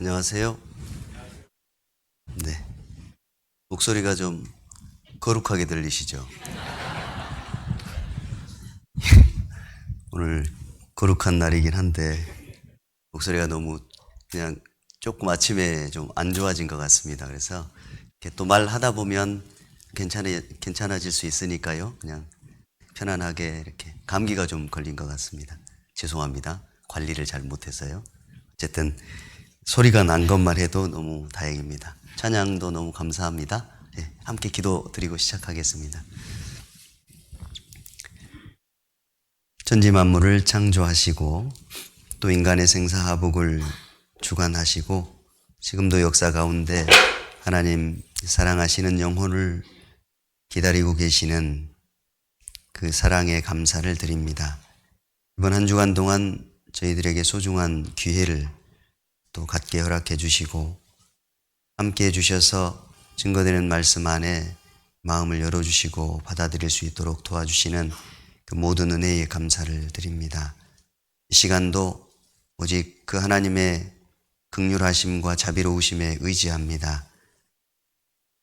안녕하세요. 네. 목소리가 좀 거룩하게 들리시죠? 오늘 거룩한 날이긴 한데, 목소리가 너무 그냥 조금 아침에 좀 안 좋아진 것 같습니다. 그래서 이렇게 또 말하다 보면 괜찮아질 수 있으니까요. 그냥 편안하게 이렇게 감기가 좀 걸린 것 같습니다. 죄송합니다. 관리를 잘 못해서요. 어쨌든 소리가 난 것만 해도 너무 다행입니다. 찬양도 너무 감사합니다. 네, 함께 기도 드리고 시작하겠습니다. 천지 만물을 창조하시고 또 인간의 생사하복을 주관하시고 지금도 역사 가운데 하나님 사랑하시는 영혼을 기다리고 계시는 그 사랑에 감사를 드립니다. 이번 한 주간 동안 저희들에게 소중한 기회를 또 갖게 허락해 주시고 함께 해주셔서 증거되는 말씀 안에 마음을 열어주시고 받아들일 수 있도록 도와주시는 그 모든 은혜에 감사를 드립니다. 이 시간도 오직 그 하나님의 긍휼하심과 자비로우심에 의지합니다.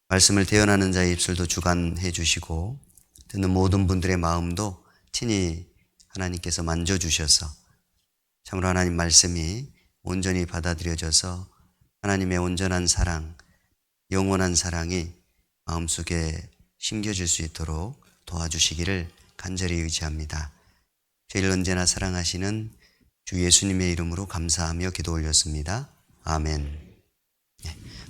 말씀을 대언하는 자의 입술도 주관해 주시고 듣는 모든 분들의 마음도 친히 하나님께서 만져주셔서 참으로 하나님 말씀이 온전히 받아들여져서 하나님의 온전한 사랑, 영원한 사랑이 마음속에 심겨질 수 있도록 도와주시기를 간절히 의지합니다. 저희를 언제나 사랑하시는 주 예수님의 이름으로 감사하며 기도 올렸습니다. 아멘.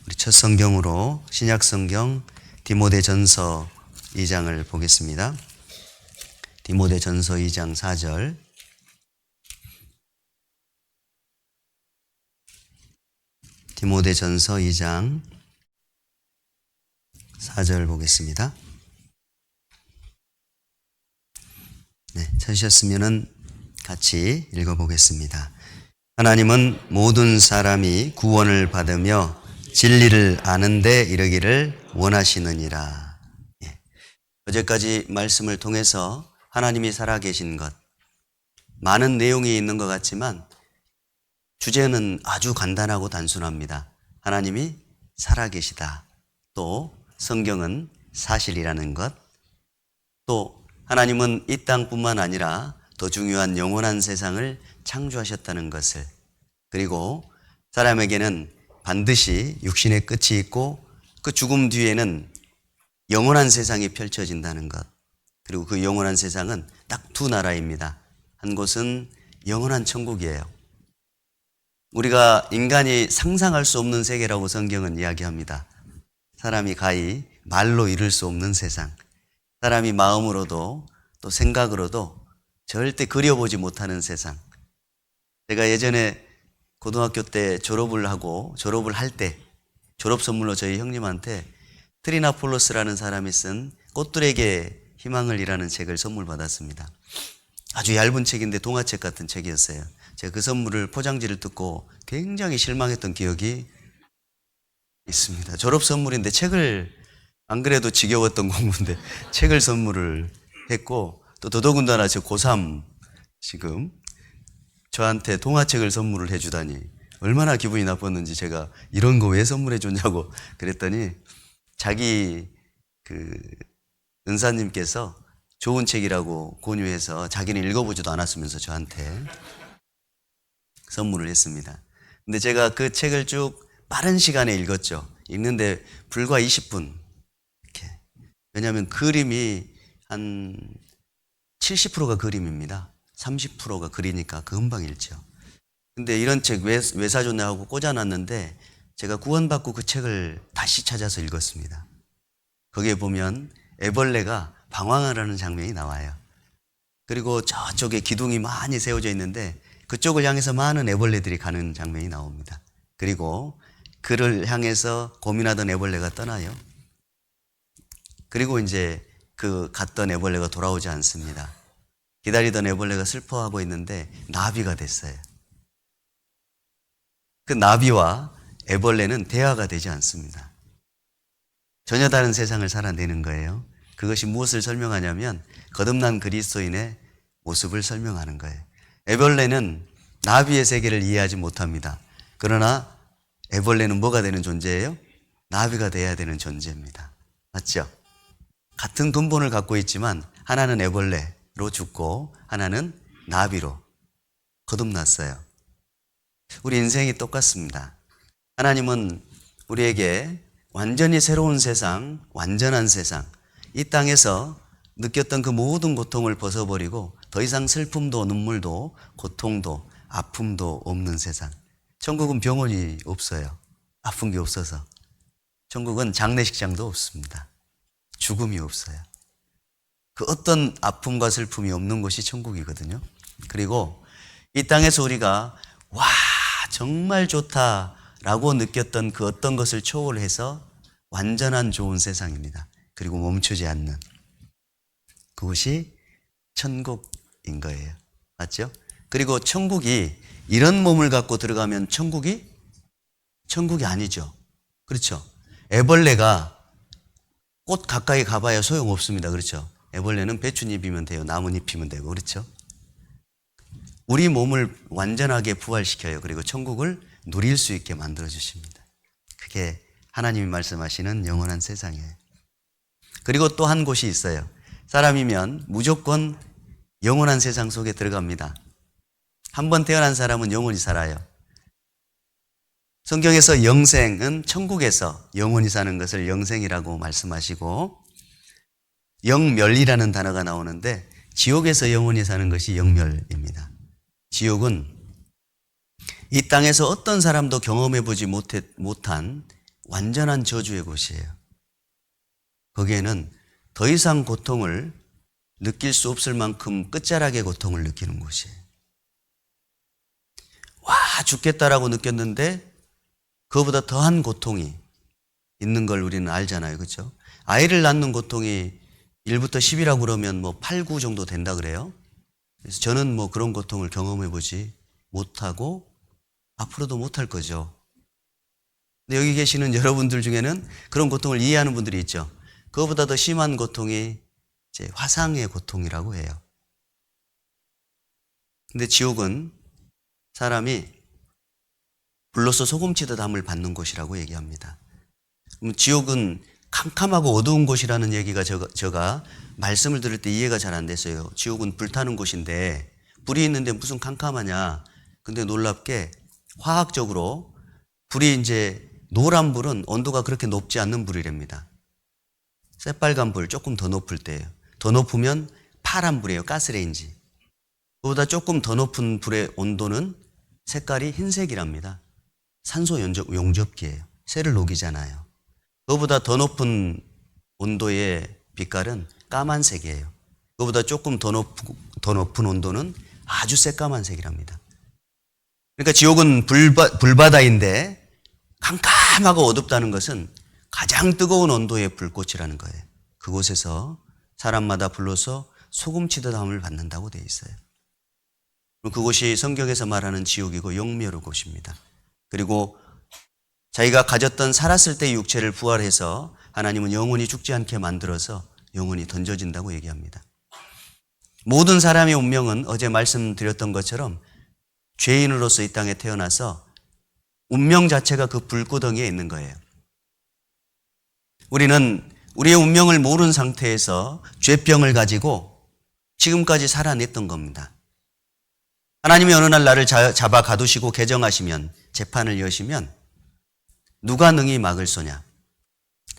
우리 첫 성경으로 신약 성경 디모데전서 2장을 보겠습니다. 디모데전서 2장 4절. 디모데전서 2장 4절 보겠습니다. 네, 찾으셨으면 같이 읽어보겠습니다. 하나님은 모든 사람이 구원을 받으며 진리를 아는 데 이르기를 원하시느니라. 예. 어제까지 말씀을 통해서 하나님이 살아계신 것, 많은 내용이 있는 것 같지만 주제는 아주 간단하고 단순합니다. 하나님이 살아계시다. 또 성경은 사실이라는 것. 또 하나님은 이 땅뿐만 아니라 더 중요한 영원한 세상을 창조하셨다는 것을, 그리고 사람에게는 반드시 육신의 끝이 있고 그 죽음 뒤에는 영원한 세상이 펼쳐진다는 것. 그리고 그 영원한 세상은 딱 두 나라입니다. 한 곳은 영원한 천국이에요. 우리가 인간이 상상할 수 없는 세계라고 성경은 이야기합니다. 사람이 가히 말로 이룰 수 없는 세상, 사람이 마음으로도 또 생각으로도 절대 그려보지 못하는 세상. 제가 예전에 고등학교 때 졸업을 할 때 졸업 선물로 저희 형님한테 트리나폴로스라는 사람이 쓴 꽃들에게 희망을이라는 책을 선물 받았습니다. 아주 얇은 책인데 동화책 같은 책이었어요. 제가 그 선물을 포장지를 뜯고 굉장히 실망했던 기억이 있습니다. 졸업 선물인데 책을, 안 그래도 지겨웠던 공부인데 책을 선물을 했고, 또 더더군다나 저 고3 지금 저한테 동화책을 선물을 해주다니 얼마나 기분이 나빴는지, 제가 이런 거 왜 선물해 줬냐고 그랬더니 자기 그 은사님께서 좋은 책이라고 권유해서 자기는 읽어보지도 않았으면서 저한테 선물을 했습니다. 근데 제가 그 책을 쭉 빠른 시간에 읽었죠. 읽는데 불과 20분. 이렇게. 왜냐하면 그림이 한 70%가 그림입니다. 30%가 글이니까 금방 읽죠. 근데 이런 책 왜 사줬냐 하고 꽂아놨는데 제가 구원받고 그 책을 다시 찾아서 읽었습니다. 거기에 보면 애벌레가 방황을 하는 장면이 나와요. 그리고 저쪽에 기둥이 많이 세워져 있는데 그쪽을 향해서 많은 애벌레들이 가는 장면이 나옵니다. 그리고 그를 향해서 고민하던 애벌레가 떠나요. 그리고 이제 그 갔던 애벌레가 돌아오지 않습니다. 기다리던 애벌레가 슬퍼하고 있는데 나비가 됐어요. 그 나비와 애벌레는 대화가 되지 않습니다. 전혀 다른 세상을 살아내는 거예요. 그것이 무엇을 설명하냐면 거듭난 그리스도인의 모습을 설명하는 거예요. 애벌레는 나비의 세계를 이해하지 못합니다. 그러나 애벌레는 뭐가 되는 존재예요? 나비가 돼야 되는 존재입니다. 맞죠? 같은 근본을 갖고 있지만 하나는 애벌레로 죽고 하나는 나비로 거듭났어요. 우리 인생이 똑같습니다. 하나님은 우리에게 완전히 새로운 세상, 완전한 세상, 이 땅에서 느꼈던 그 모든 고통을 벗어버리고 더 이상 슬픔도 눈물도 고통도 아픔도 없는 세상. 천국은 병원이 없어요. 아픈 게 없어서. 천국은 장례식장도 없습니다. 죽음이 없어요. 그 어떤 아픔과 슬픔이 없는 곳이 천국이거든요. 그리고 이 땅에서 우리가 와 정말 좋다라고 느꼈던 그 어떤 것을 초월해서 완전한 좋은 세상입니다. 그리고 멈추지 않는 그것이 천국인 거예요. 맞죠? 그리고 천국이 이런 몸을 갖고 들어가면 천국이 아니죠. 그렇죠? 애벌레가 꽃 가까이 가봐야 소용없습니다. 그렇죠? 애벌레는 배춧잎이면 돼요. 나뭇잎이면 되고. 그렇죠? 우리 몸을 완전하게 부활시켜요. 그리고 천국을 누릴 수 있게 만들어 주십니다. 그게 하나님이 말씀하시는 영원한 세상이에요. 그리고 또 한 곳이 있어요. 사람이면 무조건 영원한 세상 속에 들어갑니다. 한 번 태어난 사람은 영원히 살아요. 성경에서 영생은 천국에서 영원히 사는 것을 영생이라고 말씀하시고 영멸이라는 단어가 나오는데 지옥에서 영원히 사는 것이 영멸입니다. 지옥은 이 땅에서 어떤 사람도 경험해보지 못한 완전한 저주의 곳이에요. 거기에는 더 이상 고통을 느낄 수 없을 만큼 끝자락의 고통을 느끼는 곳이에요. 와 죽겠다라고 느꼈는데 그거보다 더한 고통이 있는 걸 우리는 알잖아요. 그렇죠? 아이를 낳는 고통이 1부터 10이라고 그러면 뭐 8, 9 정도 된다 그래요. 그래서 저는 뭐 그런 고통을 경험해보지 못하고 앞으로도 못할 거죠. 근데 여기 계시는 여러분들 중에는 그런 고통을 이해하는 분들이 있죠. 그거보다 더 심한 고통이 이제 화상의 고통이라고 해요. 근데 지옥은 사람이 불로서 소금치듯 함을 받는 곳이라고 얘기합니다. 지옥은 캄캄하고 어두운 곳이라는 얘기가 제가 말씀을 들을 때 이해가 잘 안 됐어요. 지옥은 불타는 곳인데 불이 있는데 무슨 캄캄하냐. 근데 놀랍게 화학적으로 불이 이제 노란 불은 온도가 그렇게 높지 않는 불이랍니다. 새빨간 불 조금 더 높을 때예요. 더 높으면 파란 불이에요. 가스레인지. 그보다 조금 더 높은 불의 온도는 색깔이 흰색이랍니다. 산소 용접기예요. 쇠를 녹이잖아요. 그보다 더 높은 온도의 빛깔은 까만색이에요. 그보다 조금 더 높은 온도는 아주 새까만색이랍니다. 그러니까 지옥은 불바다인데 캄캄하고 어둡다는 것은 가장 뜨거운 온도의 불꽃이라는 거예요. 그곳에서 사람마다 불로서 소금치듯 함을 받는다고 되어 있어요. 그곳이 성경에서 말하는 지옥이고 영멸의 곳입니다. 그리고 자기가 가졌던 살았을 때의 육체를 부활해서 하나님은 영원히 죽지 않게 만들어서 영원히 던져진다고 얘기합니다. 모든 사람의 운명은 어제 말씀드렸던 것처럼 죄인으로서 이 땅에 태어나서 운명 자체가 그 불구덩이에 있는 거예요. 우리는 우리의 운명을 모르는 상태에서 죄병을 가지고 지금까지 살아냈던 겁니다. 하나님이 어느 날 나를 잡아 가두시고 개정하시면 재판을 여시면 누가 능히 막을 소냐?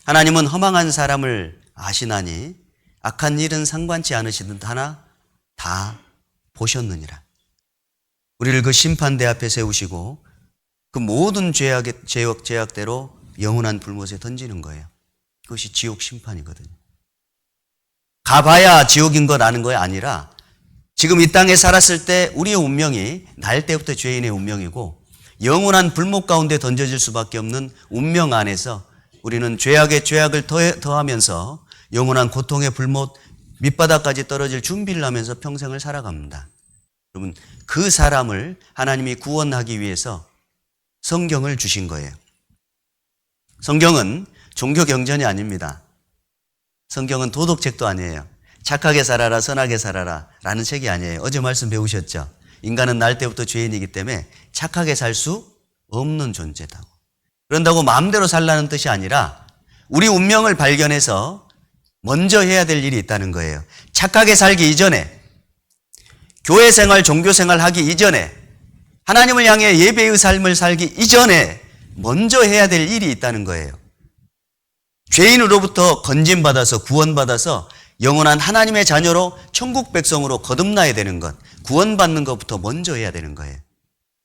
하나님은 허망한 사람을 아시나니 악한 일은 상관치 않으시듯 하나 다 보셨느니라. 우리를 그 심판대 앞에 세우시고 그 모든 죄악대로 영원한 불못에 던지는 거예요. 그것이 지옥 심판이거든요. 가봐야 지옥인 것 아는 거 아니라 지금 이 땅에 살았을 때 우리의 운명이 날 때부터 죄인의 운명이고 영원한 불못 가운데 던져질 수밖에 없는 운명 안에서 우리는 죄악에 죄악을 더하면서 영원한 고통의 불못 밑바닥까지 떨어질 준비를 하면서 평생을 살아갑니다. 여러분, 그 사람을 하나님이 구원하기 위해서 성경을 주신 거예요. 성경은 종교 경전이 아닙니다. 성경은 도덕책도 아니에요. 착하게 살아라, 선하게 살아라 라는 책이 아니에요. 어제 말씀 배우셨죠? 인간은 날 때부터 죄인이기 때문에 착하게 살 수 없는 존재다. 그런다고 마음대로 살라는 뜻이 아니라 우리 운명을 발견해서 먼저 해야 될 일이 있다는 거예요. 착하게 살기 이전에, 교회 생활, 종교 생활 하기 이전에, 하나님을 향해 예배의 삶을 살기 이전에 먼저 해야 될 일이 있다는 거예요. 죄인으로부터 건진받아서 구원받아서 영원한 하나님의 자녀로 천국 백성으로 거듭나야 되는 것, 구원받는 것부터 먼저 해야 되는 거예요.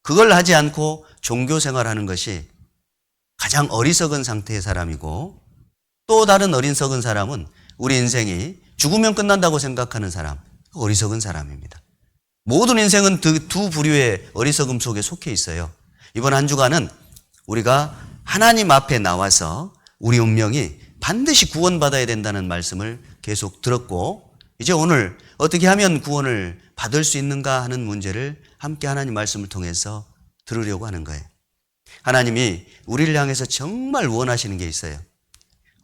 그걸 하지 않고 종교 생활하는 것이 가장 어리석은 상태의 사람이고, 또 다른 어리석은 사람은 우리 인생이 죽으면 끝난다고 생각하는 사람, 어리석은 사람입니다. 모든 인생은 두 부류의 어리석음 속에 속해 있어요. 이번 한 주간은 우리가 하나님 앞에 나와서 우리 운명이 반드시 구원받아야 된다는 말씀을 계속 들었고, 이제 오늘 어떻게 하면 구원을 받을 수 있는가 하는 문제를 함께 하나님 말씀을 통해서 들으려고 하는 거예요. 하나님이 우리를 향해서 정말 원하시는 게 있어요.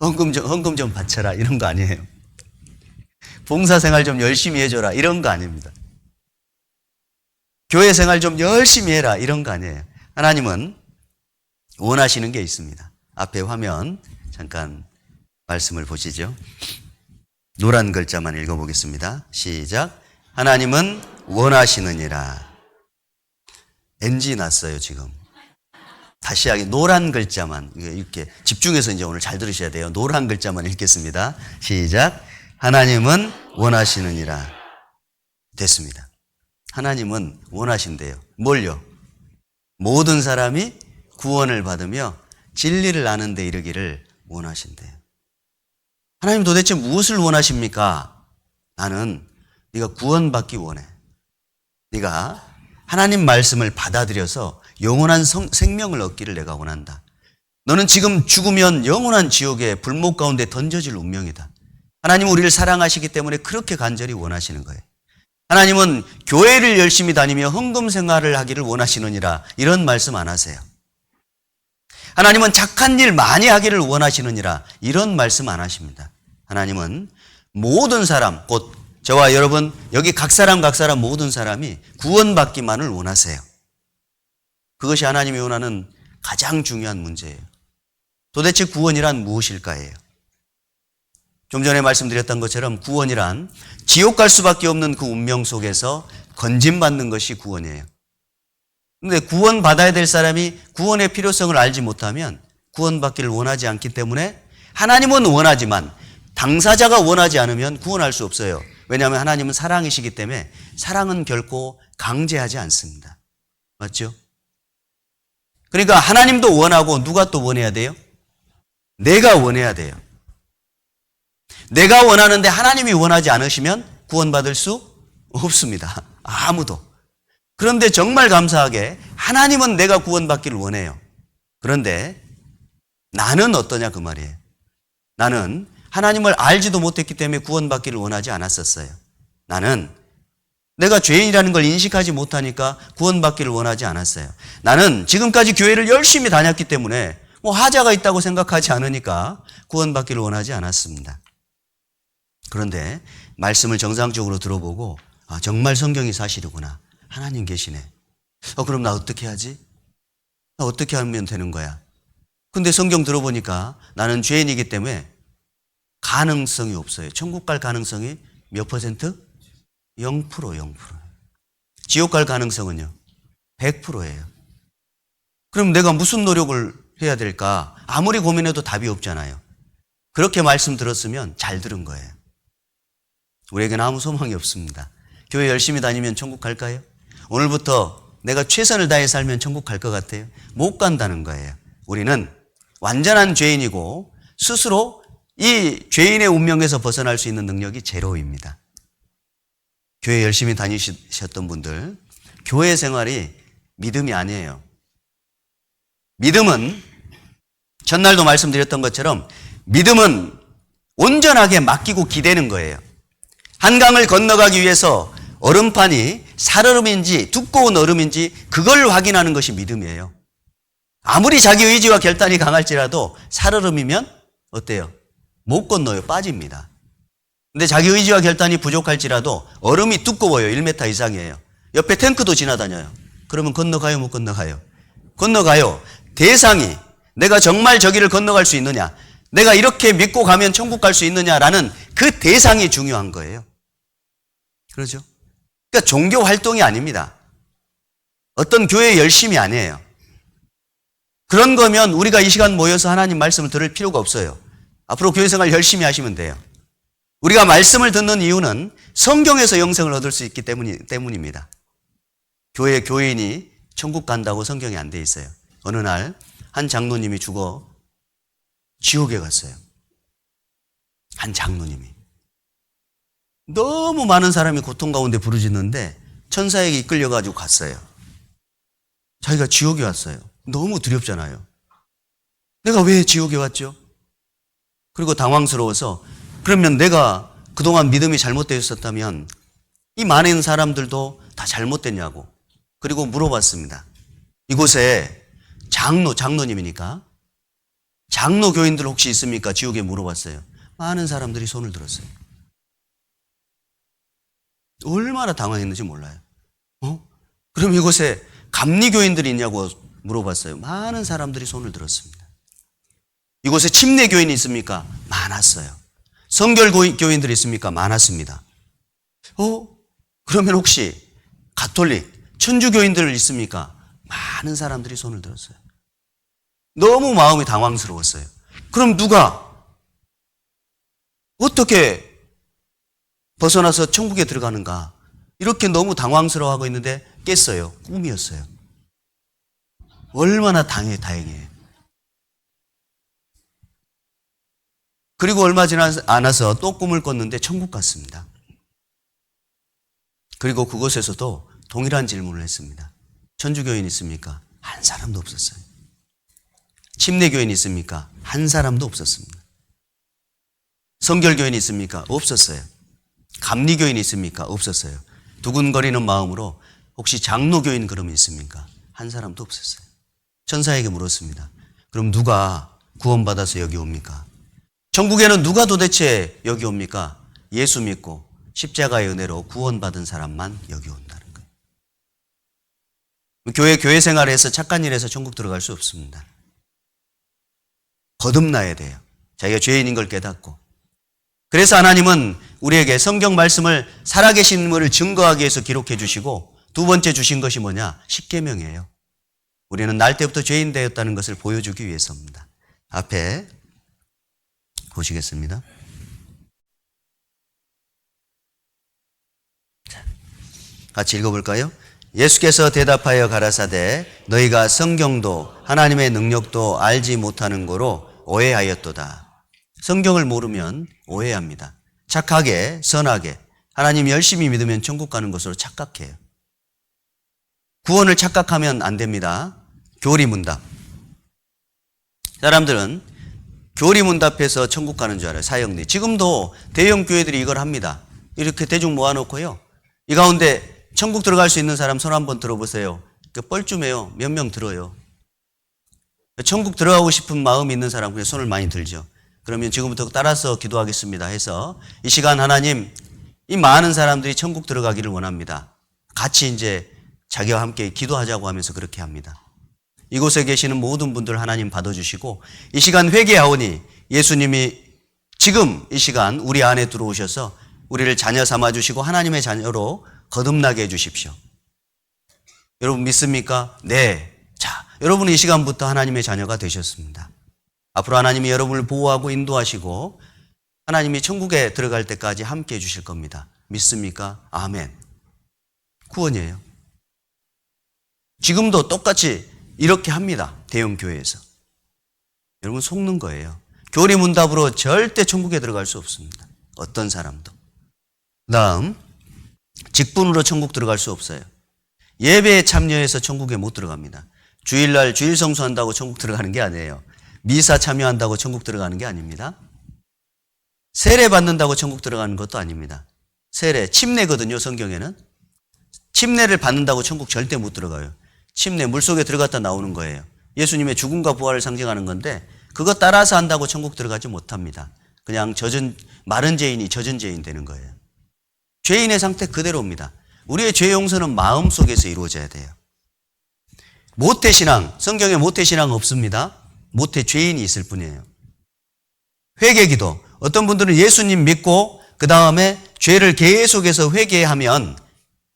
헌금 좀 바쳐라 이런 거 아니에요. 봉사생활 좀 열심히 해줘라 이런 거 아닙니다. 교회 생활 좀 열심히 해라 이런 거 아니에요. 하나님은 원하시는 게 있습니다. 앞에 화면 잠깐 말씀을 보시죠. 노란 글자만 읽어보겠습니다. 시작. 하나님은 원하시느니라. NG 났어요 지금. 다시 하기 노란 글자만 이렇게 집중해서 이제 오늘 잘 들으셔야 돼요. 노란 글자만 읽겠습니다. 시작. 하나님은 원하시느니라. 됐습니다. 하나님은 원하신대요. 뭘요? 모든 사람이 구원을 받으며 진리를 아는 데 이르기를 원하신대요. 하나님 도대체 무엇을 원하십니까? 나는 네가 구원받기 원해. 네가 하나님 말씀을 받아들여서 영원한 생명을 얻기를 내가 원한다. 너는 지금 죽으면 영원한 지옥의 불목 가운데 던져질 운명이다. 하나님은 우리를 사랑하시기 때문에 그렇게 간절히 원하시는 거예요. 하나님은 교회를 열심히 다니며 헌금 생활을 하기를 원하시느니라 이런 말씀 안 하세요. 하나님은 착한 일 많이 하기를 원하시느니라 이런 말씀 안 하십니다. 하나님은 모든 사람, 곧 저와 여러분 여기 각 사람 모든 사람이 구원받기만을 원하세요. 그것이 하나님이 원하는 가장 중요한 문제예요. 도대체 구원이란 무엇일까예요? 좀 전에 말씀드렸던 것처럼 구원이란 지옥 갈 수밖에 없는 그 운명 속에서 건진받는 것이 구원이에요. 그런데 구원받아야 될 사람이 구원의 필요성을 알지 못하면 구원받기를 원하지 않기 때문에 하나님은 원하지만 당사자가 원하지 않으면 구원할 수 없어요. 왜냐하면 하나님은 사랑이시기 때문에 사랑은 결코 강제하지 않습니다. 맞죠? 그러니까 하나님도 원하고 누가 또 원해야 돼요? 내가 원해야 돼요. 내가 원하는데 하나님이 원하지 않으시면 구원받을 수 없습니다. 아무도. 그런데 정말 감사하게 하나님은 내가 구원받기를 원해요. 그런데 나는 어떠냐 그 말이에요. 나는 하나님을 알지도 못했기 때문에 구원받기를 원하지 않았었어요. 나는 내가 죄인이라는 걸 인식하지 못하니까 구원받기를 원하지 않았어요. 나는 지금까지 교회를 열심히 다녔기 때문에 하자가 있다고 생각하지 않으니까 구원받기를 원하지 않았습니다. 그런데 말씀을 정상적으로 들어보고 정말 성경이 사실이구나. 하나님 계시네. 그럼 나 어떻게 하지? 나 어떻게 하면 되는 거야? 근데 성경 들어보니까 나는 죄인이기 때문에 가능성이 없어요. 천국 갈 가능성이 몇 퍼센트? 0%. 지옥 갈 가능성은요? 100%예요. 그럼 내가 무슨 노력을 해야 될까? 아무리 고민해도 답이 없잖아요. 그렇게 말씀 들었으면 잘 들은 거예요. 우리에게는 아무 소망이 없습니다. 교회 열심히 다니면 천국 갈까요? 오늘부터 내가 최선을 다해 살면 천국 갈 것 같아요? 못 간다는 거예요. 우리는 완전한 죄인이고 스스로 이 죄인의 운명에서 벗어날 수 있는 능력이 제로입니다. 교회 열심히 다니셨던 분들, 교회 생활이 믿음이 아니에요. 믿음은 전날도 말씀드렸던 것처럼 믿음은 온전하게 맡기고 기대는 거예요. 한강을 건너가기 위해서 얼음판이 살얼음인지 두꺼운 얼음인지 그걸 확인하는 것이 믿음이에요. 아무리 자기 의지와 결단이 강할지라도 살얼음이면 어때요? 못 건너요. 빠집니다. 근데 자기 의지와 결단이 부족할지라도 얼음이 두꺼워요. 1m 이상이에요. 옆에 탱크도 지나다녀요. 그러면 건너가요? 못 건너가요? 건너가요. 대상이 내가 정말 저기를 건너갈 수 있느냐, 내가 이렇게 믿고 가면 천국 갈 수 있느냐라는 그 대상이 중요한 거예요. 그렇죠? 그러니까 종교 활동이 아닙니다. 어떤 교회 열심이 아니에요. 그런 거면 우리가 이 시간 모여서 하나님 말씀을 들을 필요가 없어요. 앞으로 교회 생활 열심히 하시면 돼요. 우리가 말씀을 듣는 이유는 성경에서 영생을 얻을 수 있기 때문입니다. 교인이 천국 간다고 성경에 안 돼 있어요. 어느 날 한 장로님이 죽어 지옥에 갔어요. 한 장로님이. 너무 많은 사람이 고통 가운데 부르짖는데 천사에게 이끌려가지고 갔어요. 자기가 지옥에 왔어요. 너무 두렵잖아요. 내가 왜 지옥에 왔죠? 그리고 당황스러워서 그러면 내가 그동안 믿음이 잘못되어 있었다면 이 많은 사람들도 다 잘못됐냐고. 그리고 물어봤습니다. 이곳에 장로님이니까 장로 교인들 혹시 있습니까? 지옥에 물어봤어요. 많은 사람들이 손을 들었어요. 얼마나 당황했는지 몰라요. 그럼 이곳에 감리교인들이 있냐고 물어봤어요. 많은 사람들이 손을 들었습니다. 이곳에 침례교인이 있습니까? 많았어요. 성결교인들이 있습니까? 많았습니다. 그러면 혹시 가톨릭, 천주교인들 있습니까? 많은 사람들이 손을 들었어요. 너무 마음이 당황스러웠어요. 그럼 누가 어떻게 벗어나서 천국에 들어가는가? 이렇게 너무 당황스러워하고 있는데 깼어요. 꿈이었어요. 얼마나 다행이에요. 그리고 얼마 지나지 않아서 또 꿈을 꿨는데 천국 갔습니다. 그리고 그곳에서도 동일한 질문을 했습니다. 천주교인 있습니까? 한 사람도 없었어요. 침례교인 있습니까? 한 사람도 없었습니다. 성결교인 있습니까? 없었어요. 감리교인 있습니까? 없었어요. 두근거리는 마음으로 혹시 장로교인 그러면 있습니까? 한 사람도 없었어요. 천사에게 물었습니다. 그럼 누가 구원받아서 여기 옵니까? 천국에는 누가 도대체 여기 옵니까? 예수 믿고 십자가의 은혜로 구원받은 사람만 여기 온다는 거예요. 교회 생활에서 착한 일에서 천국 들어갈 수 없습니다. 거듭나야 돼요. 자기가 죄인인 걸 깨닫고. 그래서 하나님은 우리에게 성경 말씀을 살아계심을 증거하기 위해서 기록해 주시고 두 번째 주신 것이 뭐냐? 십계명이에요. 우리는 날 때부터 죄인 되었다는 것을 보여주기 위해서입니다. 앞에 보시겠습니다. 같이 읽어볼까요? 예수께서 대답하여 가라사대 너희가 성경도 하나님의 능력도 알지 못하는 거로 오해하였도다. 성경을 모르면 오해합니다. 착하게 선하게 하나님 열심히 믿으면 천국 가는 것으로 착각해요. 구원을 착각하면 안 됩니다. 교리문답. 사람들은 교리문답해서 천국 가는 줄 알아요. 사형리. 지금도 대형 교회들이 이걸 합니다. 이렇게 대중 모아놓고요. 이 가운데 천국 들어갈 수 있는 사람 손 한번 들어보세요. 뻘쭘해요. 몇 명 들어요. 천국 들어가고 싶은 마음이 있는 사람 그냥 손을 많이 들죠. 그러면 지금부터 따라서 기도하겠습니다 해서 이 시간 하나님 이 많은 사람들이 천국 들어가기를 원합니다. 같이 이제 자기와 함께 기도하자고 하면서 그렇게 합니다. 이곳에 계시는 모든 분들 하나님 받아주시고 이 시간 회개하오니 예수님이 지금 이 시간 우리 안에 들어오셔서 우리를 자녀 삼아주시고 하나님의 자녀로 거듭나게 해주십시오. 여러분 믿습니까? 네. 자, 여러분은 이 시간부터 하나님의 자녀가 되셨습니다. 앞으로 하나님이 여러분을 보호하고 인도하시고 하나님이 천국에 들어갈 때까지 함께 해주실 겁니다. 믿습니까? 아멘. 구원이에요. 지금도 똑같이 이렇게 합니다. 대형 교회에서. 여러분 속는 거예요. 교리문답으로 절대 천국에 들어갈 수 없습니다. 어떤 사람도. 다음 직분으로 천국 들어갈 수 없어요. 예배에 참여해서 천국에 못 들어갑니다. 주일날 주일 성수한다고 천국 들어가는 게 아니에요. 미사 참여한다고 천국 들어가는 게 아닙니다. 세례 받는다고 천국 들어가는 것도 아닙니다. 세례, 침례거든요. 성경에는. 침례를 받는다고 천국 절대 못 들어가요. 침례, 물속에 들어갔다 나오는 거예요. 예수님의 죽음과 부활을 상징하는 건데 그거 따라서 한다고 천국 들어가지 못합니다. 그냥 마른 죄인이 젖은 죄인 되는 거예요. 죄인의 상태 그대로입니다. 우리의 죄 용서는 마음속에서 이루어져야 돼요. 모태신앙, 성경에 모태신앙 없습니다. 모태 죄인이 있을 뿐이에요. 회개기도. 어떤 분들은 예수님 믿고 그 다음에 죄를 계속해서 회개하면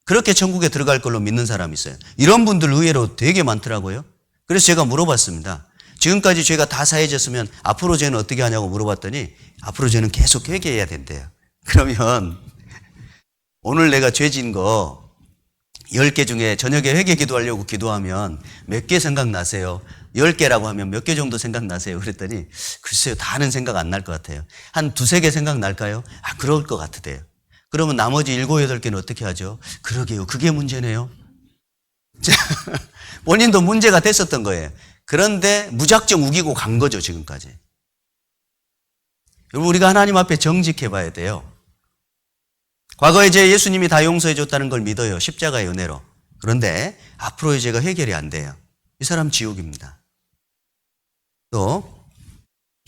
그렇게 천국에 들어갈 걸로 믿는 사람이 있어요. 이런 분들 의외로 되게 많더라고요. 그래서 제가 물어봤습니다. 지금까지 죄가 다 사해졌으면 앞으로 죄는 어떻게 하냐고 물어봤더니 앞으로 죄는 계속 회개해야 된대요. 그러면 오늘 내가 죄 지은 거 10개 중에 저녁에 회개 기도하려고 기도하면 몇 개 생각나세요? 10개라고 하면 몇 개 정도 생각나세요? 그랬더니 글쎄요, 다는 생각 안 날 것 같아요. 한 두세 개 생각날까요? 그럴 것 같으대요. 그러면 나머지 7, 8개는 어떻게 하죠? 그러게요. 그게 문제네요. 본인도 문제가 됐었던 거예요. 그런데 무작정 우기고 간 거죠, 지금까지. 여러분, 우리가 하나님 앞에 정직해 봐야 돼요. 과거에 제 예수님이 다 용서해 줬다는 걸 믿어요. 십자가의 은혜로. 그런데 앞으로의 죄가 해결이 안 돼요. 이 사람 지옥입니다. 또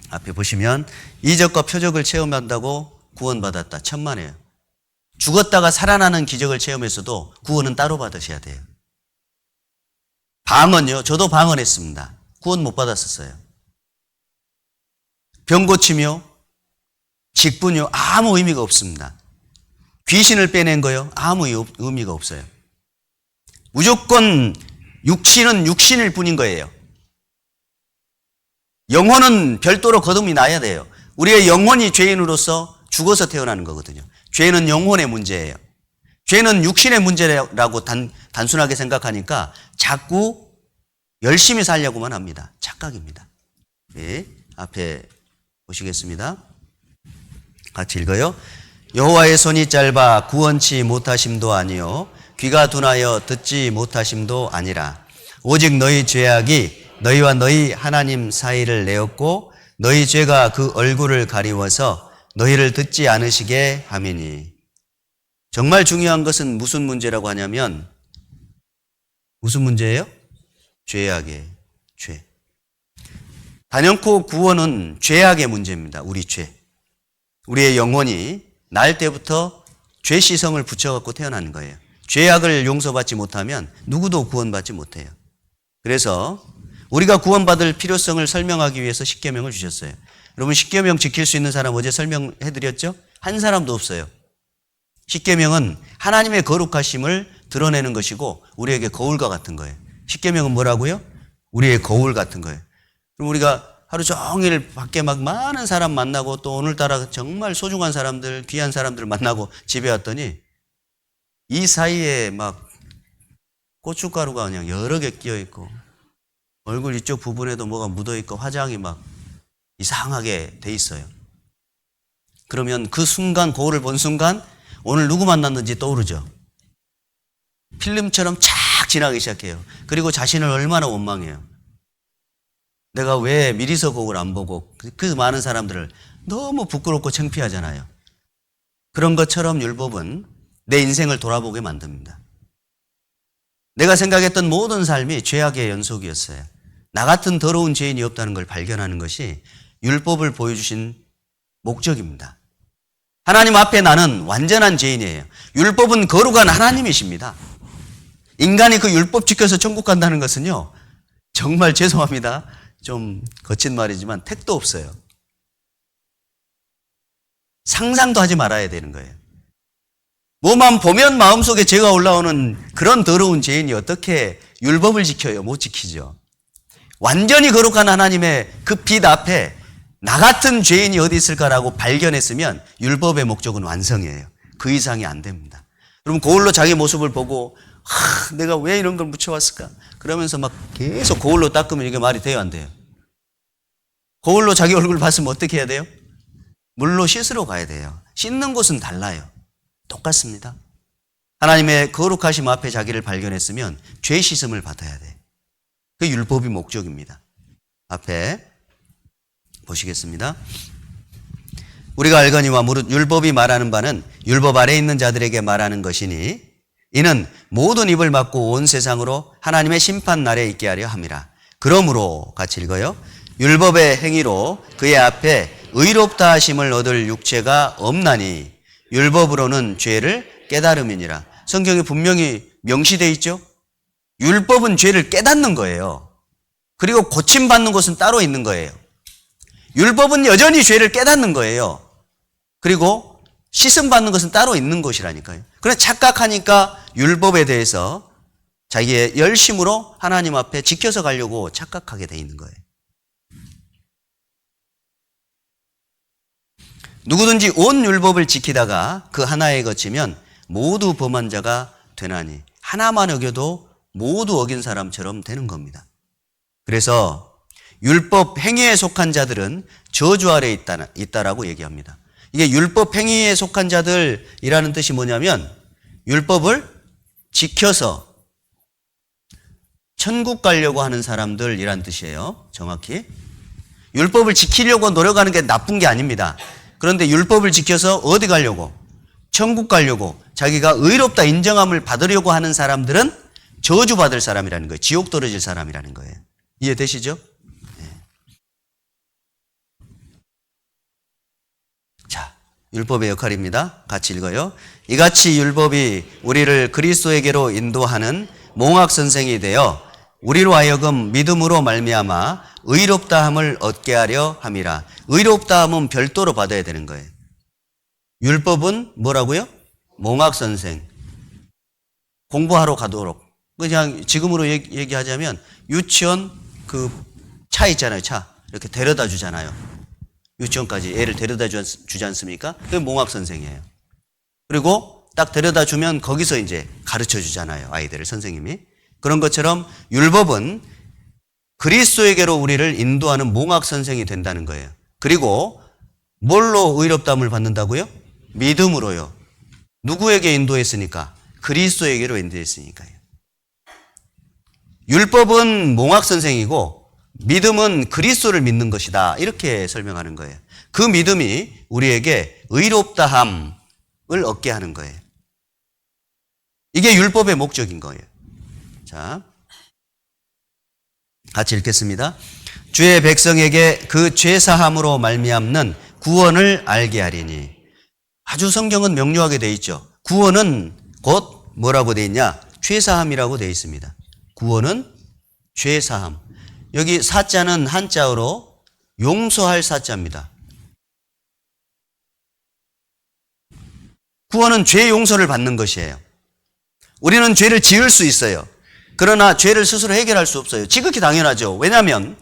앞에 보시면 이적과 표적을 체험한다고 구원받았다. 천만에요. 죽었다가 살아나는 기적을 체험했어도 구원은 따로 받으셔야 돼요. 방언요. 저도 방언했습니다. 구원 못 받았었어요. 병 고치며 직분요. 아무 의미가 없습니다. 귀신을 빼낸 거요. 아무 의미가 없어요. 무조건 육신은 육신일 뿐인 거예요. 영혼은 별도로 거듭이 나야 돼요. 우리의 영혼이 죄인으로서 죽어서 태어나는 거거든요. 죄는 영혼의 문제예요. 죄는 육신의 문제라고 단순하게 생각하니까 자꾸 열심히 살려고만 합니다. 착각입니다. 네, 앞에 보시겠습니다. 같이 읽어요. 여호와의 손이 짧아 구원치 못하심도 아니요 귀가 둔하여 듣지 못하심도 아니라 오직 너희 죄악이 너희와 너희 하나님 사이를 내었고 너희 죄가 그 얼굴을 가리워서 너희를 듣지 않으시게 함이니. 정말 중요한 것은 무슨 문제라고 하냐면 무슨 문제예요? 죄악이에요. 죄. 단연코 구원은 죄악의 문제입니다. 우리 죄. 우리의 영혼이 날 때부터 죄 시성을 붙여갖고 태어나는 거예요. 죄악을 용서받지 못하면 누구도 구원받지 못해요. 그래서 우리가 구원받을 필요성을 설명하기 위해서 십계명을 주셨어요. 여러분, 십계명 지킬 수 있는 사람 어제 설명해드렸죠? 한 사람도 없어요. 십계명은 하나님의 거룩하심을 드러내는 것이고 우리에게 거울과 같은 거예요. 십계명은 뭐라고요? 우리의 거울 같은 거예요. 그럼 우리가 하루 종일 밖에 막 많은 사람 만나고 또 오늘따라 정말 소중한 사람들, 귀한 사람들 만나고 집에 왔더니 이 사이에 막 고춧가루가 그냥 여러 개 끼어 있고 얼굴 이쪽 부분에도 뭐가 묻어 있고 화장이 막 이상하게 돼 있어요. 그러면 그 순간, 거울을 본 순간 오늘 누구 만났는지 떠오르죠. 필름처럼 착 지나기 시작해요. 그리고 자신을 얼마나 원망해요. 내가 왜 미리서 거울 안 보고 그 많은 사람들을 너무 부끄럽고 창피하잖아요. 그런 것처럼 율법은 내 인생을 돌아보게 만듭니다. 내가 생각했던 모든 삶이 죄악의 연속이었어요. 나 같은 더러운 죄인이 없다는 걸 발견하는 것이 율법을 보여주신 목적입니다. 하나님 앞에 나는 완전한 죄인이에요. 율법은 거룩한 하나님이십니다. 인간이 그 율법 지켜서 천국 간다는 것은요, 정말 죄송합니다. 좀 거친 말이지만 택도 없어요. 상상도 하지 말아야 되는 거예요. 뭐만 보면 마음속에 죄가 올라오는 그런 더러운 죄인이 어떻게 율법을 지켜요? 못 지키죠. 완전히 거룩한 하나님의 그 빛 앞에 나 같은 죄인이 어디 있을까라고 발견했으면 율법의 목적은 완성이에요. 그 이상이 안 됩니다. 여러분, 거울로 자기 모습을 보고 내가 왜 이런 걸 묻혀왔을까? 그러면서 막 계속 거울로 닦으면 이게 말이 돼요, 안 돼요? 거울로 자기 얼굴 봤으면 어떻게 해야 돼요? 물로 씻으러 가야 돼요. 씻는 곳은 달라요. 똑같습니다. 하나님의 거룩하심 앞에 자기를 발견했으면 죄 씻음을 받아야 돼. 그 율법이 목적입니다. 앞에 보시겠습니다. 우리가 알거니와 무릇 율법이 말하는 바는 율법 아래 있는 자들에게 말하는 것이니 이는 모든 입을 막고 온 세상으로 하나님의 심판 날에 있게 하려 함이라. 그러므로 같이 읽어요. 율법의 행위로 그의 앞에 의롭다 하심을 얻을 육체가 없나니 율법으로는 죄를 깨달음이니라. 성경에 분명히 명시되어 있죠. 율법은 죄를 깨닫는 거예요. 그리고 고침받는 곳은 따로 있는 거예요. 율법은 여전히 죄를 깨닫는 거예요. 그리고 씻음받는 것은 따로 있는 것이라니까요. 그래서 착각하니까 율법에 대해서 자기의 열심으로 하나님 앞에 지켜서 가려고 착각하게 돼 있는 거예요. 누구든지 온 율법을 지키다가 그 하나에 거치면 모두 범한 자가 되나니 하나만 어겨도 모두 어긴 사람처럼 되는 겁니다. 그래서 율법 행위에 속한 자들은 저주 아래에 있다라고 얘기합니다. 이게 율법 행위에 속한 자들이라는 뜻이 뭐냐면 율법을 지켜서 천국 가려고 하는 사람들이란 뜻이에요. 정확히. 율법을 지키려고 노력하는 게 나쁜 게 아닙니다. 그런데 율법을 지켜서 어디 가려고? 천국 가려고 자기가 의롭다 인정함을 받으려고 하는 사람들은 저주받을 사람이라는 거예요. 지옥 떨어질 사람이라는 거예요. 이해되시죠? 네. 자, 율법의 역할입니다. 같이 읽어요. 이같이 율법이 우리를 그리스도에게로 인도하는 몽학 선생이 되어 우리로 하여금 믿음으로 말미암아 의롭다함을 얻게 하려 함이라. 의롭다함은 별도로 받아야 되는 거예요. 율법은 뭐라고요? 몽학 선생. 공부하러 가도록. 그냥 지금으로 얘기하자면 유치원 그 차 있잖아요. 차. 이렇게 데려다 주잖아요. 유치원까지 애를 데려다 주지 않습니까? 그게 몽학 선생이에요. 그리고 딱 데려다 주면 거기서 이제 가르쳐 주잖아요. 아이들을 선생님이. 그런 것처럼 율법은 그리스도에게로 우리를 인도하는 몽학 선생이 된다는 거예요. 그리고 뭘로 의롭다함을 받는다고요? 믿음으로요. 누구에게 인도했으니까? 그리스도에게로 인도했으니까요. 율법은 몽학 선생이고 믿음은 그리스도를 믿는 것이다. 이렇게 설명하는 거예요. 그 믿음이 우리에게 의롭다함을 얻게 하는 거예요. 이게 율법의 목적인 거예요. 자, 같이 읽겠습니다. 주의 백성에게 그 죄사함으로 말미암는 구원을 알게 하리니. 아주 성경은 명료하게 되어 있죠. 구원은 곧 뭐라고 되어 있냐? 죄사함이라고 되어 있습니다. 구원은 죄사함. 여기 사자는 한자어로 용서할 사자입니다. 구원은 죄 용서를 받는 것이에요. 우리는 죄를 지을 수 있어요. 그러나 죄를 스스로 해결할 수 없어요. 지극히 당연하죠. 왜냐하면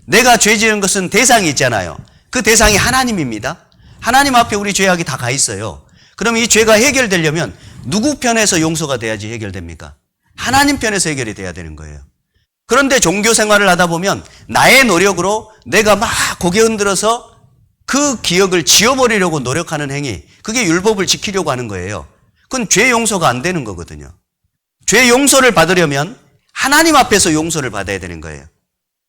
내가 죄 지은 것은 대상이 있잖아요. 그 대상이 하나님입니다. 하나님 앞에 우리 죄악이 다 가 있어요. 그럼 이 죄가 해결되려면 누구 편에서 용서가 돼야지 해결됩니까? 하나님 편에서 해결이 돼야 되는 거예요. 그런데 종교 생활을 하다 보면 나의 노력으로 내가 막 고개 흔들어서 그 기억을 지워버리려고 노력하는 행위, 그게 율법을 지키려고 하는 거예요. 그건 죄 용서가 안 되는 거거든요. 죄 용서를 받으려면 하나님 앞에서 용서를 받아야 되는 거예요.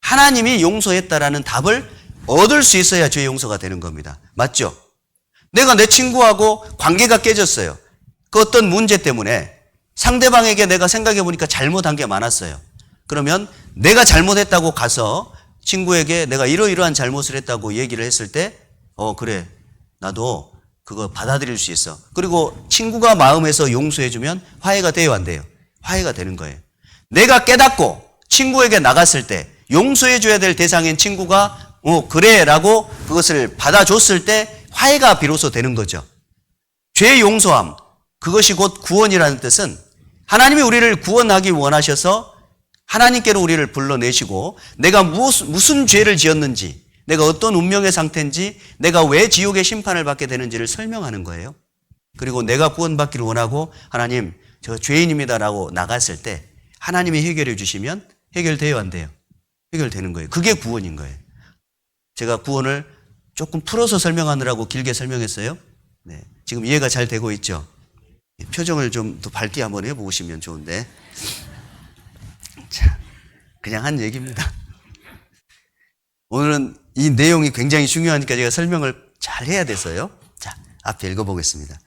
하나님이 용서했다라는 답을 얻을 수 있어야 죄 용서가 되는 겁니다. 맞죠? 내가 내 친구하고 관계가 깨졌어요. 그 어떤 문제 때문에 상대방에게 내가 생각해 보니까 잘못한 게 많았어요. 그러면 내가 잘못했다고 가서 친구에게 내가 이러이러한 잘못을 했다고 얘기를 했을 때 그래, 나도 그거 받아들일 수 있어. 그리고 친구가 마음에서 용서해주면 화해가 돼요, 안 돼요? 화해가 되는 거예요. 내가 깨닫고 친구에게 나갔을 때 용서해줘야 될 대상인 친구가 그래 라고 그것을 받아줬을 때 화해가 비로소 되는 거죠. 죄 용서함, 그것이 곧 구원이라는 뜻은 하나님이 우리를 구원하기 원하셔서 하나님께로 우리를 불러내시고 내가 무슨 죄를 지었는지, 내가 어떤 운명의 상태인지, 내가 왜 지옥의 심판을 받게 되는지를 설명하는 거예요. 그리고 내가 구원받기를 원하고 하나님 저 죄인입니다라고 나갔을 때 하나님이 해결해 주시면 해결돼요, 안 돼요? 해결되는 거예요. 그게 구원인 거예요. 제가 구원을 조금 풀어서 설명하느라고 길게 설명했어요. 네, 지금 이해가 잘 되고 있죠? 표정을 좀 더 밝게 한번 해보시면 좋은데. 자, 그냥 한 얘기입니다. 오늘은 이 내용이 굉장히 중요하니까 제가 설명을 잘 해야 돼서요. 자, 앞에 읽어보겠습니다.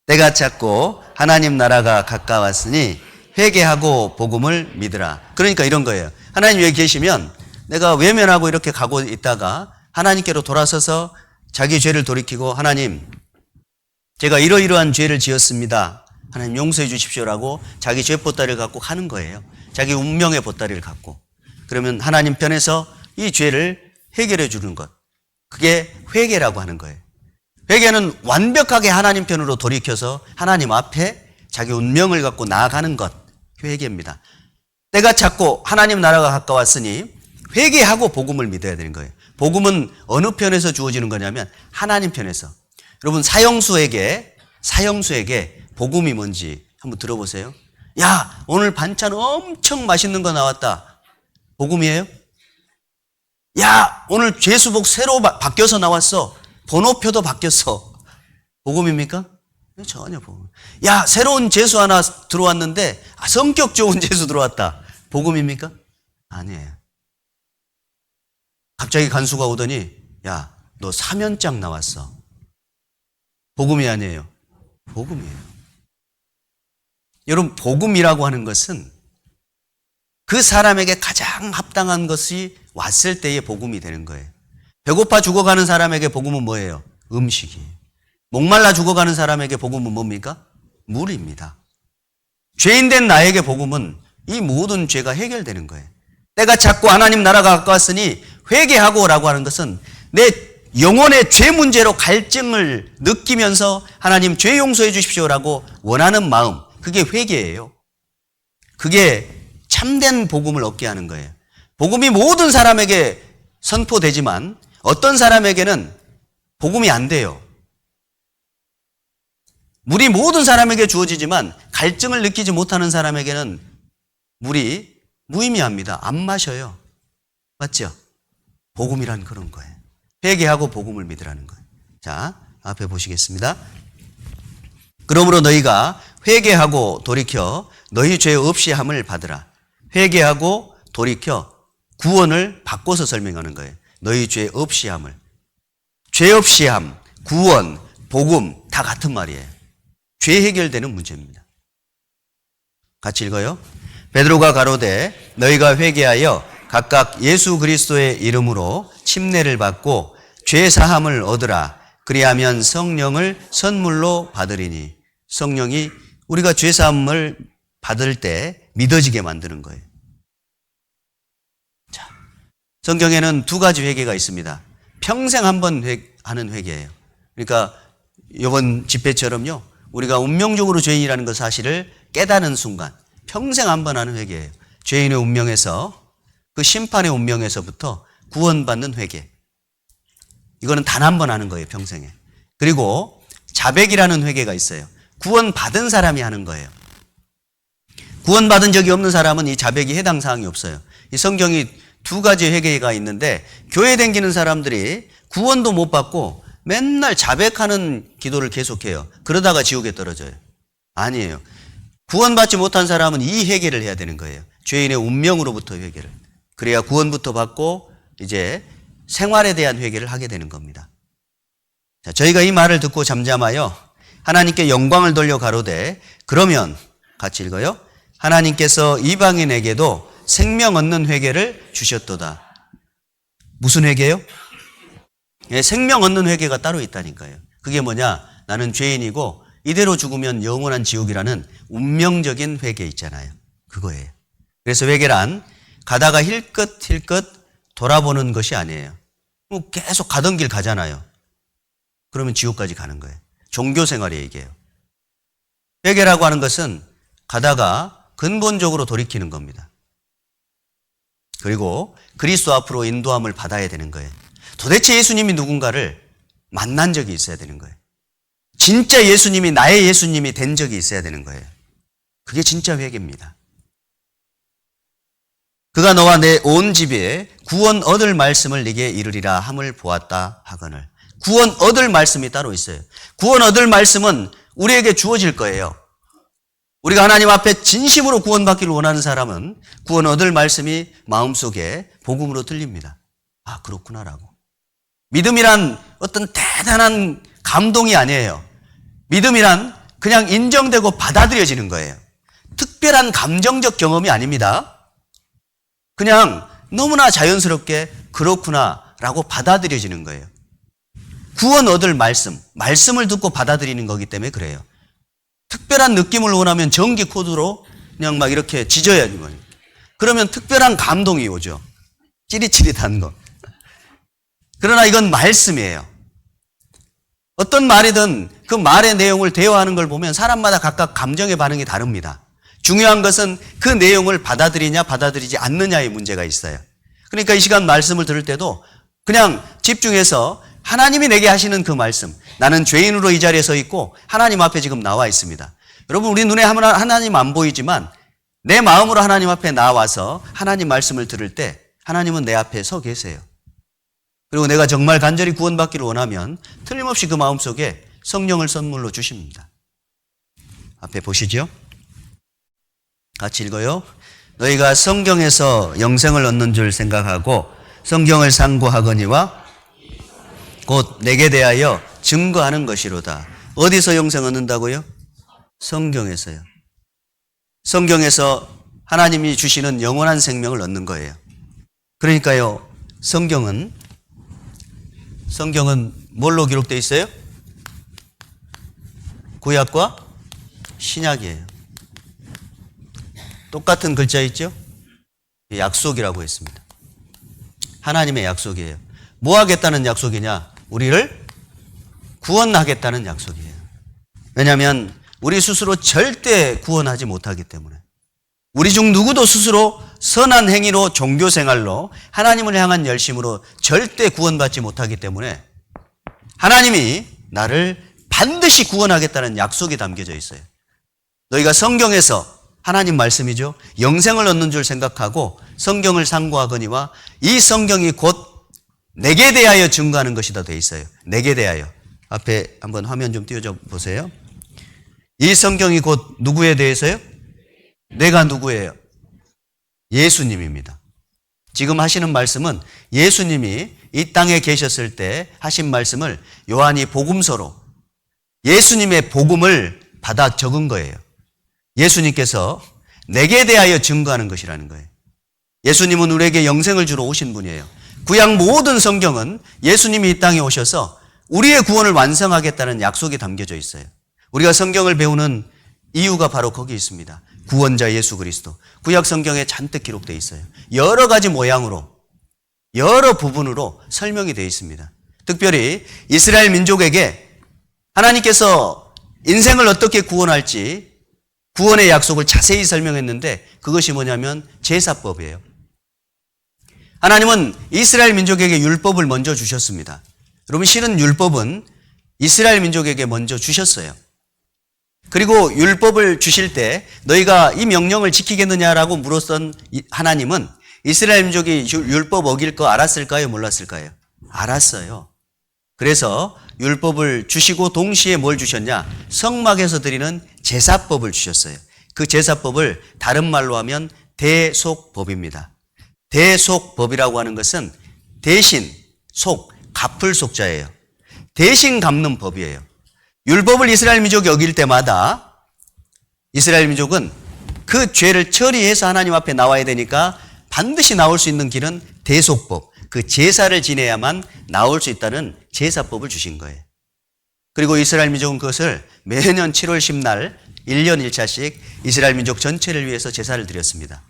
때가 찼고 하나님 나라가 가까웠으니 회개하고 복음을 믿으라. 그러니까 이런 거예요. 하나님 여기 계시면 내가 외면하고 이렇게 가고 있다가 하나님께로 돌아서서 자기 죄를 돌이키고 하나님, 제가 이러이러한 죄를 지었습니다. 하나님 용서해 주십시오라고 자기 죄 보따리를 갖고 가는 거예요. 자기 운명의 보따리를 갖고. 그러면 하나님 편에서 이 죄를 해결해 주는 것. 그게 회개라고 하는 거예요. 회개는 완벽하게 하나님 편으로 돌이켜서 하나님 앞에 자기 운명을 갖고 나아가는 것. 회개입니다. 때가 찼고 하나님 나라가 가까웠으니 회개하고 복음을 믿어야 되는 거예요. 복음은 어느 편에서 주어지는 거냐면 하나님 편에서. 여러분 사형수에게 복음이 뭔지 한번 들어보세요. 야, 오늘 반찬 엄청 맛있는 거 나왔다. 복음이에요? 야, 오늘 죄수복 새로 바뀌어서 나왔어. 번호표도 바뀌었어. 복음입니까? 전혀 복음. 야, 새로운 죄수 하나 들어왔는데 성격 좋은 죄수 들어왔다. 복음입니까? 아니에요. 갑자기 간수가 오더니 야, 너 사면장 나왔어. 복음이 아니에요. 복음이에요. 여러분, 복음이라고 하는 것은 그 사람에게 가장 합당한 것이 왔을 때의 복음이 되는 거예요. 배고파 죽어가는 사람에게 복음은 뭐예요? 음식이에요. 목말라 죽어가는 사람에게 복음은 뭡니까? 물입니다. 죄인된 나에게 복음은 이 모든 죄가 해결되는 거예요. 때가 찼고 하나님 나라가 가까웠으니 회개하고 라고 하는 것은 내 영혼의 죄 문제로 갈증을 느끼면서 하나님 죄 용서해 주십시오라고 원하는 마음, 그게 회개예요. 그게 참된 복음을 얻게 하는 거예요. 복음이 모든 사람에게 선포되지만 어떤 사람에게는 복음이 안 돼요. 물이 모든 사람에게 주어지지만 갈증을 느끼지 못하는 사람에게는 물이 무의미합니다. 안 마셔요. 맞죠? 복음이란 그런 거예요. 회개하고 복음을 믿으라는 거예요. 자, 앞에 보시겠습니다. 그러므로 너희가 회개하고 돌이켜 너희 죄 없이 함을 받으라. 회개하고 돌이켜 구원을 바꿔서 설명하는 거예요. 너희 죄 없이 함을. 죄 없이 함, 구원, 복음 다 같은 말이에요. 죄 해결되는 문제입니다. 같이 읽어요. 베드로가 가로되 너희가 회개하여 각각 예수 그리스도의 이름으로 침례를 받고 죄 사함을 얻으라. 그리하면 성령을 선물로 받으리니. 성령이 우리가 죄 사함을 받을 때 믿어지게 만드는 거예요. 자, 성경에는 두 가지 회개가 있습니다. 평생 한 번 하는 회개예요. 그러니까 이번 집회처럼요, 우리가 운명적으로 죄인이라는 그 사실을 깨닫는 순간 평생 한 번 하는 회개예요. 죄인의 운명에서, 그 심판의 운명에서부터 구원받는 회개. 이거는 단 한 번 하는 거예요, 평생에. 그리고 자백이라는 회개가 있어요. 구원받은 사람이 하는 거예요. 구원받은 적이 없는 사람은 이 자백이 해당 사항이 없어요. 이 성경이 두 가지 회개가 있는데 교회 다니는 사람들이 구원도 못 받고 맨날 자백하는 기도를 계속해요. 그러다가 지옥에 떨어져요. 아니에요. 구원받지 못한 사람은 이 회개를 해야 되는 거예요. 죄인의 운명으로부터 회개를. 그래야 구원부터 받고 이제 생활에 대한 회개를 하게 되는 겁니다. 자, 저희가 이 말을 듣고 잠잠하여 하나님께 영광을 돌려 가로되 그러면 같이 읽어요. 하나님께서 이방인에게도 생명 얻는 회개를 주셨도다. 무슨 회개요? 예, 생명 얻는 회개가 따로 있다니까요. 그게 뭐냐? 나는 죄인이고 이대로 죽으면 영원한 지옥이라는 운명적인 회개 있잖아요. 그거예요. 그래서 회개란 가다가 힐끗 돌아보는 것이 아니에요. 계속 가던 길 가잖아요. 그러면 지옥까지 가는 거예요. 종교 생활의 얘기예요. 회개라고 하는 것은 가다가 근본적으로 돌이키는 겁니다. 그리고 그리스도 앞으로 인도함을 받아야 되는 거예요. 도대체 예수님이 누군가를 만난 적이 있어야 되는 거예요. 진짜 예수님이 나의 예수님이 된 적이 있어야 되는 거예요. 그게 진짜 회개입니다. 그가 너와 내 온 집에 구원 얻을 말씀을 네게 이르리라 함을 보았다 하거늘. 구원 얻을 말씀이 따로 있어요. 구원 얻을 말씀은 우리에게 주어질 거예요. 우리가 하나님 앞에 진심으로 구원받기를 원하는 사람은 구원 얻을 말씀이 마음속에 복음으로 들립니다. 아, 그렇구나라고. 믿음이란 어떤 대단한 감동이 아니에요. 믿음이란 그냥 인정되고 받아들여지는 거예요. 특별한 감정적 경험이 아닙니다. 그냥 너무나 자연스럽게 그렇구나라고 받아들여지는 거예요. 구원 얻을 말씀을 듣고 받아들이는 거기 때문에 그래요. 특별한 느낌을 원하면 전기 코드로 그냥 막 이렇게 지져야 하는 거예요. 그러면 특별한 감동이 오죠. 찌릿찌릿한 거. 그러나 이건 말씀이에요. 어떤 말이든 그 말의 내용을 대화하는 걸 보면 사람마다 각각 감정의 반응이 다릅니다. 중요한 것은 그 내용을 받아들이냐 받아들이지 않느냐의 문제가 있어요. 그러니까 이 시간 말씀을 들을 때도 그냥 집중해서 하나님이 내게 하시는 그 말씀, 나는 죄인으로 이 자리에 서 있고 하나님 앞에 지금 나와 있습니다. 여러분, 우리 눈에 하나님 안 보이지만 내 마음으로 하나님 앞에 나와서 하나님 말씀을 들을 때 하나님은 내 앞에 서 계세요. 그리고 내가 정말 간절히 구원받기를 원하면 틀림없이 그 마음속에 성령을 선물로 주십니다. 앞에 보시죠. 같이 읽어요. 너희가 성경에서 영생을 얻는 줄 생각하고 성경을 상고하거니와 곧 내게 대하여 증거하는 것이로다. 어디서 영생 얻는다고요? 성경에서요. 성경에서 하나님이 주시는 영원한 생명을 얻는 거예요. 그러니까요, 성경은 뭘로 기록되어 있어요? 구약과 신약이에요. 똑같은 글자 있죠? 약속이라고 했습니다. 하나님의 약속이에요. 뭐 하겠다는 약속이냐? 우리를 구원하겠다는 약속이에요. 왜냐하면 우리 스스로 절대 구원하지 못하기 때문에, 우리 중 누구도 스스로 선한 행위로 종교생활로 하나님을 향한 열심으로 절대 구원받지 못하기 때문에 하나님이 나를 반드시 구원하겠다는 약속이 담겨져 있어요. 너희가 성경에서, 하나님 말씀이죠, 영생을 얻는 줄 생각하고 성경을 상고하거니와 이 성경이 곧 내게 대하여 증거하는 것이다 돼 있어요. 내게 대하여. 앞에 한번 화면 좀 띄워줘 보세요. 이 성경이 곧 누구에 대해서요? 내가 누구예요? 예수님입니다. 지금 하시는 말씀은 예수님이 이 땅에 계셨을 때 하신 말씀을 요한이 복음서로 예수님의 복음을 받아 적은 거예요. 예수님께서 내게 대하여 증거하는 것이라는 거예요. 예수님은 우리에게 영생을 주러 오신 분이에요. 구약 모든 성경은 예수님이 이 땅에 오셔서 우리의 구원을 완성하겠다는 약속이 담겨져 있어요. 우리가 성경을 배우는 이유가 바로 거기 있습니다. 구원자 예수 그리스도. 구약 성경에 잔뜩 기록되어 있어요. 여러 가지 모양으로, 여러 부분으로 설명이 되어 있습니다. 특별히 이스라엘 민족에게 하나님께서 인생을 어떻게 구원할지 구원의 약속을 자세히 설명했는데 그것이 뭐냐면 제사법이에요. 하나님은 이스라엘 민족에게 율법을 먼저 주셨습니다. 여러분, 실은 율법은 이스라엘 민족에게 먼저 주셨어요. 그리고 율법을 주실 때 너희가 이 명령을 지키겠느냐라고 물었던 하나님은 이스라엘 민족이 율법 어길 거 알았을까요? 몰랐을까요? 알았어요. 그래서 율법을 주시고 동시에 뭘 주셨냐? 성막에서 드리는 제사법을 주셨어요. 그 제사법을 다른 말로 하면 대속법입니다. 대속법이라고 하는 것은 대신, 속, 갚을 속자예요. 대신 갚는 법이에요. 율법을 이스라엘 민족이 어길 때마다 이스라엘 민족은 그 죄를 처리해서 하나님 앞에 나와야 되니까 반드시 나올 수 있는 길은 대속법, 그 제사를 지내야만 나올 수 있다는 제사법을 주신 거예요. 그리고 이스라엘 민족은 그것을 매년 7월 10날 1년 1차씩 이스라엘 민족 전체를 위해서 제사를 드렸습니다.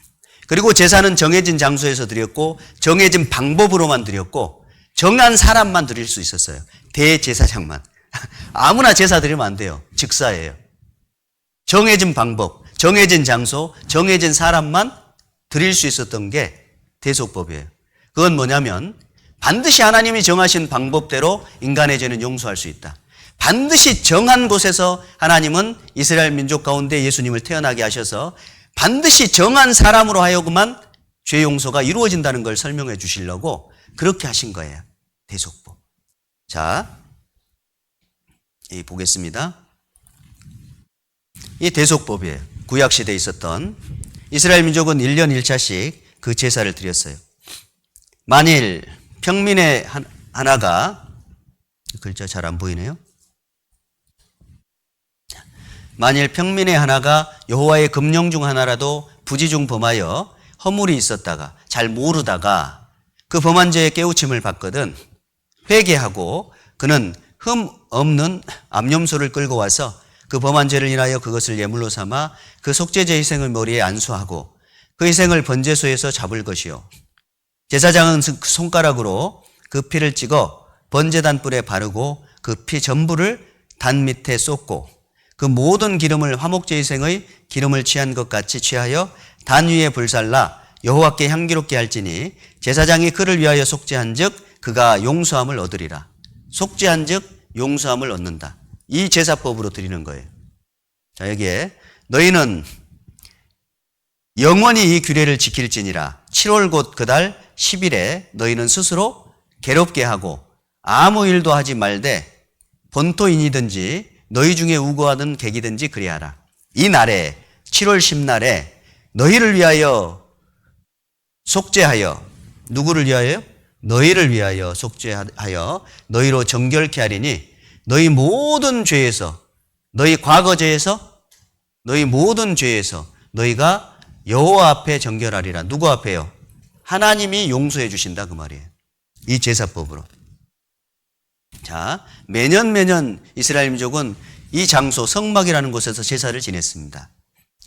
그리고 제사는 정해진 장소에서 드렸고 정해진 방법으로만 드렸고 정한 사람만 드릴 수 있었어요. 대제사장만. 아무나 제사 드리면 안 돼요. 즉사예요. 정해진 방법, 정해진 장소, 정해진 사람만 드릴 수 있었던 게 대속법이에요. 그건 뭐냐면 반드시 하나님이 정하신 방법대로 인간의 죄는 용서할 수 있다. 반드시 정한 곳에서 하나님은 이스라엘 민족 가운데 예수님을 태어나게 하셔서 반드시 정한 사람으로 하여금만 죄 용서가 이루어진다는 걸 설명해 주시려고 그렇게 하신 거예요. 대속법. 자, 보겠습니다. 이 대속법이에요. 구약시대에 있었던 이스라엘 민족은 1년 1차씩 그 제사를 드렸어요. 만일 평민의 하나가, 글자 잘 안 보이네요. 만일 평민의 하나가 여호와의 금령 중 하나라도 부지 중 범하여 허물이 있었다가 잘 모르다가 그 범한 죄의 깨우침을 받거든 회개하고 그는 흠 없는 암염소를 끌고 와서 그 범한 죄를 인하여 그것을 예물로 삼아 그 속죄제 희생을 머리에 안수하고 그 희생을 번제소에서 잡을 것이요. 제사장은 그 손가락으로 그 피를 찍어 번제단 뿔에 바르고 그 피 전부를 단 밑에 쏟고 그 모든 기름을 화목제 희생의 기름을 취한 것 같이 취하여 단 위에 불살라 여호와께 향기롭게 할지니 제사장이 그를 위하여 속죄한즉 그가 용서함을 얻으리라. 속죄한즉 용서함을 얻는다. 이 제사법으로 드리는 거예요. 자, 여기에 너희는 영원히 이 규례를 지킬지니라. 7월 곧 그달 10일에 너희는 스스로 괴롭게 하고 아무 일도 하지 말되 본토인이든지 너희 중에 우고하든 객이든지 그리하라. 이 날에 7월 10날에 너희를 위하여 속죄하여 누구를 위하여? 너희를 위하여 속죄하여 너희로 정결케 하리니 너희 모든 죄에서 너희 과거 죄에서 너희 모든 죄에서 너희가 여호와 앞에 정결하리라. 누구 앞에요? 하나님이 용서해 주신다 그 말이에요. 이 제사법으로. 자, 매년 이스라엘 민족은 이 장소 성막이라는 곳에서 제사를 지냈습니다.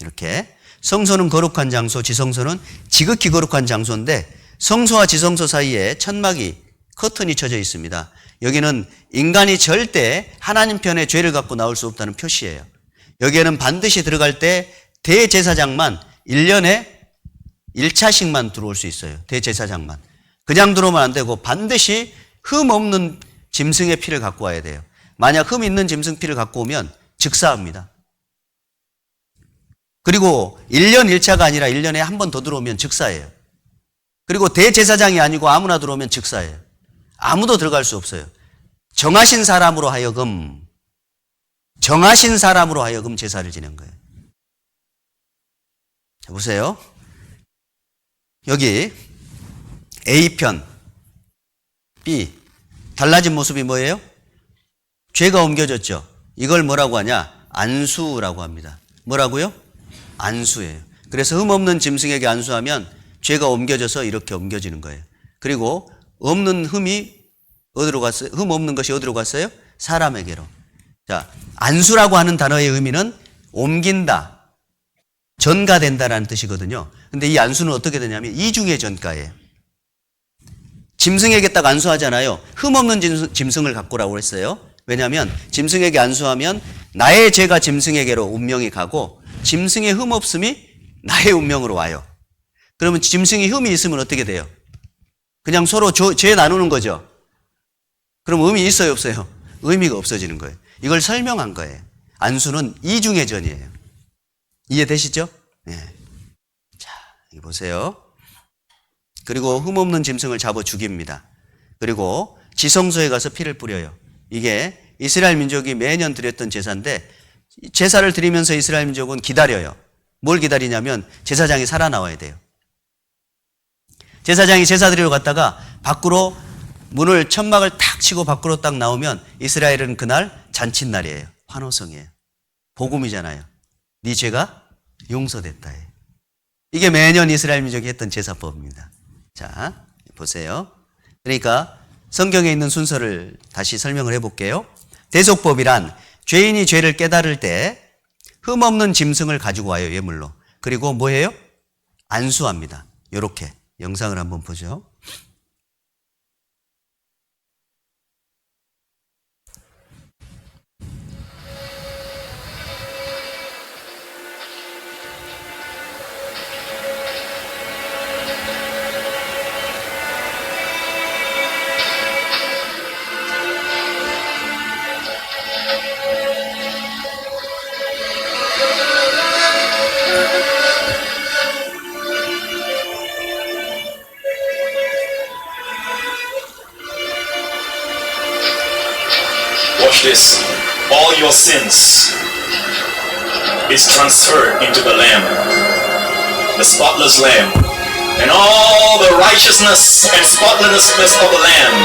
이렇게 성소는 거룩한 장소, 지성소는 지극히 거룩한 장소인데 성소와 지성소 사이에 천막이 커튼이 쳐져 있습니다. 여기는 인간이 절대 하나님 편에 죄를 갖고 나올 수 없다는 표시예요. 여기에는 반드시 들어갈 때 대제사장만 1년에 1차씩만 들어올 수 있어요. 대제사장만. 그냥 들어오면 안 되고 반드시 흠 없는 짐승의 피를 갖고 와야 돼요. 만약 흠 있는 짐승 피를 갖고 오면 즉사합니다. 그리고 1년 1차가 아니라 1년에 한 번 더 들어오면 즉사예요. 그리고 대제사장이 아니고 아무나 들어오면 즉사예요. 아무도 들어갈 수 없어요. 정하신 사람으로 하여금 제사를 지낸 거예요. 자, 보세요. 여기 A편, B. 달라진 모습이 뭐예요? 죄가 옮겨졌죠. 이걸 뭐라고 하냐? 안수라고 합니다. 뭐라고요? 안수예요. 그래서 흠 없는 짐승에게 안수하면 죄가 옮겨져서 이렇게 옮겨지는 거예요. 그리고 없는 흠이 어디로 갔어요? 흠 없는 것이 어디로 갔어요? 사람에게로. 자, 안수라고 하는 단어의 의미는 옮긴다, 전가된다라는 뜻이거든요. 근데 이 안수는 어떻게 되냐면 이중의 전가예요. 짐승에게 딱 안수하잖아요. 흠 없는 짐승을 갖고 오라고 했어요. 왜냐하면 짐승에게 안수하면 나의 죄가 짐승에게로 운명이 가고 짐승의 흠 없음이 나의 운명으로 와요. 그러면 짐승이 흠이 있으면 어떻게 돼요? 그냥 서로 죄 나누는 거죠. 그럼 의미 있어요, 없어요? 의미가 없어지는 거예요. 이걸 설명한 거예요. 안수는 이중의 전이에요. 이해되시죠? 네. 자, 여기 보세요. 그리고 흠 없는 짐승을 잡아 죽입니다. 그리고 지성소에 가서 피를 뿌려요. 이게 이스라엘 민족이 매년 드렸던 제사인데 제사를 드리면서 이스라엘 민족은 기다려요. 뭘 기다리냐면 제사장이 살아나와야 돼요. 제사장이 제사 드리러 갔다가 밖으로 문을 천막을 탁 치고 밖으로 딱 나오면 이스라엘은 그날 잔칫날이에요. 환호성이에요. 복음이잖아요. 네 죄가 용서됐다. 이게 매년 이스라엘 민족이 했던 제사법입니다. 자, 보세요. 그러니까 성경에 있는 순서를 다시 설명을 해볼게요. 대속법이란 죄인이 죄를 깨달을 때 흠없는 짐승을 가지고 와요, 예물로. 그리고 뭐예요? 안수합니다. 이렇게 영상을 한번 보죠. Watch this. All your sins is transferred into the Lamb, the spotless Lamb, and all the righteousness and spotlessness of the Lamb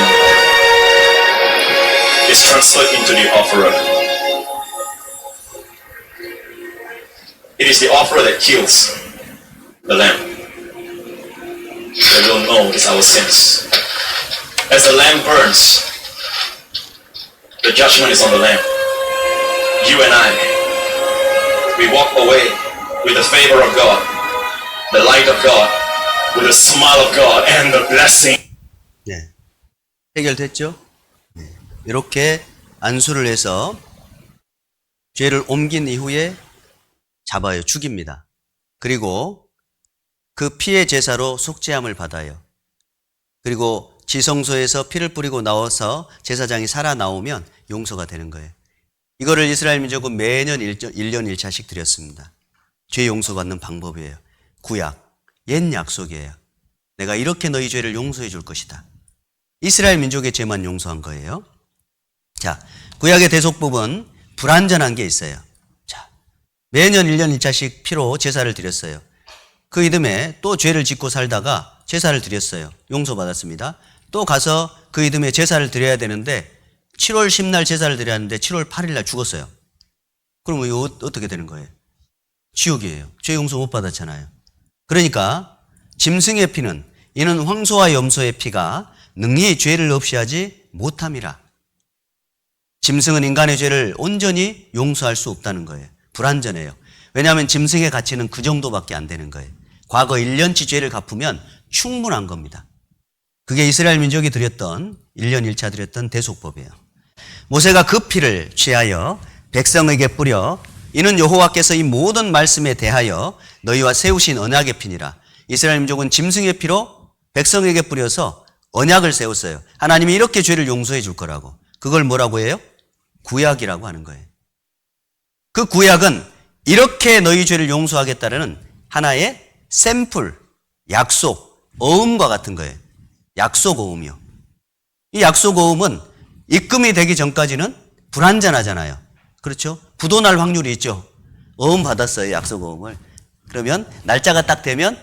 is transferred into the offerer. It is the offerer that kills the Lamb. They don't know it's our sins. As the Lamb burns, the judgment is on the Lamb. You and I, we walk away with the favor of God. the light of God, with the smile of God and the blessing. 네. 해결됐죠? 네. 이렇게 안수를 해서 죄를 옮긴 이후에 잡아요. 죽입니다. 그리고 그 피의 제사로 속죄함을 받아요. 그리고 지성소에서 피를 뿌리고 나와서 제사장이 살아나오면 용서가 되는 거예요. 이거를 이스라엘 민족은 매년 1년 1차씩 드렸습니다. 죄 용서받는 방법이에요. 구약, 옛 약속이에요. 내가 이렇게 너희 죄를 용서해 줄 것이다. 이스라엘 민족의 죄만 용서한 거예요. 자, 구약의 대속법은 불완전한 게 있어요. 자, 매년 1년 1차씩 피로 제사를 드렸어요. 그 이듬해 또 죄를 짓고 살다가 제사를 드렸어요. 용서받았습니다. 또 가서 그 이듬해 제사를 드려야 되는데 7월 10날 제사를 드려야 하는데 7월 8일날 죽었어요. 그러면 이거 어떻게 되는 거예요? 지옥이에요. 죄 용서 못 받았잖아요. 그러니까 짐승의 피는 이는 황소와 염소의 피가 능히 죄를 없이 하지 못함이라. 짐승은 인간의 죄를 온전히 용서할 수 없다는 거예요. 불완전해요. 왜냐하면 짐승의 가치는 그 정도밖에 안 되는 거예요. 과거 1년치 죄를 갚으면 충분한 겁니다. 그게 이스라엘 민족이 드렸던 1년 1차 드렸던 대속법이에요. 모세가 그 피를 취하여 백성에게 뿌려 이는 여호와께서 이 모든 말씀에 대하여 너희와 세우신 언약의 피니라. 이스라엘 민족은 짐승의 피로 백성에게 뿌려서 언약을 세웠어요. 하나님이 이렇게 죄를 용서해 줄 거라고. 그걸 뭐라고 해요? 구약이라고 하는 거예요. 그 구약은 이렇게 너희 죄를 용서하겠다는 하나의 샘플, 약속, 어음과 같은 거예요. 약속 어음이요. 이 약속 어음은 입금이 되기 전까지는 불완전하잖아요. 그렇죠? 부도날 확률이 있죠. 어음 받았어요. 약속 어음을. 그러면 날짜가 딱 되면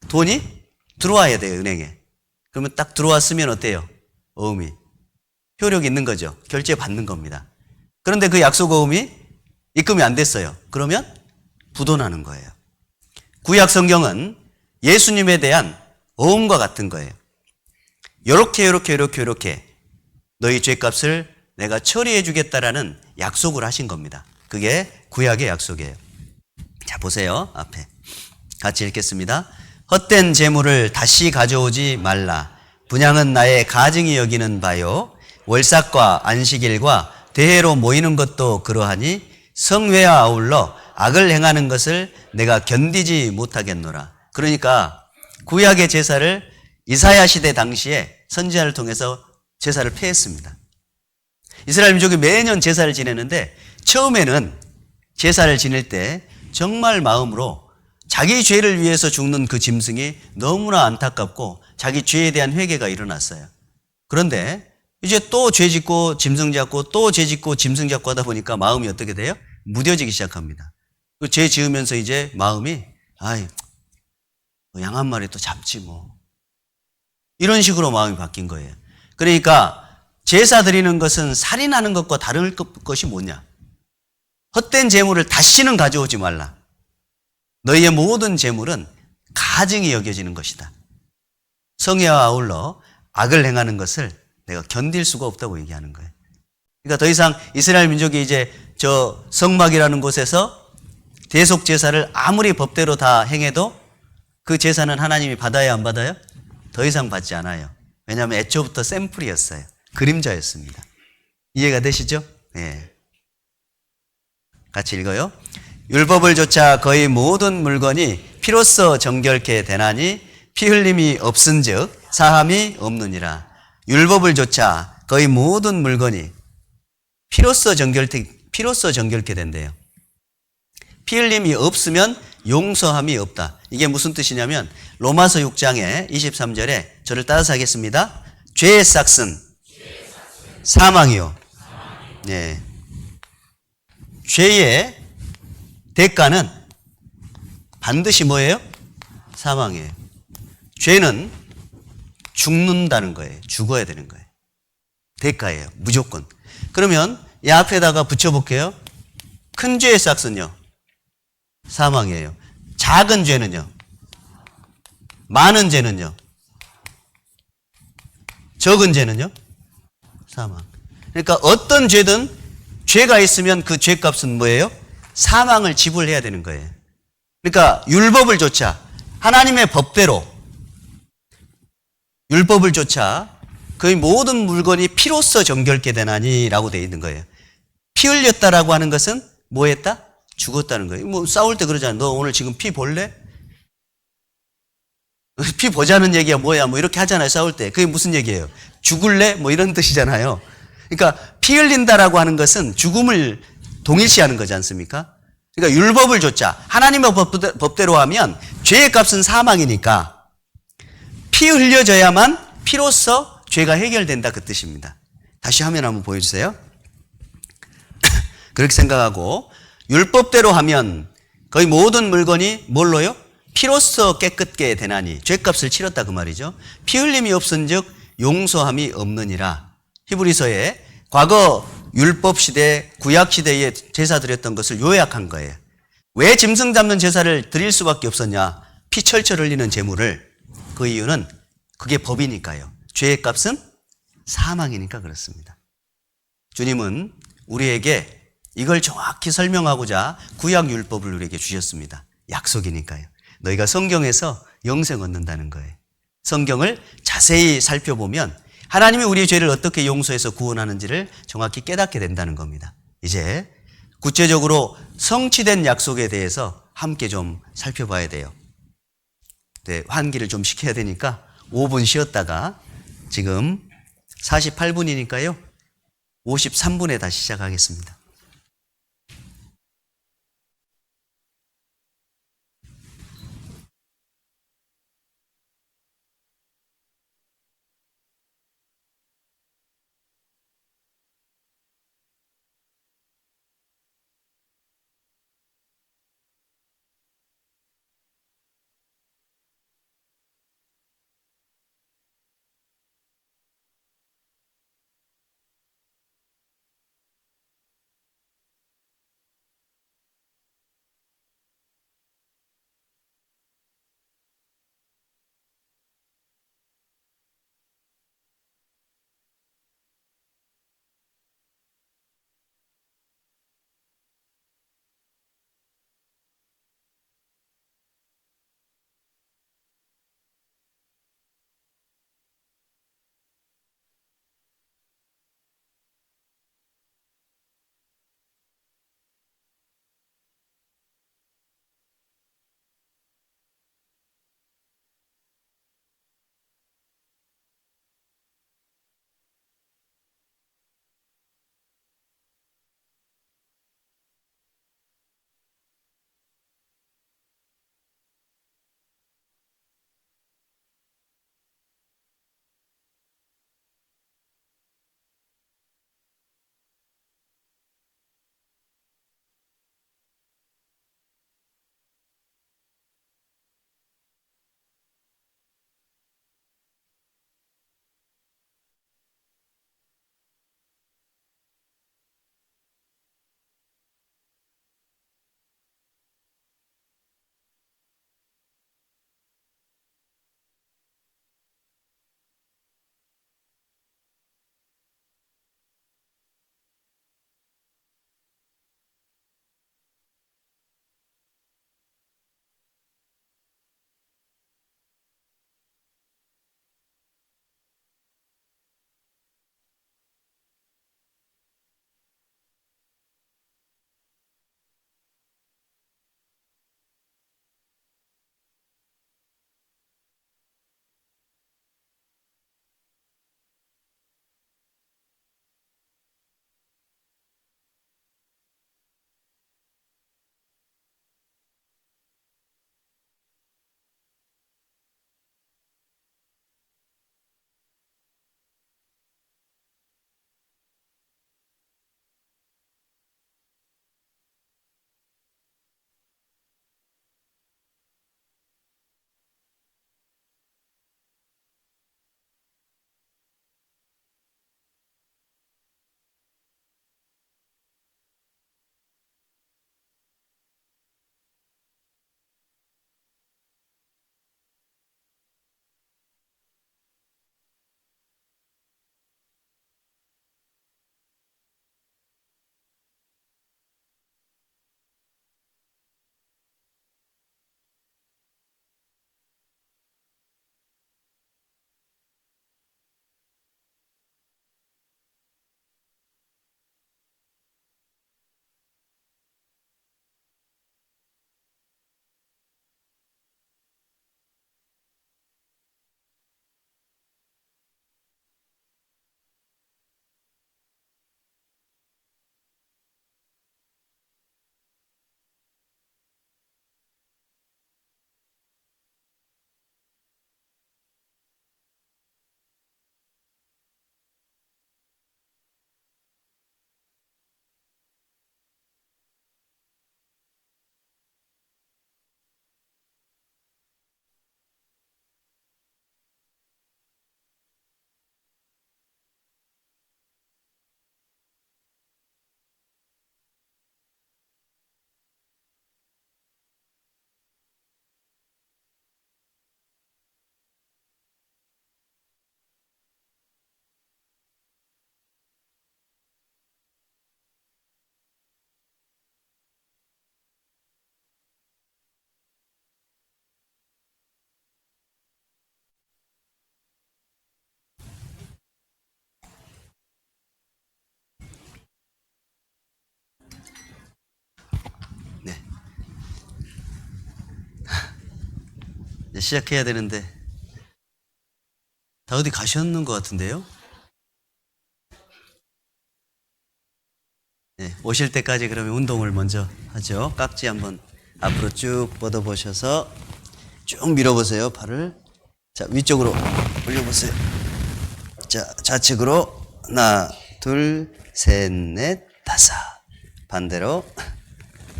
돈이 들어와야 돼요. 은행에. 그러면 딱 들어왔으면 어때요? 어음이. 효력이 있는 거죠. 결제 받는 겁니다. 그런데 그 약속 어음이 입금이 안 됐어요. 그러면 부도나는 거예요. 구약 성경은 예수님에 대한 어음과 같은 거예요. 요렇게 너희 죄값을 내가 처리해 주겠다라는 약속을 하신 겁니다. 그게 구약의 약속이에요. 자, 보세요. 앞에. 같이 읽겠습니다. 헛된 재물을 다시 가져오지 말라. 분향은 나의 가증이 여기는 바요. 월삭과 안식일과 대회로 모이는 것도 그러하니 성회와 아울러 악을 행하는 것을 내가 견디지 못하겠노라. 그러니까 구약의 제사를 이사야 시대 당시에 선지자를 통해서 제사를 폐했습니다. 이스라엘 민족이 매년 제사를 지내는데 처음에는 제사를 지낼 때 정말 마음으로 자기 죄를 위해서 죽는 그 짐승이 너무나 안타깝고 자기 죄에 대한 회개가 일어났어요. 그런데 이제 또 죄 짓고 짐승 잡고 또 죄 짓고 짐승 잡고 하다 보니까 마음이 어떻게 돼요? 무뎌지기 시작합니다. 죄 지으면서 이제 마음이 양 한 마리 또 잡지 뭐. 이런 식으로 마음이 바뀐 거예요. 그러니까 제사 드리는 것은 살인하는 것과 다른 것이 뭐냐? 헛된 재물을 다시는 가져오지 말라. 너희의 모든 재물은 가증이 여겨지는 것이다. 성회와 아울러 악을 행하는 것을 내가 견딜 수가 없다고 얘기하는 거예요. 그러니까 더 이상 이스라엘 민족이 이제 저 성막이라는 곳에서 대속 제사를 아무리 법대로 다 행해도 그 제사는 하나님이 받아야 안 받아요? 더 이상 받지 않아요. 왜냐하면 애초부터 샘플이었어요. 그림자였습니다. 이해가 되시죠? 예. 같이 읽어요. 율법을 조차 거의 모든 물건이 피로써 정결케 되나니 피 흘림이 없은즉 사함이 없느니라. 율법을 조차 거의 모든 물건이 피로써 정결케 된대요. 피 흘림이 없으면 용서함이 없다. 이게 무슨 뜻이냐면 로마서 6장에 23절에 저를 따라서 하겠습니다. 죄의 삭은 사망이요. 네. 죄의 대가는 반드시 뭐예요? 사망이에요. 죄는 죽는다는 거예요. 죽어야 되는 거예요. 대가예요. 무조건. 그러면 이 앞에다가 붙여볼게요. 큰 죄의 삭은요. 사망이에요. 작은 죄는요. 많은 죄는요. 적은 죄는요. 사망. 그러니까 어떤 죄든 죄가 있으면 그 죄값은 뭐예요? 사망을 지불해야 되는 거예요. 그러니까 율법을 조차 하나님의 법대로 율법을 쫓아 거의 모든 물건이 피로써 정결케 되나니라고 되어 있는 거예요. 피 흘렸다라고 하는 것은 뭐 했다? 죽었다는 거예요. 뭐 싸울 때 그러잖아. 너 오늘 지금 피 볼래? 피 보자는 얘기야 뭐야 뭐 이렇게 하잖아요. 싸울 때. 그게 무슨 얘기예요? 죽을래? 뭐 이런 뜻이잖아요. 그러니까 피 흘린다라고 하는 것은 죽음을 동일시하는 거지 않습니까? 그러니까 율법을 쫓자. 하나님의 법대로 하면 죄의 값은 사망이니까 피 흘려져야만 피로써 죄가 해결된다 그 뜻입니다. 다시 화면 한번 보여주세요. 그렇게 생각하고 율법대로 하면 거의 모든 물건이 뭘로요? 피로써 깨끗게 되나니 죄값을 치렀다 그 말이죠. 피 흘림이 없은즉 용서함이 없느니라. 히브리서에 과거 율법 시대, 구약 시대에 제사 드렸던 것을 요약한 거예요. 왜 짐승 잡는 제사를 드릴 수밖에 없었냐? 피 철철 흘리는 제물을. 그 이유는 그게 법이니까요. 죄의 값은 사망이니까 그렇습니다. 주님은 우리에게 이걸 정확히 설명하고자 구약 율법을 우리에게 주셨습니다. 약속이니까요. 너희가 성경에서 영생 얻는다는 거예요. 성경을 자세히 살펴보면 하나님이 우리의 죄를 어떻게 용서해서 구원하는지를 정확히 깨닫게 된다는 겁니다. 이제 구체적으로 성취된 약속에 대해서 함께 좀 살펴봐야 돼요. 네, 환기를 좀 시켜야 되니까 5분 쉬었다가 지금 48분이니까요. 53분에 다시 시작하겠습니다. 이제 시작해야 되는데 다 어디 가셨는 것 같은데요? 네, 오실 때까지 그러면 운동을 먼저 하죠. 깍지 한번 앞으로 쭉 뻗어보셔서 쭉 밀어보세요. 팔을. 자, 위쪽으로 올려보세요. 자, 좌측으로 하나, 둘, 셋, 넷, 다섯. 반대로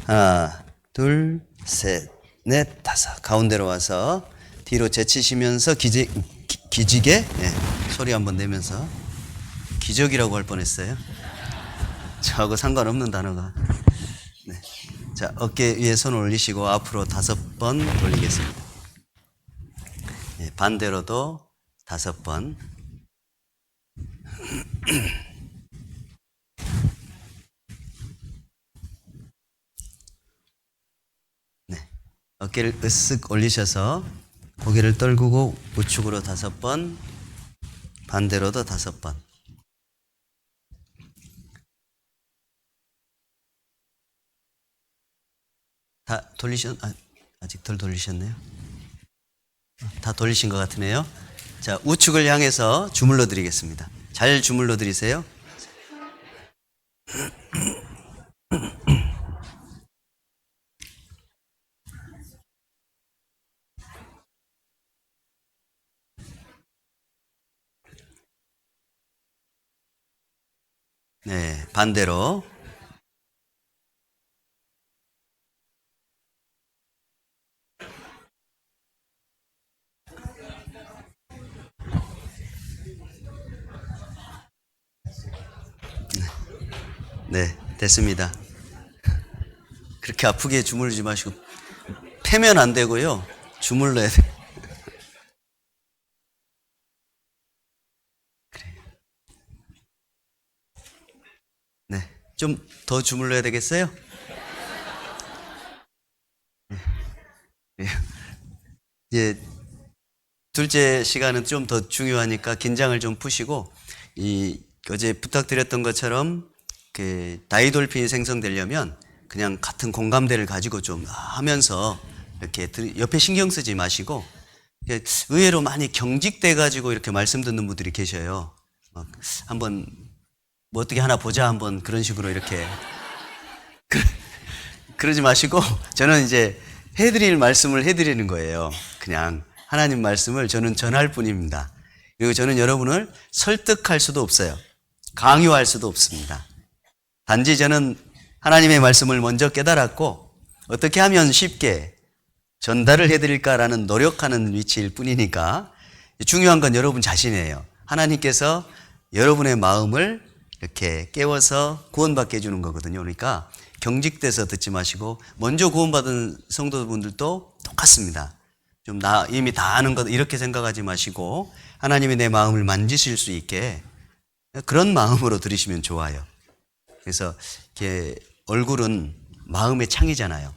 하나, 둘, 셋, 넷, 다섯. 가운데로 와서 뒤로 제치시면서 기지개 소리 한번 내면서 기적이라고 할 뻔했어요. 저하고 상관없는 단어가. 네. 자, 어깨 위에 손을 올리시고 앞으로 5번 돌리겠습니다. 네, 반대로도 5번. 네. 어깨를 으쓱 올리셔서 고개를 떨구고 우측으로 5번, 반대로도 5번. 다 아직 덜 돌리셨네요. 다 돌리신 것 같으네요. 자, 우측을 향해서 주물러 드리겠습니다. 잘 주물러 드리세요. 네, 반대로. 네, 됐습니다. 그렇게 아프게 주물르지 마시고 패면 안 되고요. 주물러야 돼요. 그래요. 네, 좀 더 주물러야 되겠어요? 네. 이제 둘째 시간은 좀 더 중요하니까 긴장을 좀 푸시고 어제 부탁드렸던 것처럼 그 다이돌핀이 생성되려면 그냥 같은 공감대를 가지고 좀 하면서 이렇게 옆에 신경 쓰지 마시고 의외로 많이 경직돼 가지고 이렇게 말씀 듣는 분들이 계셔요. 막 한번 뭐 어떻게 하나 보자 한번 그런 식으로 이렇게 그러지 마시고 저는 이제 해드릴 말씀을 해드리는 거예요. 그냥 하나님 말씀을 저는 전할 뿐입니다. 그리고 저는 여러분을 설득할 수도 없어요. 강요할 수도 없습니다. 단지 저는 하나님의 말씀을 먼저 깨달았고 어떻게 하면 쉽게 전달을 해드릴까라는 노력하는 위치일 뿐이니까 중요한 건 여러분 자신이에요. 하나님께서 여러분의 마음을 이렇게 깨워서 구원받게 해주는 거거든요. 그러니까 경직돼서 듣지 마시고 먼저 구원받은 성도분들도 똑같습니다. 좀 이미 다 아는 것 이렇게 생각하지 마시고 하나님이 내 마음을 만지실 수 있게 그런 마음으로 들으시면 좋아요. 그래서 이렇게 얼굴은 마음의 창이잖아요.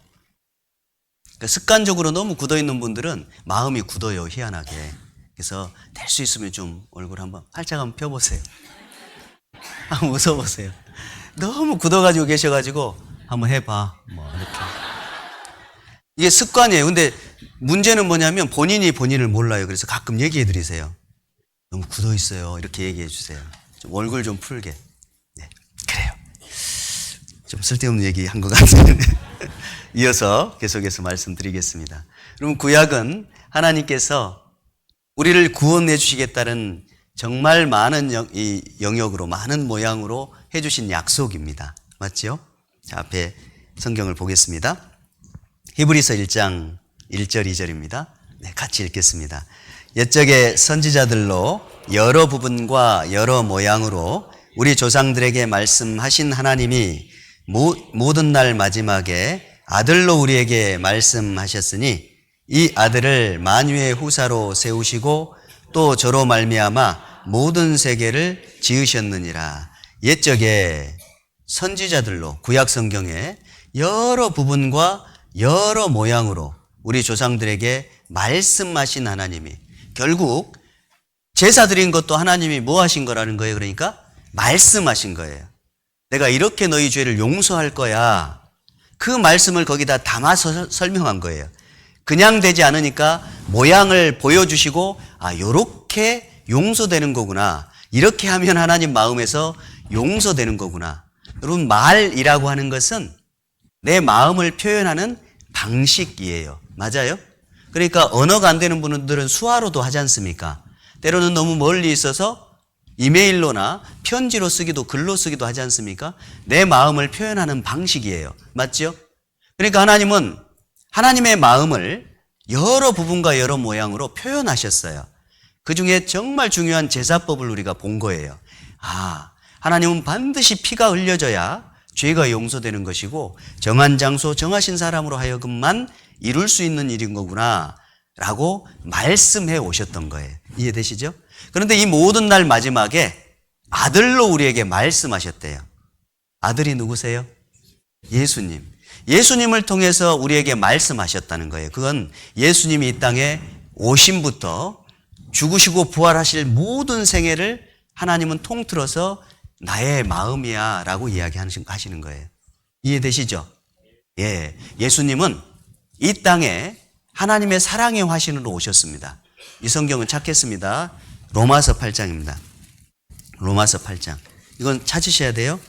그러니까 습관적으로 너무 굳어있는 분들은 마음이 굳어요. 희한하게. 그래서 될 수 있으면 좀 얼굴 한번 활짝 한번 펴보세요. 한번 웃어보세요. 너무 굳어가지고 계셔가지고 한번 해봐. 뭐 이렇게. 이게 습관이에요. 근데 문제는 뭐냐면 본인이 본인을 몰라요. 그래서 가끔 얘기해 드리세요. 너무 굳어 있어요. 이렇게 얘기해 주세요. 좀 얼굴 좀 풀게. 네, 그래요. 좀 쓸데없는 얘기 한 것 같은데 이어서 계속해서 말씀드리겠습니다. 그럼 구약은 하나님께서 우리를 구원해 주시겠다는 정말 많은 이 영역으로 많은 모양으로 해주신 약속입니다. 맞죠? 자, 앞에 성경을 보겠습니다. 히브리서 1장 1절 2절입니다. 네, 같이 읽겠습니다. 옛적의 선지자들로 여러 부분과 여러 모양으로 우리 조상들에게 말씀하신 하나님이 모든 날 마지막에 아들로 우리에게 말씀하셨으니 이 아들을 만유의 후사로 세우시고 또 저로 말미암아 모든 세계를 지으셨느니라. 옛적에 선지자들로 구약 성경에 여러 부분과 여러 모양으로 우리 조상들에게 말씀하신 하나님이 결국 제사 드린 것도 하나님이 뭐 하신 거라는 거예요? 그러니까 말씀하신 거예요. 내가 이렇게 너희 죄를 용서할 거야. 그 말씀을 거기다 담아서 설명한 거예요. 그냥 되지 않으니까 모양을 보여주시고 요렇게 용서되는 거구나. 이렇게 하면 하나님 마음에서 용서되는 거구나. 여러분, 말이라고 하는 것은 내 마음을 표현하는 방식이에요. 맞아요? 그러니까 언어가 안 되는 분들은 수화로도 하지 않습니까? 때로는 너무 멀리 있어서 이메일로나 편지로 쓰기도 글로 쓰기도 하지 않습니까? 내 마음을 표현하는 방식이에요. 맞죠? 그러니까 하나님은 하나님의 마음을 여러 부분과 여러 모양으로 표현하셨어요. 그 중에 정말 중요한 제사법을 우리가 본 거예요. 하나님은 반드시 피가 흘려져야 죄가 용서되는 것이고 정한 장소, 정하신 사람으로 하여금만 이룰 수 있는 일인 거구나 라고 말씀해 오셨던 거예요. 이해되시죠? 그런데 이 모든 날 마지막에 아들로 우리에게 말씀하셨대요. 아들이 누구세요? 예수님. 예수님을 통해서 우리에게 말씀하셨다는 거예요. 그건 예수님이 이 땅에 오심부터 죽으시고 부활하실 모든 생애를 하나님은 통틀어서 나의 마음이야 라고 이야기하시는 거예요. 이해되시죠? 예. 예수님은 이 땅에 하나님의 사랑의 화신으로 오셨습니다. 이 성경은 찾겠습니다. 로마서 8장입니다. 로마서 8장. 이건 찾으셔야 돼요.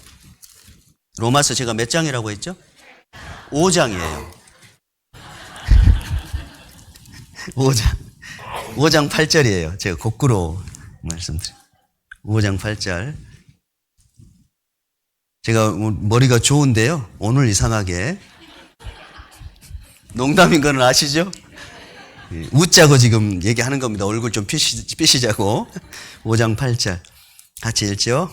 로마서 제가 몇 장이라고 했죠? 5장이에요. 5장 8절이에요. 제가 거꾸로 말씀드려요. 5장 8절. 제가 머리가 좋은데요. 오늘 이상하게. 농담인 건 아시죠? 웃자고 지금 얘기하는 겁니다. 얼굴 좀 삐시자고. 5장 8절. 같이 읽죠?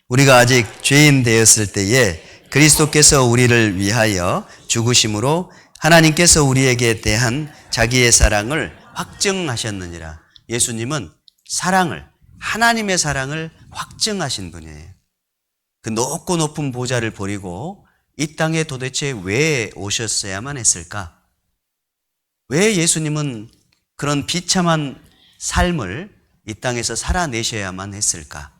우리가 아직 죄인 되었을 때에 그리스도께서 우리를 위하여 죽으심으로 하나님께서 우리에게 대한 자기의 사랑을 확증하셨느니라. 예수님은 하나님의 사랑을 확증하신 분이에요. 그 높고 높은 보좌를 버리고 이 땅에 도대체 왜 오셨어야만 했을까? 왜 예수님은 그런 비참한 삶을 이 땅에서 살아내셔야만 했을까?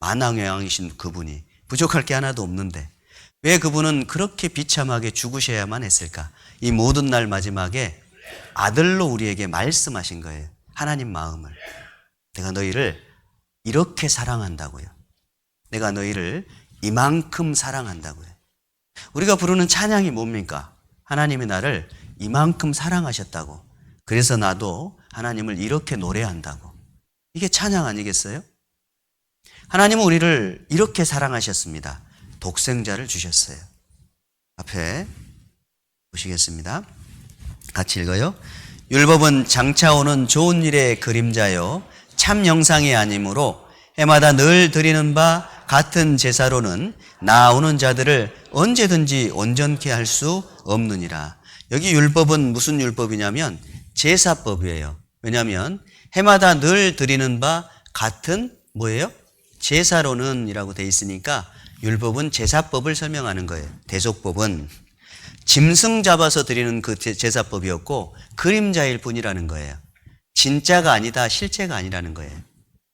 만왕의 왕이신 그분이 부족할 게 하나도 없는데 왜 그분은 그렇게 비참하게 죽으셔야만 했을까? 이 모든 날 마지막에 아들로 우리에게 말씀하신 거예요. 하나님 마음을. 내가 너희를 이렇게 사랑한다고요. 내가 너희를 이만큼 사랑한다고요. 우리가 부르는 찬양이 뭡니까? 하나님이 나를 이만큼 사랑하셨다고. 그래서 나도 하나님을 이렇게 노래한다고. 이게 찬양 아니겠어요? 하나님은 우리를 이렇게 사랑하셨습니다. 독생자를 주셨어요. 앞에 보시겠습니다. 같이 읽어요. 율법은 장차 오는 좋은 일의 그림자요 참 영상이 아니므로 해마다 늘 드리는 바 같은 제사로는 나아오는 자들을 언제든지 온전케 할 수 없느니라. 여기 율법은 무슨 율법이냐면 제사법이에요. 왜냐하면 해마다 늘 드리는 바 같은 뭐예요? 제사로는 이라고 돼 있으니까 율법은 제사법을 설명하는 거예요. 대속법은 짐승 잡아서 드리는 그 제사법이었고 그림자일 뿐이라는 거예요. 진짜가 아니다, 실제가 아니라는 거예요.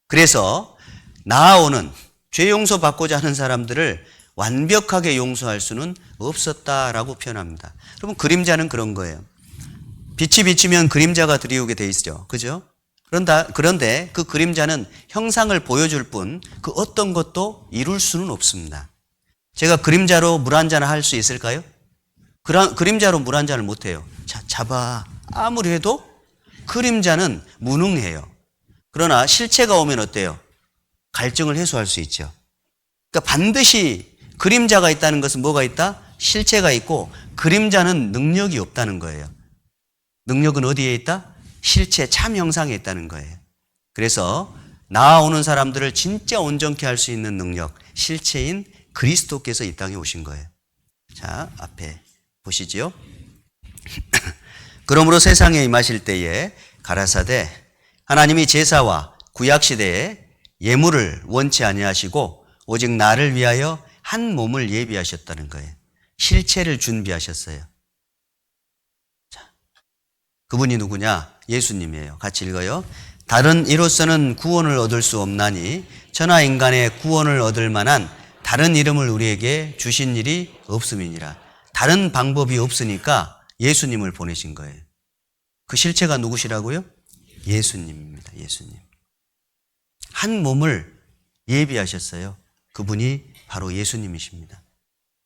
그래서 나아오는 죄 용서 받고자 하는 사람들을 완벽하게 용서할 수는 없었다라고 표현합니다. 여러분, 그림자는 그런 거예요. 빛이 비치면 그림자가 드리우게 돼 있죠. 그죠? 그런데 그 그림자는 형상을 보여줄 뿐 그 어떤 것도 이룰 수는 없습니다. 제가 그림자로 물 한 잔을 할 수 있을까요? 그림자로 물 한 잔을 못 해요. 자, 잡아. 아무리 해도 그림자는 무능해요. 그러나 실체가 오면 어때요? 갈증을 해소할 수 있죠. 그러니까 반드시 그림자가 있다는 것은 뭐가 있다? 실체가 있고 그림자는 능력이 없다는 거예요. 능력은 어디에 있다? 실체, 참 형상에 있다는 거예요. 그래서 나아오는 사람들을 진짜 온전케 할 수 있는 능력, 실체인 그리스도께서 이 땅에 오신 거예요. 자, 앞에 보시지요. 그러므로 세상에 임하실 때에 가라사대 하나님이 제사와 구약시대에 예물을 원치 아니하시고 오직 나를 위하여 한 몸을 예비하셨다는 거예요. 실체를 준비하셨어요. 자, 그분이 누구냐? 예수님이에요. 같이 읽어요. 다른 이로서는 구원을 얻을 수 없나니 천하 인간의 구원을 얻을 만한 다른 이름을 우리에게 주신 일이 없음이니라. 다른 방법이 없으니까 예수님을 보내신 거예요. 그 실체가 누구시라고요? 예수님입니다. 예수님. 한 몸을 예비하셨어요. 그분이 바로 예수님이십니다.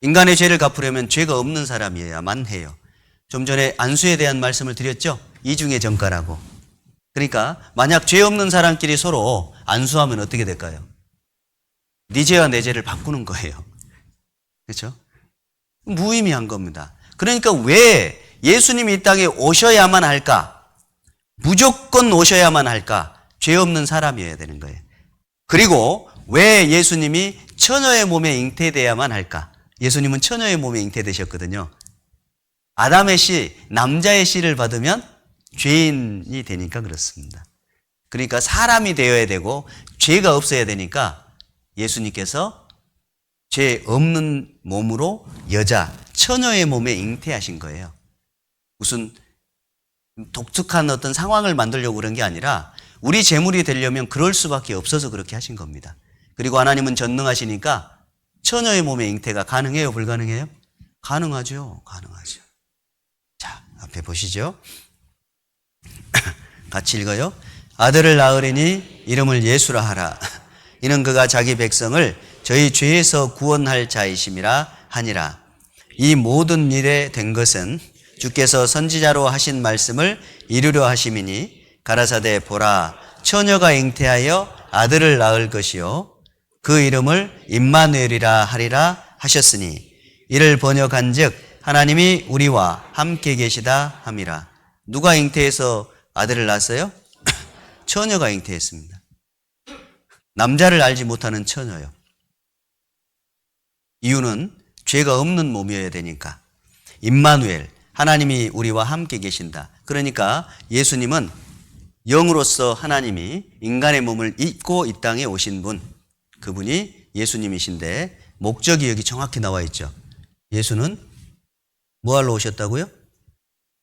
인간의 죄를 갚으려면 죄가 없는 사람이어야만 해요. 좀 전에 안수에 대한 말씀을 드렸죠? 이중의 정가라고. 그러니까 만약 죄 없는 사람끼리 서로 안수하면 어떻게 될까요? 네 죄와 내 죄를 바꾸는 거예요. 그렇죠? 무의미한 겁니다. 그러니까 왜 예수님이 이 땅에 오셔야만 할까? 무조건 오셔야만 할까? 죄 없는 사람이어야 되는 거예요. 그리고 왜 예수님이 처녀의 몸에 잉태되어야만 할까? 예수님은 처녀의 몸에 잉태되셨거든요. 아담의 씨, 남자의 씨를 받으면 죄인이 되니까 그렇습니다. 그러니까 사람이 되어야 되고 죄가 없어야 되니까 예수님께서 죄 없는 몸으로 여자, 처녀의 몸에 잉태하신 거예요. 무슨 독특한 어떤 상황을 만들려고 그런 게 아니라 우리 재물이 되려면 그럴 수밖에 없어서 그렇게 하신 겁니다. 그리고 하나님은 전능하시니까 처녀의 몸의 잉태가 가능해요? 불가능해요? 가능하죠. 가능하죠. 자, 앞에 보시죠. 같이 읽어요. 아들을 낳으리니 이름을 예수라 하라. 이는 그가 자기 백성을 저희 죄에서 구원할 자이심이라 하니라. 이 모든 일에 된 것은 주께서 선지자로 하신 말씀을 이루려 하심이니 가라사대 보라 처녀가 잉태하여 아들을 낳을 것이요 그 이름을 임마누엘이라 하리라 하셨으니 이를 번역한즉 하나님이 우리와 함께 계시다 함이라. 누가 잉태해서 아들을 낳았어요? 처녀가 잉태했습니다. 남자를 알지 못하는 처녀요. 이유는 죄가 없는 몸이어야 되니까. 임마누엘, 하나님이 우리와 함께 계신다. 그러니까 예수님은 영으로서 하나님이 인간의 몸을 입고 이 땅에 오신 분, 그분이 예수님이신데 목적이 여기 정확히 나와 있죠. 예수는 뭐하러 오셨다고요?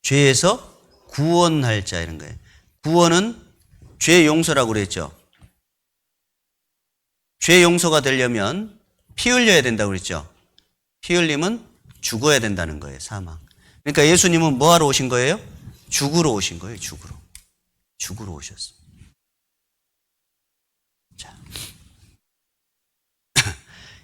죄에서 구원할 자 이런 거예요. 구원은 죄 용서라고 그랬죠. 죄 용서가 되려면 피 흘려야 된다고 그랬죠. 피 흘리면 죽어야 된다는 거예요. 사망. 그러니까 예수님은 뭐하러 오신 거예요? 죽으러 오신 거예요. 죽으러 오셨습니다. 자,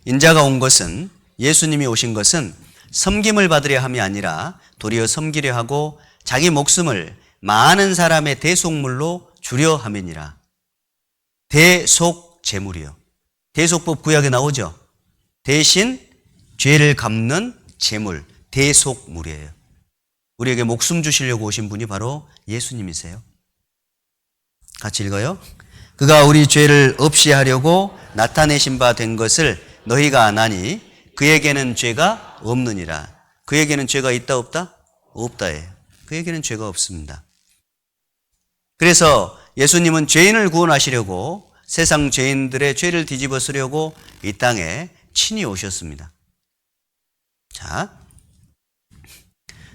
인자가 온 것은 예수님이 오신 것은 섬김을 받으려 함이 아니라 도리어 섬기려 하고 자기 목숨을 많은 사람의 대속물로 주려 함이니라. 대속제물이요. 대속법 구약에 나오죠. 대신 죄를 갚는 제물, 대속물이에요. 우리에게 목숨 주시려고 오신 분이 바로 예수님이세요. 같이 읽어요. 그가 우리 죄를 없이 하려고 나타내신 바 된 것을 너희가 아나니 그에게는 죄가 없느니라. 그에게는 죄가 있다 없다? 없다예요. 그에게는 죄가 없습니다. 그래서 예수님은 죄인을 구원하시려고 세상 죄인들의 죄를 뒤집어 쓰려고 이 땅에 친히 오셨습니다. 자,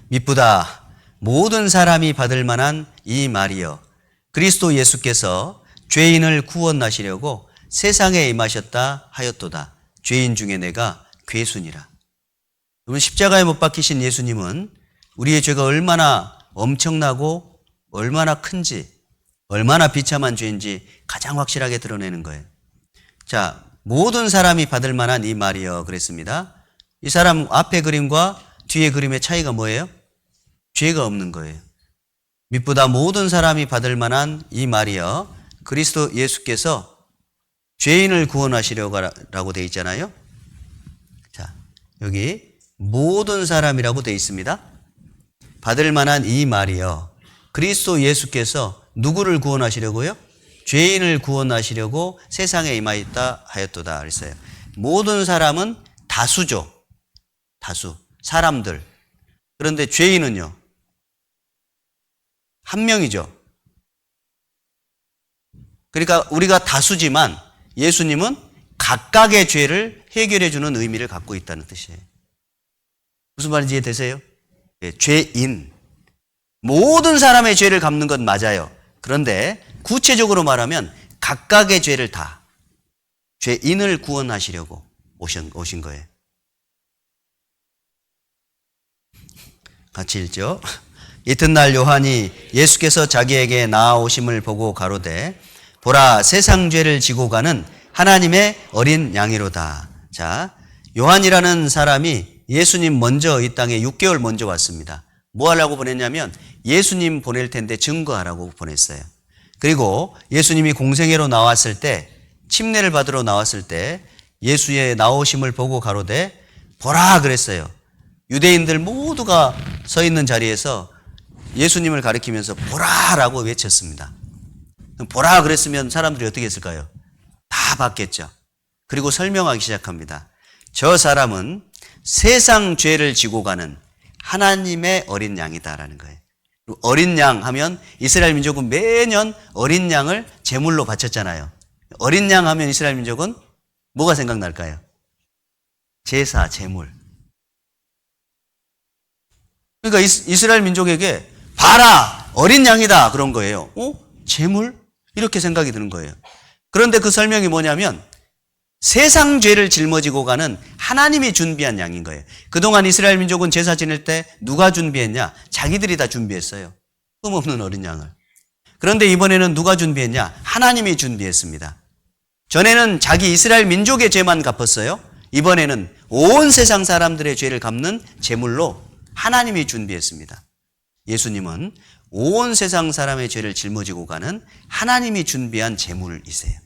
미쁘다 모든 사람이 받을 만한 이 말이여 그리스도 예수께서 죄인을 구원하시려고 세상에 임하셨다 하였도다. 죄인 중에 내가 괴순이라. 여러분 십자가에 못 박히신 예수님은 우리의 죄가 얼마나 엄청나고 얼마나 큰지 얼마나 비참한 죄인지 가장 확실하게 드러내는 거예요. 자, 모든 사람이 받을 만한 이 말이여 그랬습니다. 이 사람 앞에 그림과 뒤에 그림의 차이가 뭐예요? 죄가 없는 거예요. 미쁘다 모든 사람이 받을 만한 이 말이여 그리스도 예수께서 죄인을 구원하시려고 되어 있잖아요. 자, 여기 모든 사람이라고 되어 있습니다. 받을 만한 이 말이여 그리스도 예수께서 누구를 구원하시려고요? 죄인을 구원하시려고 세상에 임하였다 하였도다 그랬어요. 모든 사람은 다수죠. 다수. 사람들. 그런데 죄인은요? 한 명이죠. 그러니까 우리가 다수지만 예수님은 각각의 죄를 해결해 주는 의미를 갖고 있다는 뜻이에요. 무슨 말인지 이해되세요? 네, 죄인. 모든 사람의 죄를 갚는 건 맞아요. 그런데 구체적으로 말하면 각각의 죄를 다 죄인을 구원하시려고 오신 거예요. 같이 읽죠. 이튿날 요한이 예수께서 자기에게 나아오심을 보고 가로되 보라 세상 죄를 지고 가는 하나님의 어린 양이로다. 자, 요한이라는 사람이 예수님 먼저 이 땅에 6개월 먼저 왔습니다. 뭐 하려고 보냈냐면 예수님 보낼 텐데 증거하라고 보냈어요. 그리고 예수님이 공생애로 나왔을 때, 침례를 받으러 나왔을 때 예수의 나오심을 보고 가로되 보라 그랬어요. 유대인들 모두가 서 있는 자리에서 예수님을 가리키면서 보라라고 외쳤습니다. 보라 그랬으면 사람들이 어떻게 했을까요? 다 봤겠죠. 그리고 설명하기 시작합니다. 저 사람은 세상 죄를 지고 가는 하나님의 어린 양이다라는 거예요. 어린 양 하면 이스라엘 민족은 매년 어린 양을 제물로 바쳤잖아요. 어린 양 하면 이스라엘 민족은 뭐가 생각날까요? 제사, 제물. 그러니까 이스라엘 민족에게 봐라! 어린 양이다! 그런 거예요. 제물? 이렇게 생각이 드는 거예요. 그런데 그 설명이 뭐냐면 세상 죄를 짊어지고 가는 하나님이 준비한 양인 거예요. 그동안 이스라엘 민족은 제사 지낼 때 누가 준비했냐? 자기들이 다 준비했어요. 흠없는 어린 양을. 그런데 이번에는 누가 준비했냐? 하나님이 준비했습니다. 전에는 자기 이스라엘 민족의 죄만 갚았어요. 이번에는 온 세상 사람들의 죄를 갚는 제물로 하나님이 준비했습니다. 예수님은 온 세상 사람의 죄를 짊어지고 가는 하나님이 준비한 제물이세요.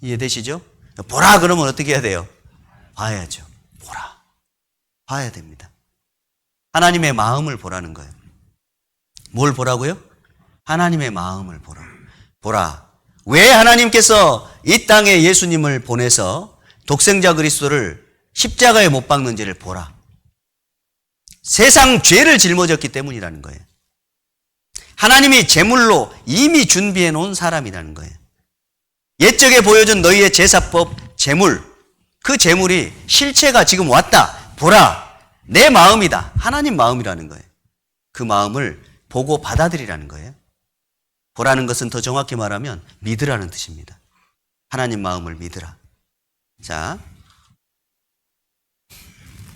이해되시죠? 보라 그러면 어떻게 해야 돼요? 봐야죠. 보라. 봐야 됩니다. 하나님의 마음을 보라는 거예요. 뭘 보라고요? 하나님의 마음을 보라. 보라. 왜 하나님께서 이 땅에 예수님을 보내서 독생자 그리스도를 십자가에 못 박는지를 보라. 세상 죄를 짊어졌기 때문이라는 거예요. 하나님이 제물로 이미 준비해 놓은 사람이라는 거예요. 옛적에 보여준 너희의 제사법, 제물, 그 제물이 실체가 지금 왔다. 보라. 내 마음이다. 하나님 마음이라는 거예요. 그 마음을 보고 받아들이라는 거예요. 보라는 것은 더 정확히 말하면 믿으라는 뜻입니다. 하나님 마음을 믿으라. 자,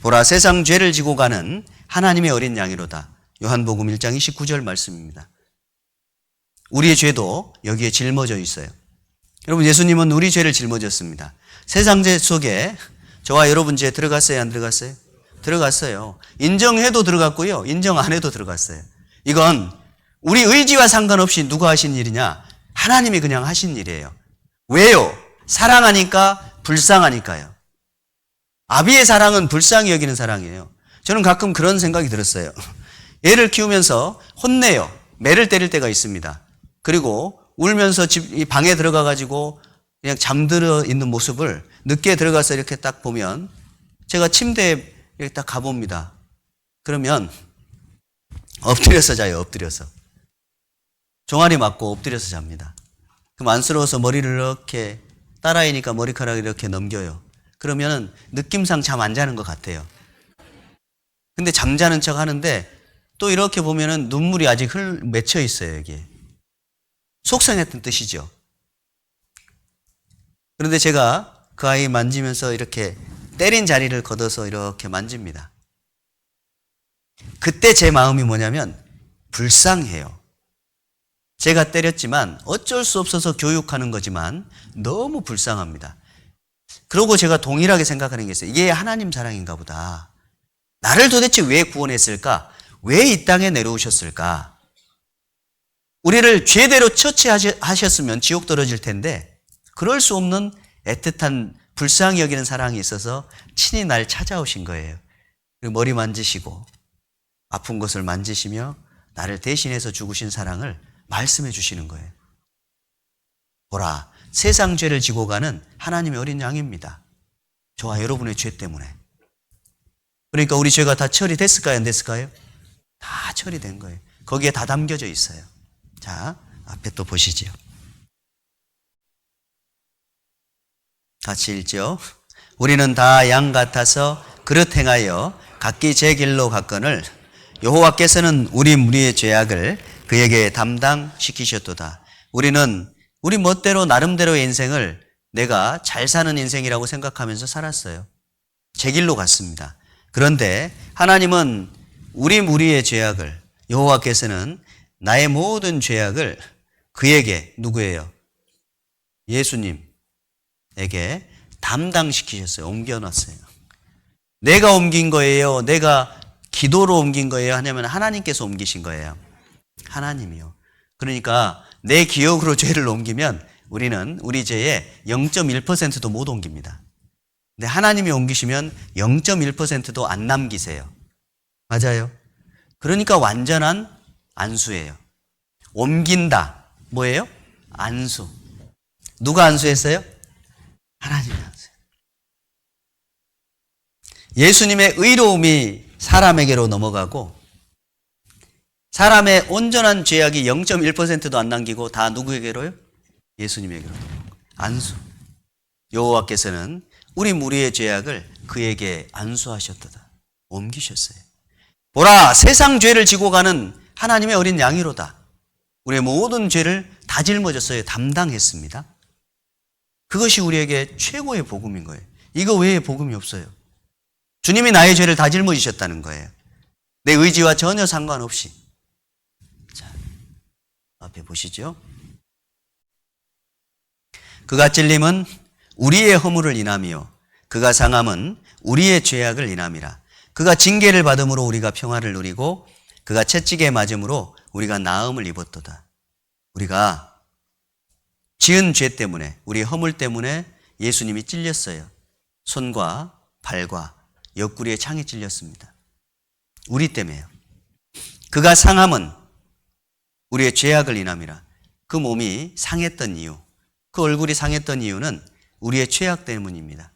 보라 세상 죄를 지고 가는 하나님의 어린 양이로다. 요한복음 1장 29절 말씀입니다. 우리의 죄도 여기에 짊어져 있어요. 여러분 예수님은 우리 죄를 짊어졌습니다. 세상 죄 속에 저와 여러분 죄 들어갔어요? 안 들어갔어요? 들어갔어요. 인정해도 들어갔고요. 인정 안 해도 들어갔어요. 이건 우리 의지와 상관없이 누가 하신 일이냐? 하나님이 그냥 하신 일이에요. 왜요? 사랑하니까, 불쌍하니까요. 아비의 사랑은 불쌍히 여기는 사랑이에요. 저는 가끔 그런 생각이 들었어요. 애를 키우면서 혼내요. 매를 때릴 때가 있습니다. 그리고 울면서 이 방에 들어가가지고 그냥 잠들어 있는 모습을 늦게 들어가서 이렇게 딱 보면 제가 침대에 이렇게 딱 가봅니다. 그러면 엎드려서 자요, 엎드려서. 종아리 맞고 엎드려서 잡니다. 그럼 안쓰러워서 머리를 이렇게 딸아이니까 머리카락을 이렇게 넘겨요. 그러면은 느낌상 잠 안 자는 것 같아요. 근데 잠자는 척 하는데 또 이렇게 보면은 눈물이 아직 맺혀 있어요, 여기에. 속상했던 뜻이죠. 그런데 제가 그 아이 만지면서 이렇게 때린 자리를 걷어서 이렇게 만집니다. 그때 제 마음이 뭐냐면 불쌍해요. 제가 때렸지만 어쩔 수 없어서 교육하는 거지만 너무 불쌍합니다. 그러고 제가 동일하게 생각하는 게 있어요. 이게 하나님 사랑인가 보다. 나를 도대체 왜 구원했을까? 왜 이 땅에 내려오셨을까? 우리를 죄대로 처치하셨으면 지옥 떨어질 텐데 그럴 수 없는 애틋한 불쌍히 여기는 사랑이 있어서 친히 날 찾아오신 거예요. 그리고 머리 만지시고 아픈 곳을 만지시며 나를 대신해서 죽으신 사랑을 말씀해 주시는 거예요. 보라, 세상 죄를 지고 가는 하나님의 어린 양입니다. 저와 여러분의 죄 때문에. 그러니까 우리 죄가 다 처리됐을까요? 안 됐을까요? 다 처리된 거예요. 거기에 다 담겨져 있어요. 자, 앞에 또 보시죠. 같이 읽죠. 우리는 다 양 같아서 그릇 행하여 각기 제 길로 갔거늘 여호와께서는 우리 무리의 죄악을 그에게 담당시키셨도다. 우리는 우리 멋대로 나름대로의 인생을 내가 잘 사는 인생이라고 생각하면서 살았어요. 제 길로 갔습니다. 그런데 하나님은 우리 무리의 죄악을 여호와께서는 나의 모든 죄악을 그에게, 누구예요? 예수님에게 담당시키셨어요. 옮겨놨어요. 내가 옮긴 거예요? 내가 기도로 옮긴 거예요? 하냐면 하나님께서 옮기신 거예요. 하나님이요. 그러니까 내 기억으로 죄를 옮기면 우리는 우리 죄의 0.1%도 못 옮깁니다. 근데 하나님이 옮기시면 0.1%도 안 남기세요. 맞아요. 그러니까 완전한 안수예요. 옮긴다. 뭐예요? 안수. 누가 안수했어요? 하나님이 안수했어요. 예수님의 의로움이 사람에게로 넘어가고 사람의 온전한 죄악이 0.1%도 안 남기고 다 누구에게로요? 예수님에게로. 안수. 여호와께서는 우리 무리의 죄악을 그에게 안수하셨도다. 옮기셨어요. 보라, 세상 죄를 지고 가는 하나님의 어린 양이로다. 우리의 모든 죄를 다 짊어졌어요. 담당했습니다. 그것이 우리에게 최고의 복음인 거예요. 이거 외에 복음이 없어요. 주님이 나의 죄를 다 짊어지셨다는 거예요. 내 의지와 전혀 상관없이. 자, 앞에 보시죠. 그가 찔림은 우리의 허물을 인하며 그가 상함은 우리의 죄악을 인함이라. 그가 징계를 받음으로 우리가 평화를 누리고 그가 채찍에 맞음으로 우리가 나음을 입었도다. 우리가 지은 죄 때문에, 우리 허물 때문에 예수님이 찔렸어요. 손과 발과 옆구리에 창이 찔렸습니다. 우리 때문에요. 그가 상함은 우리의 죄악을 인함이라. 그 몸이 상했던 이유, 그 얼굴이 상했던 이유는 우리의 죄악 때문입니다.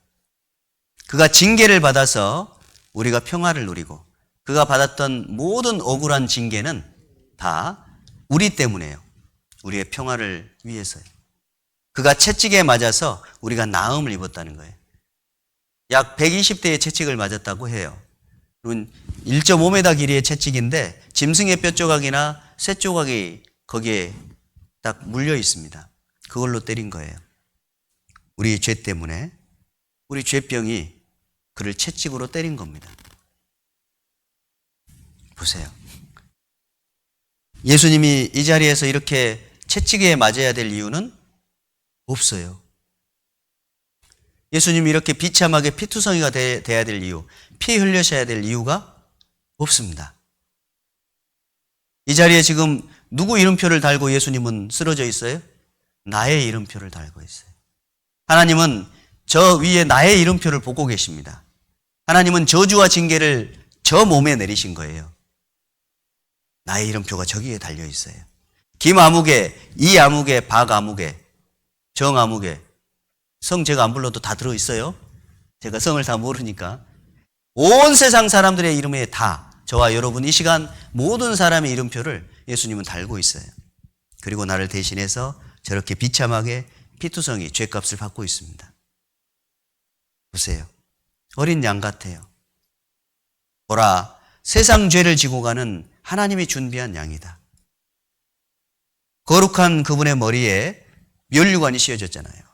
그가 징계를 받아서 우리가 평화를 누리고 그가 받았던 모든 억울한 징계는 다 우리 때문에요. 우리의 평화를 위해서요. 그가 채찍에 맞아서 우리가 나음을 입었다는 거예요. 약 120대의 채찍을 맞았다고 해요. 1.5m 길이의 채찍인데 짐승의 뼈 조각이나 쇠 조각이 거기에 딱 물려 있습니다. 그걸로 때린 거예요. 우리 죄 때문에, 우리 죄병이 그를 채찍으로 때린 겁니다. 보세요. 예수님이 이 자리에서 이렇게 채찍에 맞아야 될 이유는 없어요. 예수님이 이렇게 비참하게 피투성이가 돼야 될 이유, 피 흘려셔야 될 이유가 없습니다. 이 자리에 지금 누구 이름표를 달고 예수님은 쓰러져 있어요? 나의 이름표를 달고 있어요. 하나님은 저 위에 나의 이름표를 보고 계십니다. 하나님은 저주와 징계를 저 몸에 내리신 거예요. 나의 이름표가 저기에 달려 있어요. 김아무개, 이아무개, 박아무개, 정아무개. 성 제가 안 불러도 다 들어있어요. 제가 성을 다 모르니까. 온 세상 사람들의 이름에 다, 저와 여러분 이 시간 모든 사람의 이름표를 예수님은 달고 있어요. 그리고 나를 대신해서 저렇게 비참하게 피투성이 죄값을 받고 있습니다. 보세요. 어린 양 같아요. 보라, 세상 죄를 지고 가는 하나님이 준비한 양이다. 거룩한 그분의 머리에 면류관이 씌워졌잖아요.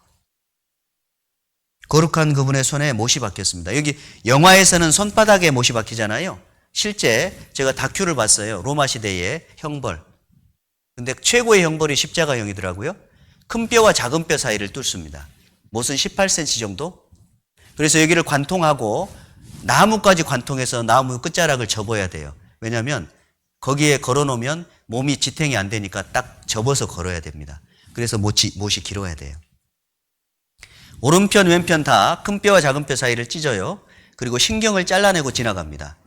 거룩한 그분의 손에 못이 박혔습니다. 여기 영화에서는 손바닥에 못이 박히잖아요. 실제 제가 다큐를 봤어요. 로마 시대의 형벌. 근데 최고의 형벌이 십자가형이더라고요. 큰 뼈와 작은 뼈 사이를 뚫습니다. 못은 18cm 정도? 그래서 여기를 관통하고 나무까지 관통해서 나무 끝자락을 접어야 돼요. 왜냐하면 거기에 걸어놓으면 몸이 지탱이 안 되니까 딱 접어서 걸어야 됩니다. 그래서 못이 길어야 돼요. 오른편 왼편 다 큰 뼈와 작은 뼈 사이를 찢어요. 그리고 신경을 잘라내고 지나갑니다.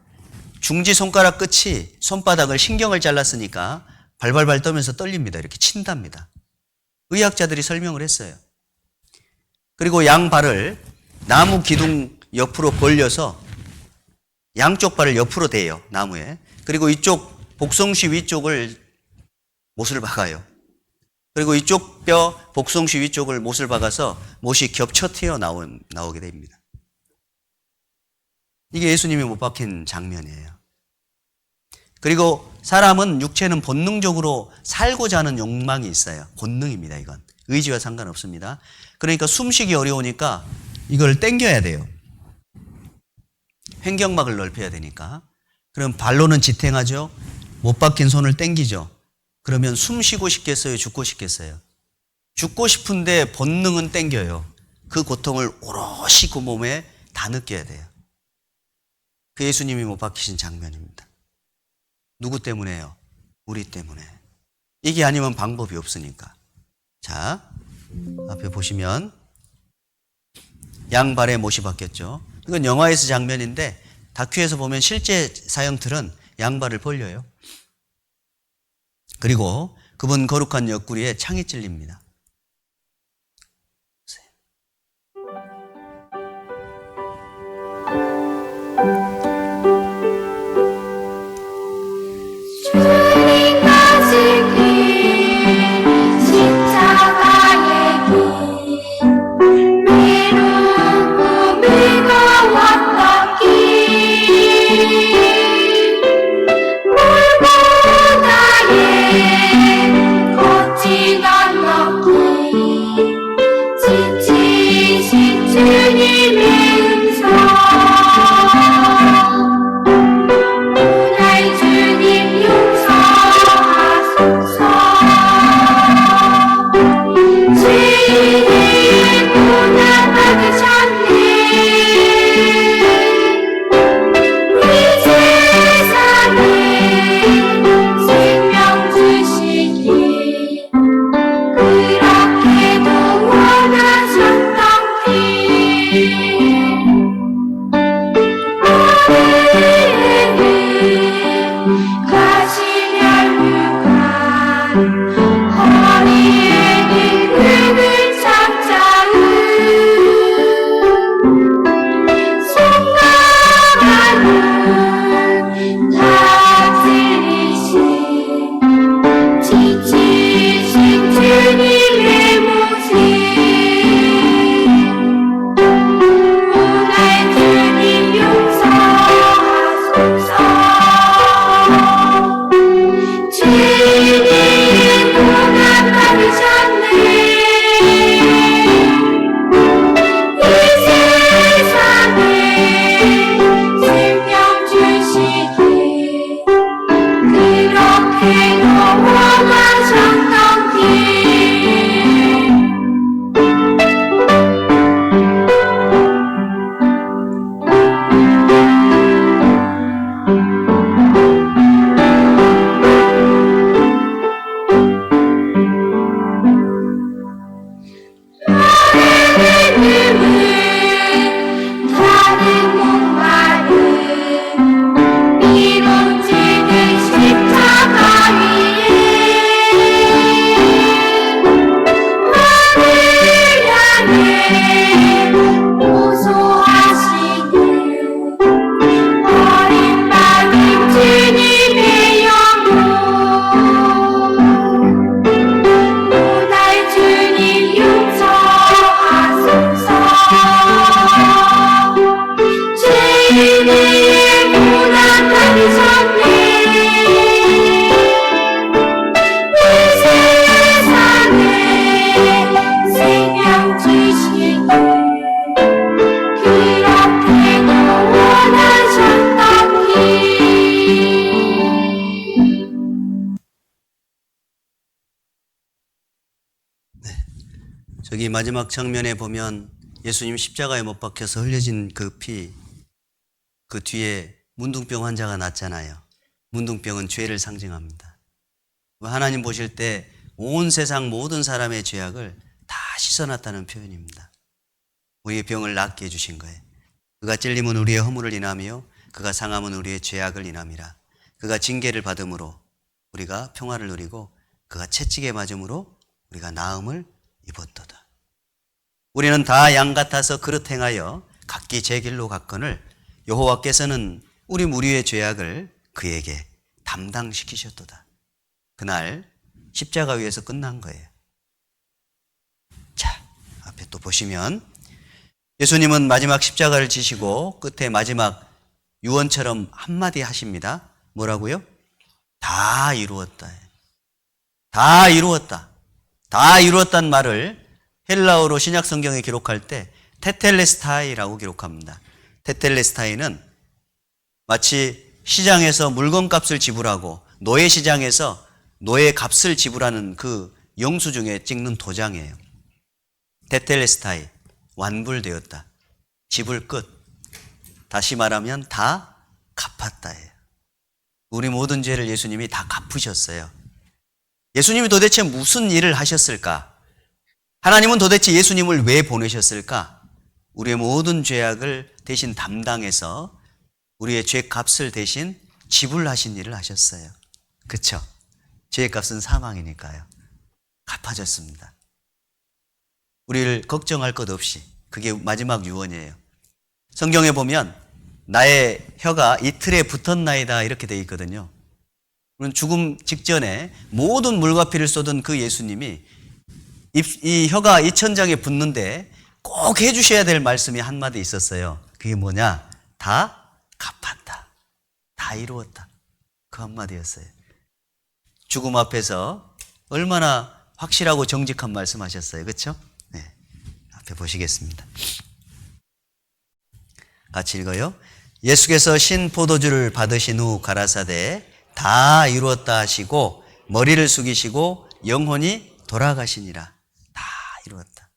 중지 손가락 끝이 손바닥을 신경을 잘랐으니까 발발발 떨면서 떨립니다. 이렇게 친답니다. 의학자들이 설명을 했어요. 그리고 양발을 나무 기둥 옆으로 벌려서 양쪽 발을 옆으로 대요. 나무에. 그리고 이쪽 복성시 위쪽을 못을 박아요. 그리고 이쪽 뼈 복성시 위쪽을 못을 박아서 못이 겹쳐 튀어나오게 됩니다. 이게 예수님이 못 박힌 장면이에요. 그리고 사람은 육체는 본능적으로 살고자 하는 욕망이 있어요. 본능입니다. 이건 의지와 상관없습니다. 그러니까 숨쉬기 어려우니까 이걸 당겨야 돼요. 횡격막을 넓혀야 되니까. 그럼 발로는 지탱하죠. 못 박힌 손을 땡기죠. 그러면 숨 쉬고 싶겠어요? 죽고 싶겠어요? 죽고 싶은데 본능은 땡겨요. 그 고통을 오롯이 그 몸에 다 느껴야 돼요. 그 예수님이 못 박히신 장면입니다. 누구 때문에요? 우리 때문에. 이게 아니면 방법이 없으니까. 자, 앞에 보시면 양발에 못이 박혔죠. 이건 영화에서 장면인데 다큐에서 보면 실제 사형틀은 양발을 벌려요. 그리고 그분 거룩한 옆구리에 창이 찔립니다. 주님 가신 길 십자가의 길 외롭고 무거웠던 길 골고다의 거친 언덕길 지치신 주님의 음성 오늘 주님 용서하소서 죄인의 고난 받으셨네 이 세상에 생명 주시길 그렇게도 원하셨던 길 가시면 허리에는 흙을 착자은 손가락은 다스리신 지치신 주님의 모습 오늘 주님 용서하소서 주님 고난 받으셨네 이 세상에 생명 주시길 그렇게도 원하셨던 길 하늘은 다른 목마른 미로지는 십자가 위에 하늘 향해 호소하시는 어린마님 주님의 영혼 오늘 주님 용서하소서 죄인의 고난 받으셨네 이 세상에 생명 주시길 그렇게도 원하셨던 길 저기 마지막 장면에 보면 예수님 십자가에 못 박혀서 흘려진 그 피, 그 뒤에 문둥병 환자가 났잖아요. 문둥병은 죄를 상징합니다. 하나님 보실 때 온 세상 모든 사람의 죄악을 다 씻어놨다는 표현입니다. 우리의 병을 낫게 해주신 거예요. 그가 찔림은 우리의 허물을 인하며 그가 상함은 우리의 죄악을 인함이라. 그가 징계를 받음으로 우리가 평화를 누리고 그가 채찍에 맞음으로 우리가 나음을 입었도다. 우리는 다 양 같아서 그릇 행하여 각기 제 길로 갔거늘 여호와께서는 우리 무리의 죄악을 그에게 담당시키셨도다. 그날 십자가 위에서 끝난 거예요. 자, 앞에 또 보시면 예수님은 마지막 십자가를 지시고 끝에 마지막 유언처럼 한마디 하십니다. 뭐라고요? 다 이루었다. 다 이루었다. 다 이루었다는 말을 헬라어로 신약 성경에 기록할 때 테텔레스타이라고 기록합니다. 테텔레스타이는 마치 시장에서 물건값을 지불하고 노예 시장에서 노예 값을 지불하는 그 영수증에 찍는 도장이에요. 테텔레스타이, 완불되었다. 지불 끝. 다시 말하면 다 갚았다예요. 우리 모든 죄를 예수님이 다 갚으셨어요. 예수님이 도대체 무슨 일을 하셨을까? 하나님은 도대체 예수님을 왜 보내셨을까? 우리의 모든 죄악을 대신 담당해서 우리의 죄값을 대신 지불하신 일을 하셨어요. 그렇죠? 죄값은 사망이니까요. 갚아졌습니다. 우리를 걱정할 것 없이 그게 마지막 유언이에요. 성경에 보면 나의 혀가 이틀에 붙었나이다 이렇게 되어 있거든요. 그럼 죽음 직전에 모든 물과 피를 쏟은 그 예수님이 이 혀가 이 천장에 붙는데 꼭 해주셔야 될 말씀이 한마디 있었어요. 그게 뭐냐? 다 갚았다. 다 이루었다. 그 한마디였어요. 죽음 앞에서 얼마나 확실하고 정직한 말씀 하셨어요. 그렇죠? 네. 앞에 보시겠습니다. 같이 읽어요. 예수께서 신 포도주를 받으신 후 가라사대 다 이루었다 하시고 머리를 숙이시고 영혼이 돌아가시니라. 다 이루었다.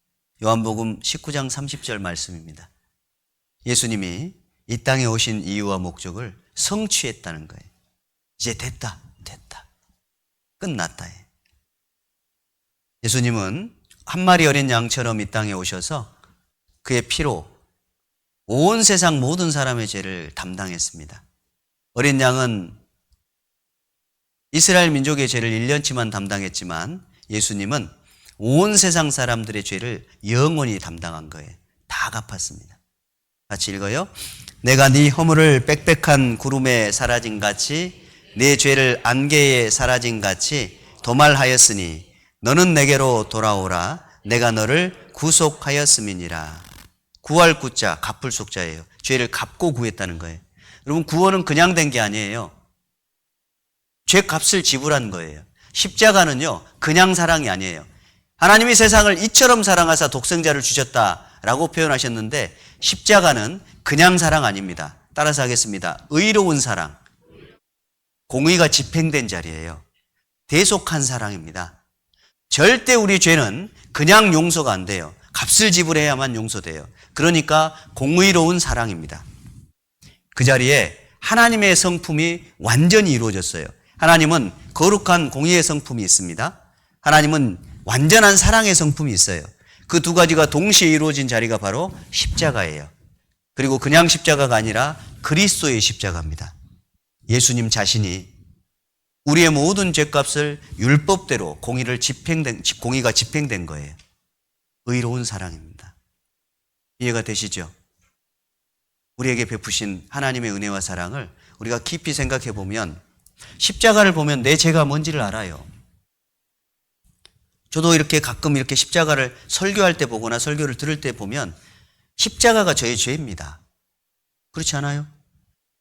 요한복음 19장 30절 말씀입니다. 예수님이 이 땅에 오신 이유와 목적을 성취했다는 거예요. 이제 됐다. 끝났다. 예수님은 한 마리 어린 양처럼 이 땅에 오셔서 그의 피로 온 세상 모든 사람의 죄를 담당했습니다. 어린 양은 이스라엘 민족의 죄를 1년치만 담당했지만 예수님은 온 세상 사람들의 죄를 영원히 담당한 거예요. 다 갚았습니다. 같이 읽어요. 내가 네 허물을 빽빽한 구름에 사라진 같이 네 죄를 안개에 사라진 같이 도말하였으니 너는 내게로 돌아오라. 내가 너를 구속하였음이니라. 구할 구자, 갚을 속자예요. 죄를 갚고 구했다는 거예요. 여러분, 구원은 그냥 된 게 아니에요. 죄값을 지불한 거예요. 십자가는요, 그냥 사랑이 아니에요. 하나님이 세상을 이처럼 사랑하사 독생자를 주셨다라고 표현하셨는데 십자가는 그냥 사랑 아닙니다. 따라서 하겠습니다. 의로운 사랑. 공의가 집행된 자리예요. 대속한 사랑입니다. 절대 우리 죄는 그냥 용서가 안 돼요. 값을 지불해야만 용서돼요. 그러니까 공의로운 사랑입니다. 그 자리에 하나님의 성품이 완전히 이루어졌어요. 하나님은 거룩한 공의의 성품이 있습니다. 하나님은 완전한 사랑의 성품이 있어요. 그 두 가지가 동시에 이루어진 자리가 바로 십자가예요. 그리고 그냥 십자가가 아니라 그리스도의 십자가입니다. 예수님 자신이 우리의 모든 죄값을 율법대로 공의가 집행된 거예요. 의로운 사랑입니다. 이해가 되시죠? 우리에게 베푸신 하나님의 은혜와 사랑을 우리가 깊이 생각해 보면 십자가를 보면 내 죄가 뭔지를 알아요. 저도 이렇게 가끔 이렇게 십자가를 설교할 때 보거나 설교를 들을 때 보면 십자가가 저의 죄입니다. 그렇지 않아요?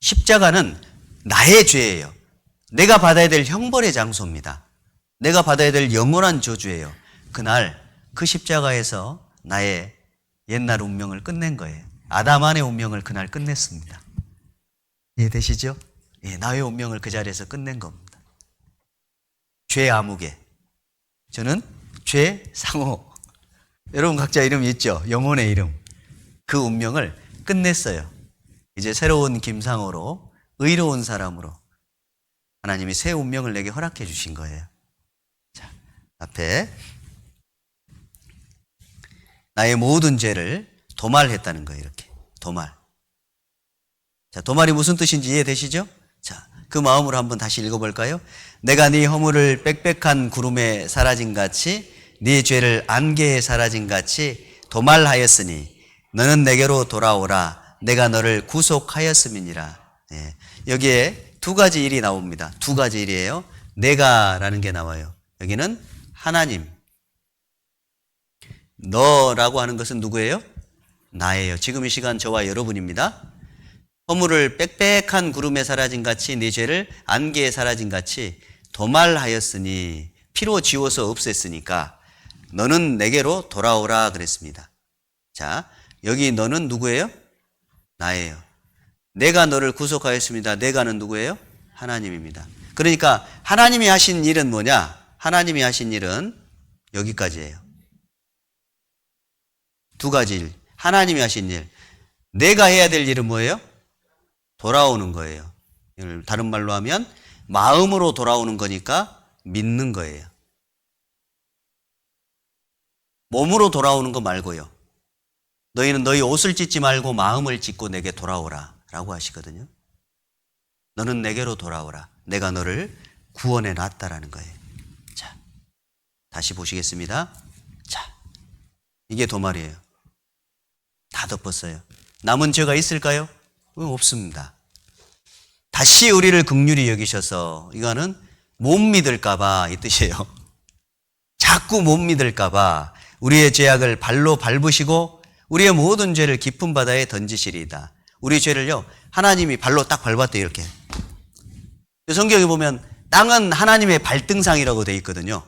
십자가는 나의 죄예요. 내가 받아야 될 형벌의 장소입니다. 내가 받아야 될 영원한 저주예요. 그날 그 십자가에서 나의 옛날 운명을 끝낸 거예요. 아담 안의 운명을 그날 끝냈습니다. 이해되시죠? 예, 나의 운명을 그 자리에서 끝낸 겁니다. 죄 아무개. 저는 죄 상호. 여러분 각자 이름이 있죠? 영혼의 이름. 그 운명을 끝냈어요. 이제 새로운 김상호로 의로운 사람으로 하나님이 새 운명을 내게 허락해 주신 거예요. 자, 앞에 나의 모든 죄를 도말했다는 거예요. 이렇게 도말. 자, 도말이 무슨 뜻인지 이해되시죠? 자, 그 마음으로 한번 다시 읽어볼까요? 내가 네 허물을 빽빽한 구름에 사라진 같이 네 죄를 안개에 사라진 같이 도말하였으니 너는 내게로 돌아오라. 내가 너를 구속하였음이니라. 예, 여기에 두 가지 일이 나옵니다. 두 가지 일이에요. 내가라는 게 나와요. 여기는 하나님. 너라고 하는 것은 누구예요? 나예요. 지금 이 시간 저와 여러분입니다. 허물을 빽빽한 구름에 사라진 같이 네 죄를 안개에 사라진 같이 도말하였으니 피로 지워서 없앴으니까 너는 내게로 돌아오라 그랬습니다. 자, 여기 너는 누구예요? 나예요. 내가 너를 구속하였습니다. 내가는 누구예요? 하나님입니다. 그러니까 하나님이 하신 일은 뭐냐? 하나님이 하신 일은 여기까지예요. 두 가지 일. 하나님이 하신 일. 내가 해야 될 일은 뭐예요? 돌아오는 거예요. 다른 말로 하면 마음으로 돌아오는 거니까 믿는 거예요. 몸으로 돌아오는 거 말고요. 너희는 너희 옷을 찢지 말고 마음을 찢고 내게 돌아오라 라고 하시거든요. 너는 내게로 돌아오라. 내가 너를 구원해 놨다라는 거예요. 자, 다시 보시겠습니다. 자, 이게 도말이에요. 다 덮었어요. 남은 죄가 있을까요? 없습니다. 다시 우리를 긍휼히 여기셔서, 이거는 못 믿을까봐 이 뜻이에요. 자꾸 못 믿을까봐 우리의 죄악을 발로 밟으시고 우리의 모든 죄를 깊은 바다에 던지시리이다. 우리 죄를요, 하나님이 발로 딱 밟았대요, 이렇게. 성경에 보면 땅은 하나님의 발등상이라고 되어 있거든요.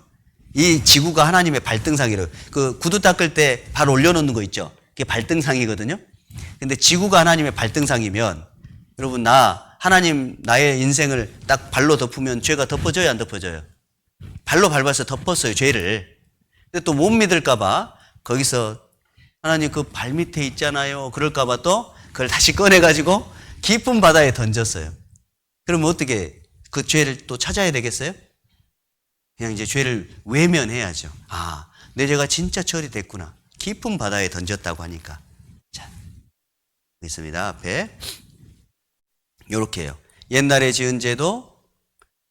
이 지구가 하나님의 발등상이라고. 그 구두 닦을 때 발 올려놓는 거 있죠? 그게 발등상이거든요. 근데 지구가 하나님의 발등상이면, 여러분, 하나님 나의 인생을 딱 발로 덮으면 죄가 덮어져요, 안 덮어져요? 발로 밟아서 덮었어요, 죄를. 근데 또 못 믿을까봐 거기서 하나님 그 발 밑에 있잖아요. 그럴까봐 또 그걸 다시 꺼내가지고 깊은 바다에 던졌어요. 그러면 어떻게 그 죄를 또 찾아야 되겠어요? 그냥 이제 죄를 외면해야죠. 아, 내 죄가 진짜 처리됐구나. 깊은 바다에 던졌다고 하니까. 자, 있습니다. 앞에. 요렇게 해요. 옛날에 지은 죄도,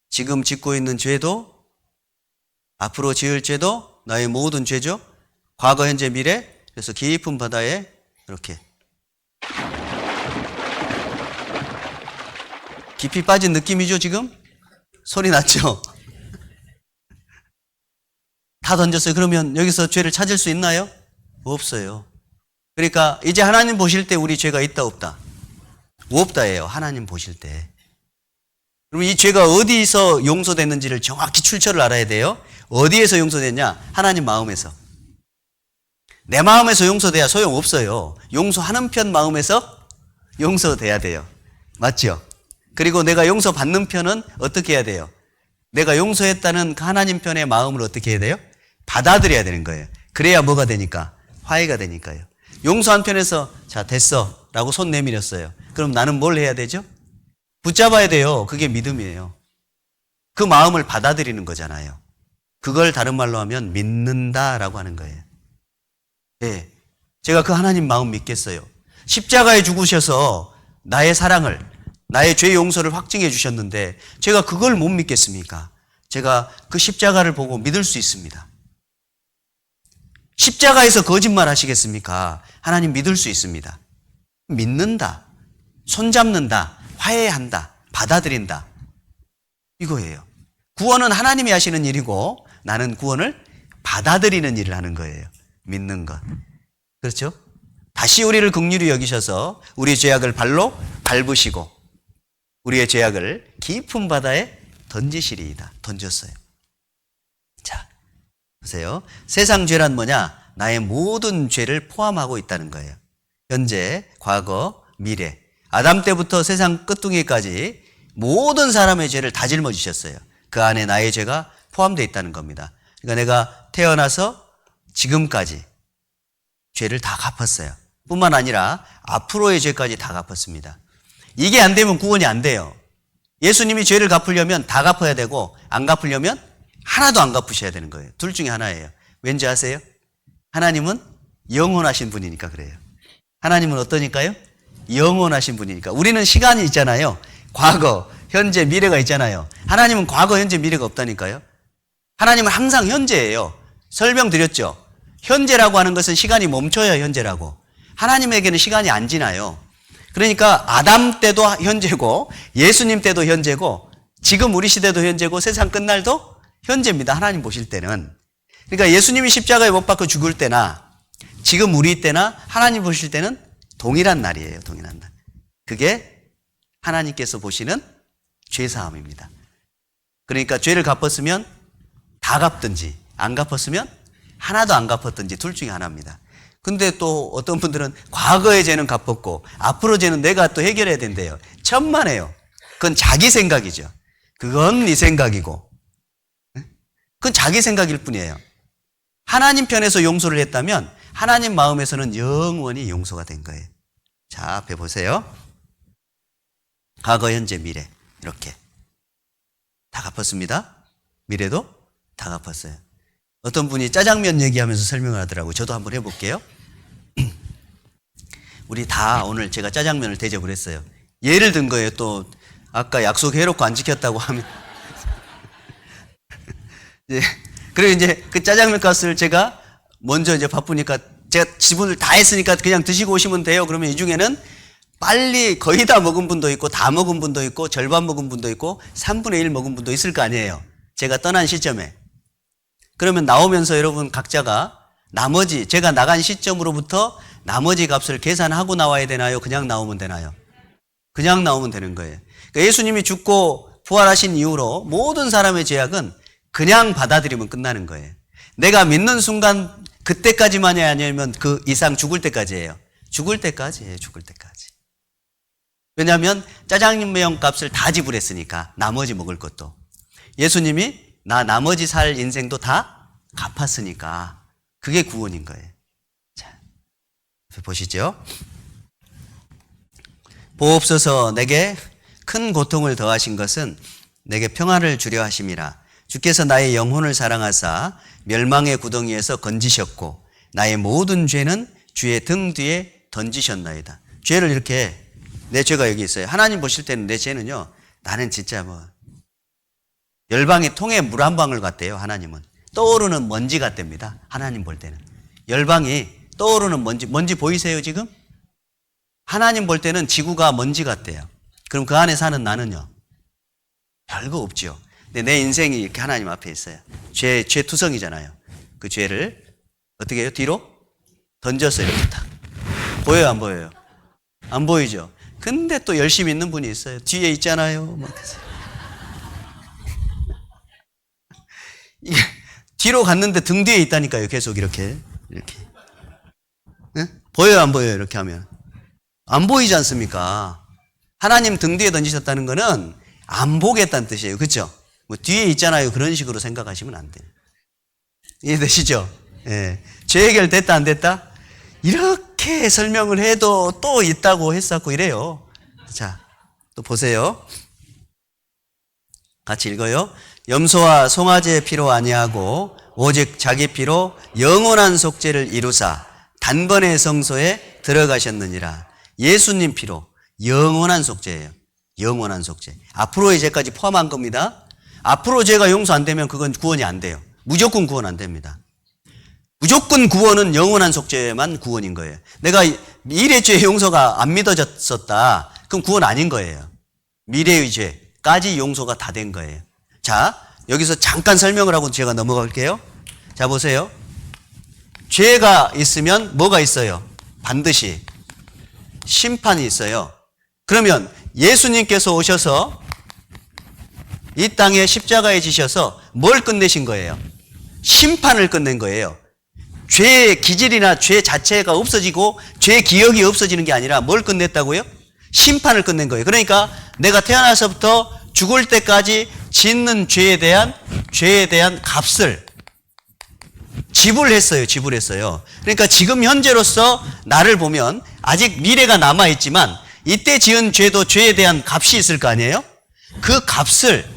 지금 짓고 있는 죄도, 앞으로 지을 죄도, 나의 모든 죄죠. 과거, 현재, 미래. 그래서 깊은 바다에 이렇게 깊이 빠진 느낌이죠, 지금? 소리 났죠? 다 던졌어요. 그러면 여기서 죄를 찾을 수 있나요? 없어요. 그러니까 이제 하나님 보실 때 우리 죄가 있다, 없다? 없다예요. 하나님 보실 때. 그럼 이 죄가 어디서 용서됐는지를 정확히 출처를 알아야 돼요. 어디에서 용서됐냐? 하나님 마음에서. 내 마음에서 용서돼야 소용없어요. 용서하는 편 마음에서 용서돼야 돼요. 맞죠? 그리고 내가 용서받는 편은 어떻게 해야 돼요? 내가 용서했다는 그 하나님 편의 마음을 어떻게 해야 돼요? 받아들여야 되는 거예요. 그래야 뭐가 되니까? 화해가 되니까요. 용서한 편에서 자, 됐어 라고 손 내밀었어요. 그럼 나는 뭘 해야 되죠? 붙잡아야 돼요. 그게 믿음이에요. 그 마음을 받아들이는 거잖아요. 그걸 다른 말로 하면 믿는다라고 하는 거예요. 네, 제가 그 하나님 마음 믿겠어요. 십자가에 죽으셔서 나의 사랑을, 나의 죄 용서를 확증해 주셨는데 제가 그걸 못 믿겠습니까? 제가 그 십자가를 보고 믿을 수 있습니다. 십자가에서 거짓말 하시겠습니까? 하나님 믿을 수 있습니다. 믿는다, 손잡는다, 화해한다, 받아들인다. 이거예요. 구원은 하나님이 하시는 일이고 나는 구원을 받아들이는 일을 하는 거예요. 믿는 것. 그렇죠? 다시 우리를 긍휼히 여기셔서 우리 죄악을 발로 밟으시고 우리의 죄악을 깊은 바다에 던지시리이다. 던졌어요. 자, 보세요. 세상 죄란 뭐냐? 나의 모든 죄를 포함하고 있다는 거예요. 현재, 과거, 미래. 아담 때부터 세상 끝둥이까지 모든 사람의 죄를 다 짊어지셨어요. 그 안에 나의 죄가 포함되어 있다는 겁니다. 그러니까 내가 태어나서 지금까지 죄를 다 갚았어요. 뿐만 아니라 앞으로의 죄까지 다 갚았습니다. 이게 안 되면 구원이 안 돼요. 예수님이 죄를 갚으려면 다 갚아야 되고 안 갚으려면 하나도 안 갚으셔야 되는 거예요. 둘 중에 하나예요. 왠지 아세요? 하나님은 영원하신 분이니까 그래요. 하나님은 어떠니까요? 영원하신 분이니까. 우리는 시간이 있잖아요. 과거, 현재, 미래가 있잖아요. 하나님은 과거, 현재, 미래가 없다니까요. 하나님은 항상 현재예요. 설명드렸죠. 현재라고 하는 것은 시간이 멈춰야 현재라고. 하나님에게는 시간이 안 지나요. 그러니까 아담 때도 현재고 예수님 때도 현재고 지금 우리 시대도 현재고 세상 끝날도 현재입니다. 하나님 보실 때는. 그러니까 예수님이 십자가에 못 박혀 죽을 때나 지금 우리 때나 하나님 보실 때는 동일한 날이에요. 동일한 날. 그게 하나님께서 보시는 죄사함입니다. 그러니까 죄를 갚았으면 다 갚든지 안 갚았으면 하나도 안 갚았든지 둘 중에 하나입니다. 근데 또 어떤 분들은 과거의 죄는 갚았고 앞으로 죄는 내가 또 해결해야 된대요. 천만에요. 그건 자기 생각이죠. 그건 네 생각이고. 그건 자기 생각일 뿐이에요. 하나님 편에서 용서를 했다면 하나님 마음에서는 영원히 용서가 된 거예요. 자, 앞에 보세요. 과거, 현재, 미래 이렇게 다 갚았습니다. 미래도 다 갚았어요. 어떤 분이 짜장면 얘기하면서 설명을 하더라고요. 저도 한번 해볼게요. 우리 다 오늘 제가 짜장면을 대접을 했어요. 예를 든 거예요. 또 아까 약속해놓고 안 지켰다고 하면 예. 그리고 이제 그 짜장면 값을 제가 먼저 이제 바쁘니까 제가 지분을 다 했으니까 그냥 드시고 오시면 돼요. 그러면 이 중에는 빨리 거의 다 먹은 분도 있고 다 먹은 분도 있고 절반 먹은 분도 있고 3분의 1 먹은 분도 있을 거 아니에요. 제가 떠난 시점에. 그러면 나오면서 여러분 각자가 나머지 제가 나간 시점으로부터 나머지 값을 계산하고 나와야 되나요? 그냥 나오면 되나요? 그냥 나오면 되는 거예요. 그러니까 예수님이 죽고 부활하신 이후로 모든 사람의 죄악은 그냥 받아들이면 끝나는 거예요. 내가 믿는 순간 그때까지만이 아니면 그 이상 죽을 때까지예요. 죽을 때까지예요. 죽을 때까지. 왜냐하면 짜장면 값을 다 지불했으니까 나머지 먹을 것도. 예수님이 나 나머지 살 인생도 다 갚았으니까 그게 구원인 거예요. 자, 보시죠. 보옵소서 내게 큰 고통을 더하신 것은 내게 평안을 주려 하심이라. 주께서 나의 영혼을 사랑하사 멸망의 구덩이에서 건지셨고 나의 모든 죄는 주의 등 뒤에 던지셨나이다. 죄를 이렇게 내 죄가 여기 있어요. 하나님 보실 때는 내 죄는요, 나는 진짜 뭐 열방의 통에 물 한 방울 같대요. 하나님은 떠오르는 먼지 같답니다. 하나님 볼 때는 열방이 떠오르는 먼지 보이세요 지금? 하나님 볼 때는 지구가 먼지 같대요. 그럼 그 안에 사는 나는요, 별거 없죠. 근데 내 인생이 이렇게 하나님 앞에 있어요. 죄 투성이잖아요. 그 죄를 어떻게 해요? 뒤로 던졌어요. 이렇게 탁. 보여요? 안 보여요? 안 보이죠? 근데 또 열심히 있는 분이 있어요. 뒤에 있잖아요. 이게 뒤로 갔는데 등 뒤에 있다니까요. 계속 이렇게. 네? 보여요? 안 보여요? 이렇게 하면. 안 보이지 않습니까? 하나님 등 뒤에 던지셨다는 거는 안 보겠다는 뜻이에요. 그렇죠? 뭐 뒤에 있잖아요. 그런 식으로 생각하시면 안 돼요. 이해되시죠? 예. 죄 해결 됐다 안 됐다? 이렇게 설명을 해도 또 있다고 했었고 이래요. 자, 또 보세요. 같이 읽어요. 염소와 송아지의 피로 아니하고 오직 자기 피로 영원한 속죄를 이루사 단번에 성소에 들어가셨느니라. 예수님 피로 영원한 속죄예요. 영원한 속죄. 앞으로의 죄까지 포함한 겁니다. 앞으로 죄가 용서 안 되면 그건 구원이 안 돼요. 무조건 구원 안 됩니다. 무조건 구원은 영원한 속죄만 구원인 거예요. 내가 미래 죄 용서가 안 믿어졌었다. 그럼 구원 아닌 거예요. 미래의 죄까지 용서가 다 된 거예요. 자, 여기서 잠깐 설명을 하고 제가 넘어갈게요. 자, 보세요. 죄가 있으면 뭐가 있어요? 반드시 심판이 있어요. 그러면 예수님께서 오셔서 이 땅에 십자가에 지셔서 뭘 끝내신 거예요? 심판을 끝낸 거예요. 죄의 기질이나 죄 자체가 없어지고 죄 기억이 없어지는 게 아니라 뭘 끝냈다고요? 심판을 끝낸 거예요. 그러니까 내가 태어나서부터 죽을 때까지 짓는 죄에 대한 값을 지불했어요. 그러니까 지금 현재로서 나를 보면 아직 미래가 남아있지만 이때 지은 죄도 죄에 대한 값이 있을 거 아니에요? 그 값을,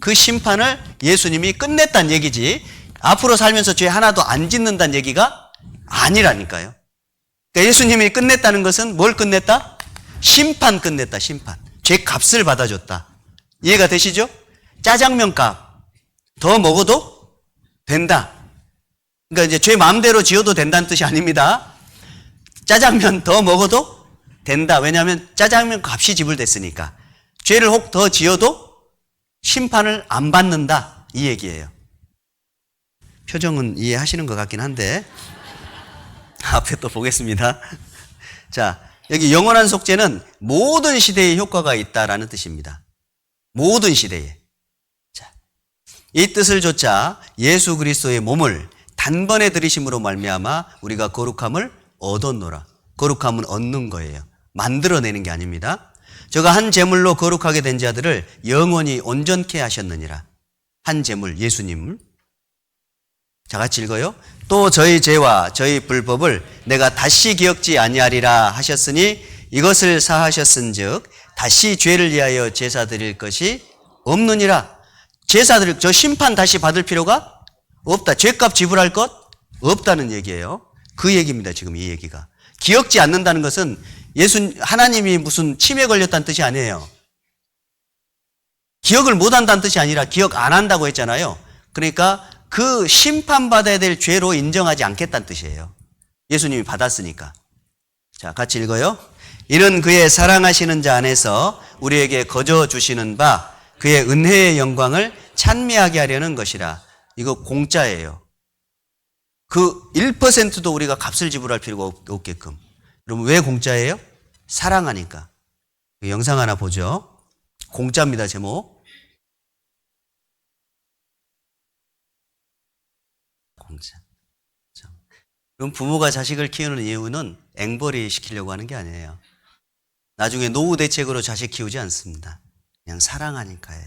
그 심판을 예수님이 끝냈다는 얘기지 앞으로 살면서 죄 하나도 안 짓는다는 얘기가 아니라니까요. 그러니까 예수님이 끝냈다는 것은 뭘 끝냈다? 심판 끝냈다. 심판. 죄 값을 받아줬다. 이해가 되시죠? 짜장면 값 더 먹어도 된다. 그러니까 이제 죄 마음대로 지어도 된다는 뜻이 아닙니다. 짜장면 더 먹어도 된다. 왜냐하면 짜장면 값이 지불됐으니까. 죄를 혹 더 지어도 심판을 안 받는다. 이 얘기예요. 표정은 이해하시는 것 같긴 한데 앞에 또 보겠습니다. 자, 여기 영원한 속죄는 모든 시대에 효과가 있다라는 뜻입니다. 모든 시대에. 자, 이 뜻을 좇아 예수 그리스도의 몸을 단번에 들이심으로 말미암아 우리가 거룩함을 얻었노라. 거룩함은 얻는 거예요. 만들어내는 게 아닙니다. 저가 한 제물로 거룩하게 된 자들을 영원히 온전케 하셨느니라. 한 제물, 예수님을. 자, 같이 읽어요. 또 저희 죄와 저희 불법을 내가 다시 기억지 아니하리라 하셨으니 이것을 사하셨은즉 다시 죄를 위하여 제사 드릴 것이 없느니라. 제사 드릴, 저 심판 다시 받을 필요가 없다. 죄값 지불할 것 없다는 얘기예요. 그 얘기입니다. 지금 이 얘기가. 기억지 않는다는 것은 하나님이 무슨 치매 걸렸다는 뜻이 아니에요. 기억을 못 한다는 뜻이 아니라 기억 안 한다고 했잖아요. 그러니까 그 심판받아야 될 죄로 인정하지 않겠다는 뜻이에요. 예수님이 받았으니까. 자, 같이 읽어요. 이는 그의 사랑하시는 자 안에서 우리에게 거저 주시는 바 그의 은혜의 영광을 찬미하게 하려는 것이라. 이거 공짜예요. 그 1%도 우리가 값을 지불할 필요가 없게끔. 그럼 왜 공짜예요? 사랑하니까. 영상 하나 보죠. 공짜입니다, 제목. 공짜. 그럼 부모가 자식을 키우는 이유는 앵벌이 시키려고 하는 게 아니에요. 나중에 노후 대책으로 자식 키우지 않습니다. 그냥 사랑하니까요.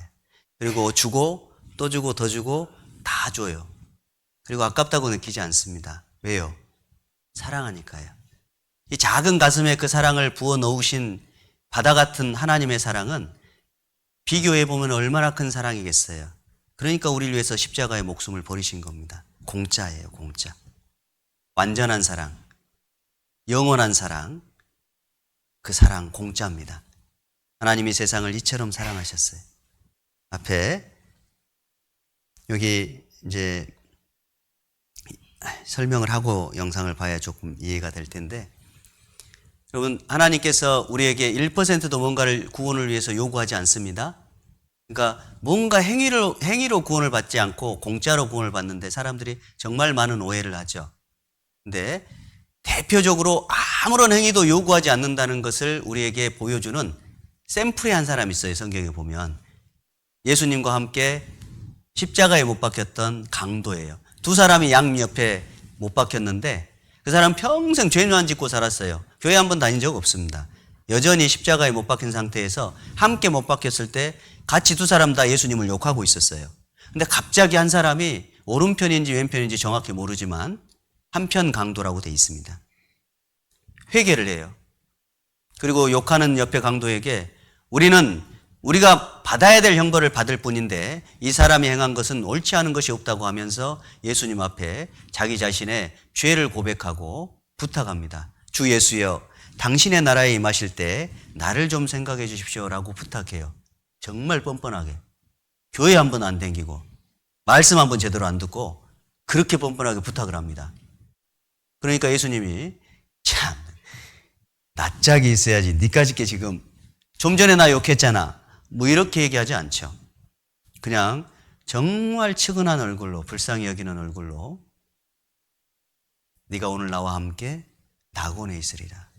그리고 주고 또 주고 더 주고 다 줘요. 그리고 아깝다고 느끼지 않습니다. 왜요? 사랑하니까요. 이 작은 가슴에 그 사랑을 부어 넣으신 바다 같은 하나님의 사랑은 비교해 보면 얼마나 큰 사랑이겠어요. 그러니까 우리를 위해서 십자가의 목숨을 버리신 겁니다. 공짜예요, 공짜. 완전한 사랑, 영원한 사랑, 그 사랑 공짜입니다. 하나님이 세상을 이처럼 사랑하셨어요. 앞에 여기 이제 설명을 하고 영상을 봐야 조금 이해가 될 텐데, 여러분, 하나님께서 우리에게 1%도 뭔가를 구원을 위해서 요구하지 않습니다. 그러니까 뭔가 행위로 구원을 받지 않고 공짜로 구원을 받는데 사람들이 정말 많은 오해를 하죠. 근데 대표적으로 아무런 행위도 요구하지 않는다는 것을 우리에게 보여주는 샘플의 한 사람이 있어요. 성경에 보면 예수님과 함께 십자가에 못 박혔던 강도예요. 두 사람이 양 옆에 못 박혔는데 그 사람 평생 죄만 짓고 살았어요. 교회 한 번 다닌 적 없습니다. 여전히 십자가에 못 박힌 상태에서 함께 못 박혔을 때 같이 두 사람 다 예수님을 욕하고 있었어요. 근데 갑자기 한 사람이 오른편인지 왼편인지 정확히 모르지만 한편 강도라고 돼 있습니다. 회개를 해요. 그리고 욕하는 옆에 강도에게 우리가 받아야 될 형벌을 받을 뿐인데 이 사람이 행한 것은 옳지 않은 것이 없다고 하면서 예수님 앞에 자기 자신의 죄를 고백하고 부탁합니다. 주 예수여, 당신의 나라에 임하실 때 나를 좀 생각해 주십시오라고 부탁해요. 정말 뻔뻔하게. 교회 한 번 안 댕기고 말씀 한 번 제대로 안 듣고 그렇게 뻔뻔하게 부탁을 합니다. 그러니까 예수님이 참 낯짝이 있어야지. 니까짓게 지금 좀 전에 나 욕했잖아. 뭐 이렇게 얘기하지 않죠. 그냥 정말 측은한 얼굴로, 불쌍히 여기는 얼굴로 네가 오늘 나와 함께 낙원에 있으리라.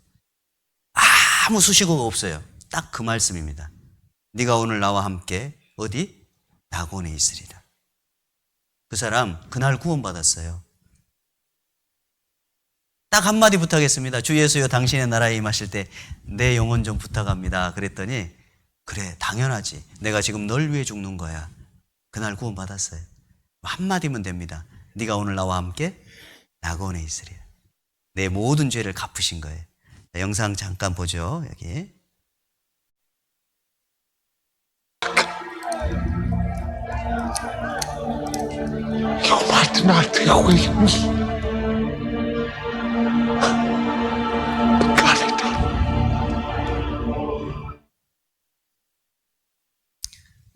아무 수식어가 없어요. 딱 그 말씀입니다. 네가 오늘 나와 함께 어디? 낙원에 있으리라. 그 사람 그날 구원받았어요. 딱 한마디 부탁했습니다. 주 예수여, 당신의 나라에 임하실 때 내 영혼 좀 부탁합니다. 그랬더니 그래, 당연하지. 내가 지금 널 위해 죽는 거야. 그날 구원받았어요. 한마디면 됩니다. 네가 오늘 나와 함께 낙원에 있으리라. 내 모든 죄를 갚으신 거예요. 자, 영상 잠깐 보죠. 여기. Jag var alltid skit.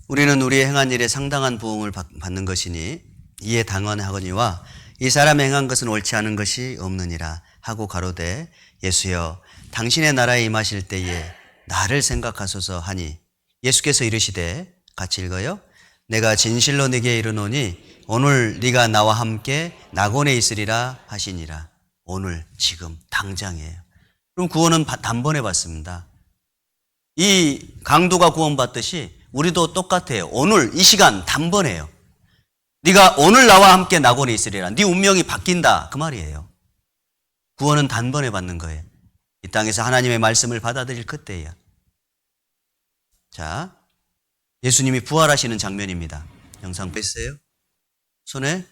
우리는 우리의 행한 일에 상당한 보응을 받는 것이니 이에 당연하거니와 이 사람이 행한 것은 옳지 않은 것이 없느니라 하고 가로되 예수여, 당신의 나라에 임하실 때에 나를 생각하소서 하니 예수께서 이르시되, 같이 읽어요. 내가 진실로 네게 이르노니 오늘 네가 나와 함께 낙원에 있으리라 하시니라. 오늘, 지금, 당장이에요. 그럼 구원은 단번에 받습니다. 이 강도가 구원받듯이 우리도 똑같아요. 오늘, 이 시간 단번에요. 네가 오늘 나와 함께 낙원에 있으리라. 네 운명이 바뀐다, 그 말이에요. 구원은 단번에 받는 거예요. 이 땅에서 하나님의 말씀을 받아들일 그때예요. 자, 예수님이 부활하시는 장면입니다. 영상 뺐어요? 손에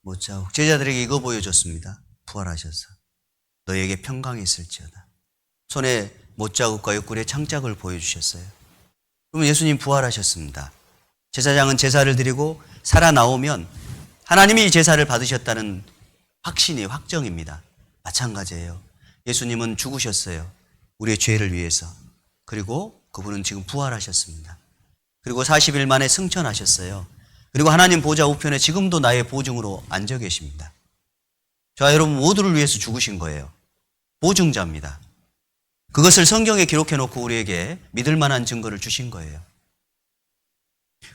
못자국. 제자들에게 이거 보여줬습니다. 부활하셔서 너에게 평강이 있을지어다. 손에 못자국과 옆구리에 창짝을 보여주셨어요. 그러면 예수님 부활하셨습니다. 제사장은 제사를 드리고 살아나오면 하나님이 이 제사를 받으셨다는 확신이 확정입니다. 마찬가지예요. 예수님은 죽으셨어요. 우리의 죄를 위해서. 그리고 그분은 지금 부활하셨습니다. 그리고 40일 만에 승천하셨어요. 그리고 하나님 보좌 우편에 지금도 나의 보증으로 앉아 계십니다. 저와 여러분 모두를 위해서 죽으신 거예요. 보증자입니다. 그것을 성경에 기록해 놓고 우리에게 믿을 만한 증거를 주신 거예요.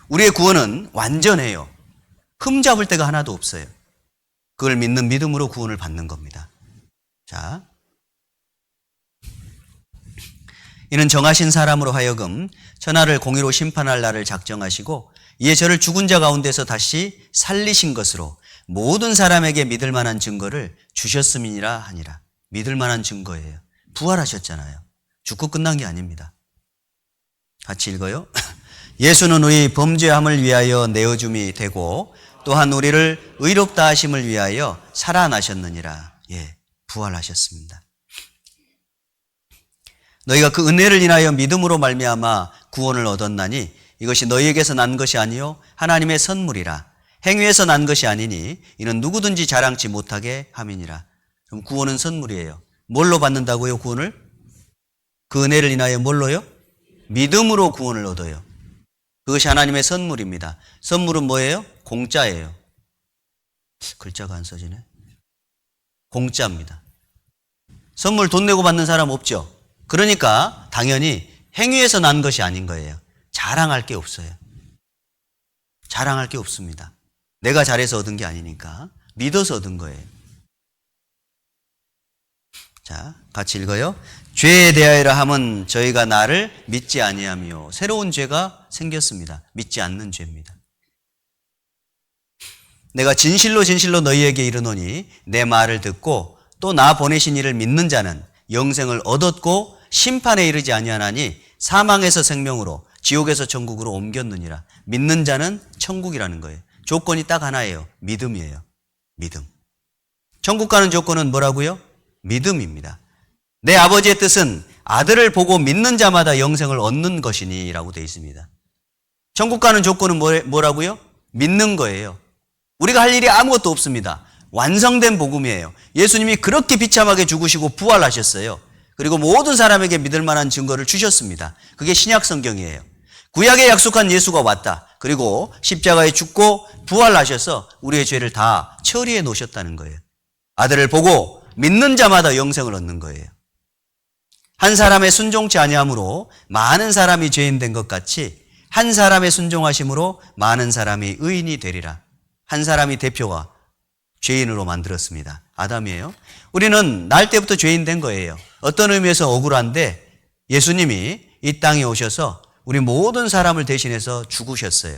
우리의 구원은 완전해요. 흠잡을 데가 하나도 없어요. 그걸 믿는 믿음으로 구원을 받는 겁니다. 자, 이는 정하신 사람으로 하여금 천하를 공의로 심판할 날을 작정하시고 이에 저를 죽은 자 가운데서 다시 살리신 것으로 모든 사람에게 믿을 만한 증거를 주셨음이니라 하니라. 믿을 만한 증거예요. 부활하셨잖아요. 죽고 끝난 게 아닙니다. 같이 읽어요. 예수는 우리 범죄함을 위하여 내어줌이 되고 또한 우리를 의롭다 하심을 위하여 살아나셨느니라. 예, 부활하셨습니다. 너희가 그 은혜를 인하여 믿음으로 말미암아 구원을 얻었나니 이것이 너희에게서 난 것이 아니요 하나님의 선물이라. 행위에서 난 것이 아니니 이는 누구든지 자랑치 못하게 함이니라. 그럼 구원은 선물이에요. 뭘로 받는다고요, 구원을? 그 은혜를 인하여 뭘로요? 믿음으로 구원을 얻어요. 그것이 하나님의 선물입니다. 선물은 뭐예요? 공짜예요. 글자가 안 써지네. 공짜입니다. 선물 돈 내고 받는 사람 없죠? 그러니까 당연히 행위에서 난 것이 아닌 거예요. 자랑할 게 없어요. 자랑할 게 없습니다. 내가 잘해서 얻은 게 아니니까 믿어서 얻은 거예요. 자, 같이 읽어요. 죄에 대하여라 함은 저희가 나를 믿지 아니하며 새로운 죄가 생겼습니다. 믿지 않는 죄입니다. 내가 진실로 진실로 너희에게 이르노니 내 말을 듣고 또 나 보내신 이를 믿는 자는 영생을 얻었고 심판에 이르지 아니하나니 사망에서 생명으로 지옥에서 천국으로 옮겼느니라. 믿는 자는 천국이라는 거예요. 조건이 딱 하나예요. 믿음이에요. 믿음. 천국 가는 조건은 뭐라고요? 믿음입니다. 내 아버지의 뜻은 아들을 보고 믿는 자마다 영생을 얻는 것이니 라고 되어 있습니다. 천국 가는 조건은 뭐라고요? 믿는 거예요. 우리가 할 일이 아무것도 없습니다. 완성된 복음이에요. 예수님이 그렇게 비참하게 죽으시고 부활하셨어요. 그리고 모든 사람에게 믿을 만한 증거를 주셨습니다. 그게 신약 성경이에요. 구약에 약속한 예수가 왔다. 그리고 십자가에 죽고 부활하셔서 우리의 죄를 다 처리해 놓으셨다는 거예요. 아들을 보고 믿는 자마다 영생을 얻는 거예요. 한 사람의 순종치 아니함으로 많은 사람이 죄인 된 것 같이 한 사람의 순종하심으로 많은 사람이 의인이 되리라. 한 사람이 대표가 죄인으로 만들었습니다. 아담이에요. 우리는 날 때부터 죄인 된 거예요. 어떤 의미에서 억울한데 예수님이 이 땅에 오셔서 우리 모든 사람을 대신해서 죽으셨어요.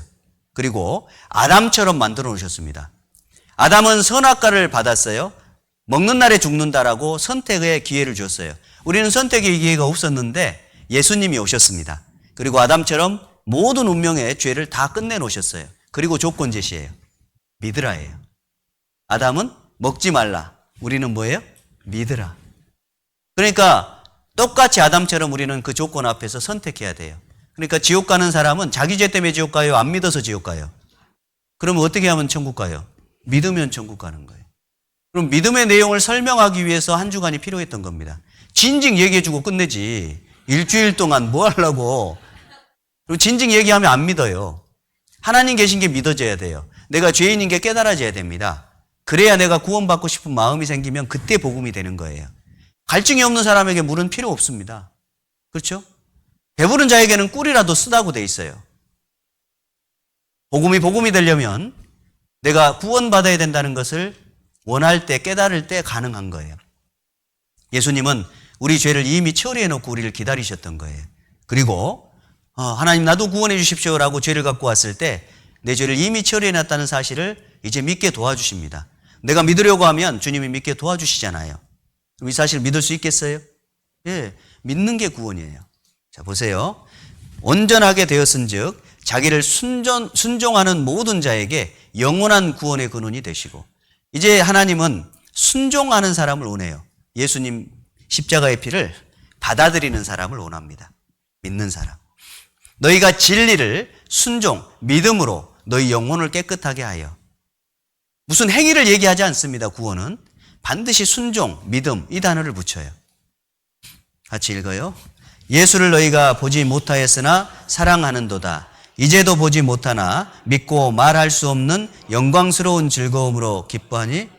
그리고 아담처럼 만들어 놓으셨습니다. 아담은 선악과를 받았어요. 먹는 날에 죽는다라고 선택의 기회를 줬어요. 우리는 선택의 기회가 없었는데 예수님이 오셨습니다. 그리고 아담처럼 모든 운명의 죄를 다 끝내놓으셨어요. 그리고 조건 제시예요. 믿으라예요. 아담은 먹지 말라. 우리는 뭐예요? 믿으라. 그러니까 똑같이 아담처럼 우리는 그 조건 앞에서 선택해야 돼요. 그러니까 지옥 가는 사람은 자기 죄 때문에 지옥 가요? 안 믿어서 지옥 가요? 그러면 어떻게 하면 천국 가요? 믿으면 천국 가는 거예요. 그럼 믿음의 내용을 설명하기 위해서 한 주간이 필요했던 겁니다. 진즉 얘기해주고 끝내지. 일주일 동안 뭐 하려고. 그리고 진즉 얘기하면 안 믿어요. 하나님 계신 게 믿어져야 돼요. 내가 죄인인 게 깨달아져야 됩니다. 그래야 내가 구원받고 싶은 마음이 생기면 그때 복음이 되는 거예요. 갈증이 없는 사람에게 물은 필요 없습니다. 그렇죠? 배부른 자에게는 꿀이라도 쓰다고 돼 있어요. 복음이 되려면 내가 구원받아야 된다는 것을 원할 때, 깨달을 때 가능한 거예요. 예수님은 우리 죄를 이미 처리해놓고 우리를 기다리셨던 거예요. 그리고 하나님 나도 구원해 주십시오라고 죄를 갖고 왔을 때 내 죄를 이미 처리해놨다는 사실을 이제 믿게 도와주십니다. 내가 믿으려고 하면 주님이 믿게 도와주시잖아요. 그럼 이 사실 믿을 수 있겠어요? 예, 믿는 게 구원이에요. 자, 보세요. 온전하게 되었은즉 자기를 순종하는 모든 자에게 영원한 구원의 근원이 되시고, 이제 하나님은 순종하는 사람을 원해요. 예수님 십자가의 피를 받아들이는 사람을 원합니다. 믿는 사람. 너희가 진리를 순종, 믿음으로 너희 영혼을 깨끗하게 하여. 무슨 행위를 얘기하지 않습니다. 구원은 반드시 순종, 믿음 이 단어를 붙여요. 같이 읽어요. 예수를 너희가 보지 못하였으나 사랑하는도다. 이제도 보지 못하나 믿고 말할 수 없는 영광스러운 즐거움으로 기뻐하니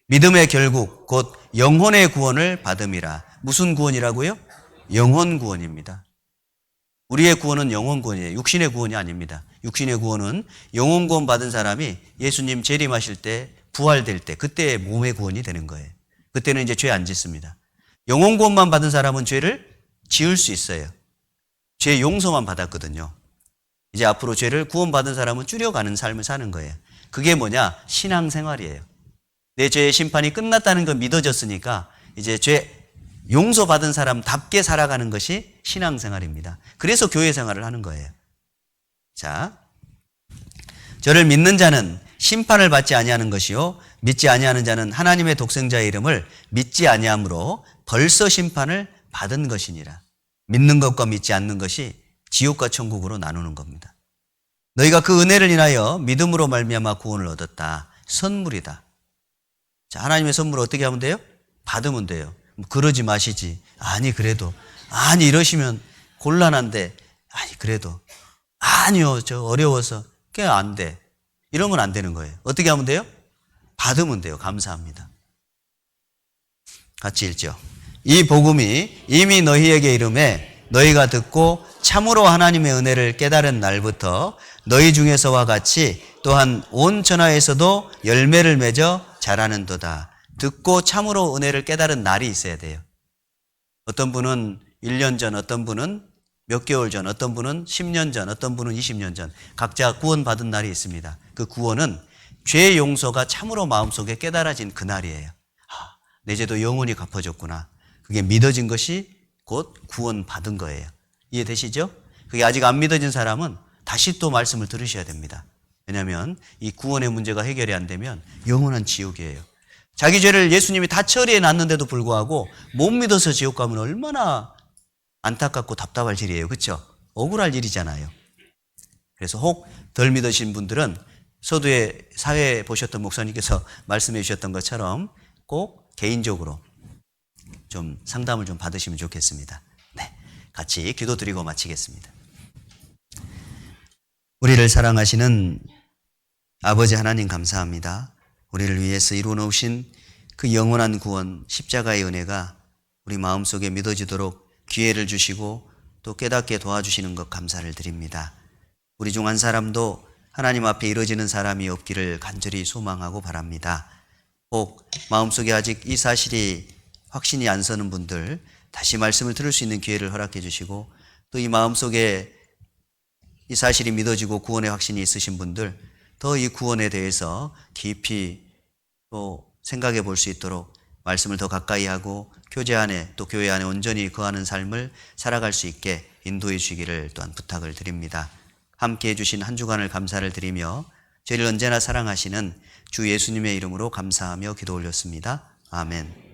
믿음의 결국 곧 영혼의 구원을 받음이라. 무슨 구원이라고요? 영혼 구원입니다. 우리의 구원은 영혼 구원이에요. 육신의 구원이 아닙니다. 육신의 구원은 영혼 구원 받은 사람이 예수님 재림하실 때, 부활될 때, 그때 몸의 구원이 되는 거예요. 그때는 이제 죄 안 짓습니다. 영혼 구원만 받은 사람은 죄를 지을 수 있어요. 죄 용서만 받았거든요. 이제 앞으로 죄를 구원받은 사람은 줄여가는 삶을 사는 거예요. 그게 뭐냐? 신앙생활이에요. 내 죄의 심판이 끝났다는 걸 믿어졌으니까 이제 죄 용서받은 사람답게 살아가는 것이 신앙생활입니다. 그래서 교회 생활을 하는 거예요. 자, 저를 믿는 자는 심판을 받지 아니하는 것이요 믿지 아니하는 자는 하나님의 독생자의 이름을 믿지 아니함으로 벌써 심판을 받은 것이니라. 믿는 것과 믿지 않는 것이 지옥과 천국으로 나누는 겁니다. 너희가 그 은혜를 인하여 믿음으로 말미암아 구원을 얻었다. 선물이다. 자, 하나님의 선물을 어떻게 하면 돼요? 받으면 돼요. 그러지 마시지. 아니 그래도, 아니 이러시면 곤란한데, 아니 그래도, 아니요 저 어려워서 그게 안 돼. 이러면 안 되는 거예요. 어떻게 하면 돼요? 받으면 돼요. 감사합니다. 같이 읽죠. 이 복음이 이미 너희에게 이름에 너희가 듣고 참으로 하나님의 은혜를 깨달은 날부터 너희 중에서와 같이 또한 온 천하에서도 열매를 맺어 자라는도다. 듣고 참으로 은혜를 깨달은 날이 있어야 돼요. 어떤 분은 1년 전, 어떤 분은 몇 개월 전, 어떤 분은 10년 전, 어떤 분은 20년 전, 각자 구원받은 날이 있습니다. 그 구원은 죄 용서가 참으로 마음속에 깨달아진 그 날이에요. 아, 내 죄도 영원히 갚아줬구나. 그게 믿어진 것이 곧 구원받은 거예요. 이해되시죠? 그게 아직 안 믿어진 사람은 다시 또 말씀을 들으셔야 됩니다. 왜냐하면 이 구원의 문제가 해결이 안 되면 영원한 지옥이에요. 자기 죄를 예수님이 다 처리해 놨는데도 불구하고 못 믿어서 지옥 가면 얼마나 안타깝고 답답할 일이에요. 그렇죠? 억울할 일이잖아요. 그래서 혹 덜 믿으신 분들은 서두에 사회 보셨던 목사님께서 말씀해 주셨던 것처럼 꼭 개인적으로 좀 상담을 좀 받으시면 좋겠습니다. 네, 같이 기도드리고 마치겠습니다. 우리를 사랑하시는 아버지 하나님 감사합니다. 우리를 위해서 이루어 놓으신 그 영원한 구원, 십자가의 은혜가 우리 마음속에 믿어지도록 기회를 주시고 또 깨닫게 도와주시는 것 감사를 드립니다. 우리 중 한 사람도 하나님 앞에 이뤄지는 사람이 없기를 간절히 소망하고 바랍니다. 혹 마음속에 아직 이 사실이 확신이 안 서는 분들 다시 말씀을 들을 수 있는 기회를 허락해 주시고 또 이 마음속에 이 사실이 믿어지고 구원의 확신이 있으신 분들 더 이 구원에 대해서 깊이 또 생각해 볼 수 있도록 말씀을 더 가까이 하고 교제 안에 또 교회 안에 온전히 거하는 삶을 살아갈 수 있게 인도해 주시기를 또한 부탁을 드립니다. 함께 해주신 한 주간을 감사를 드리며 저희를 언제나 사랑하시는 주 예수님의 이름으로 감사하며 기도 올렸습니다. 아멘.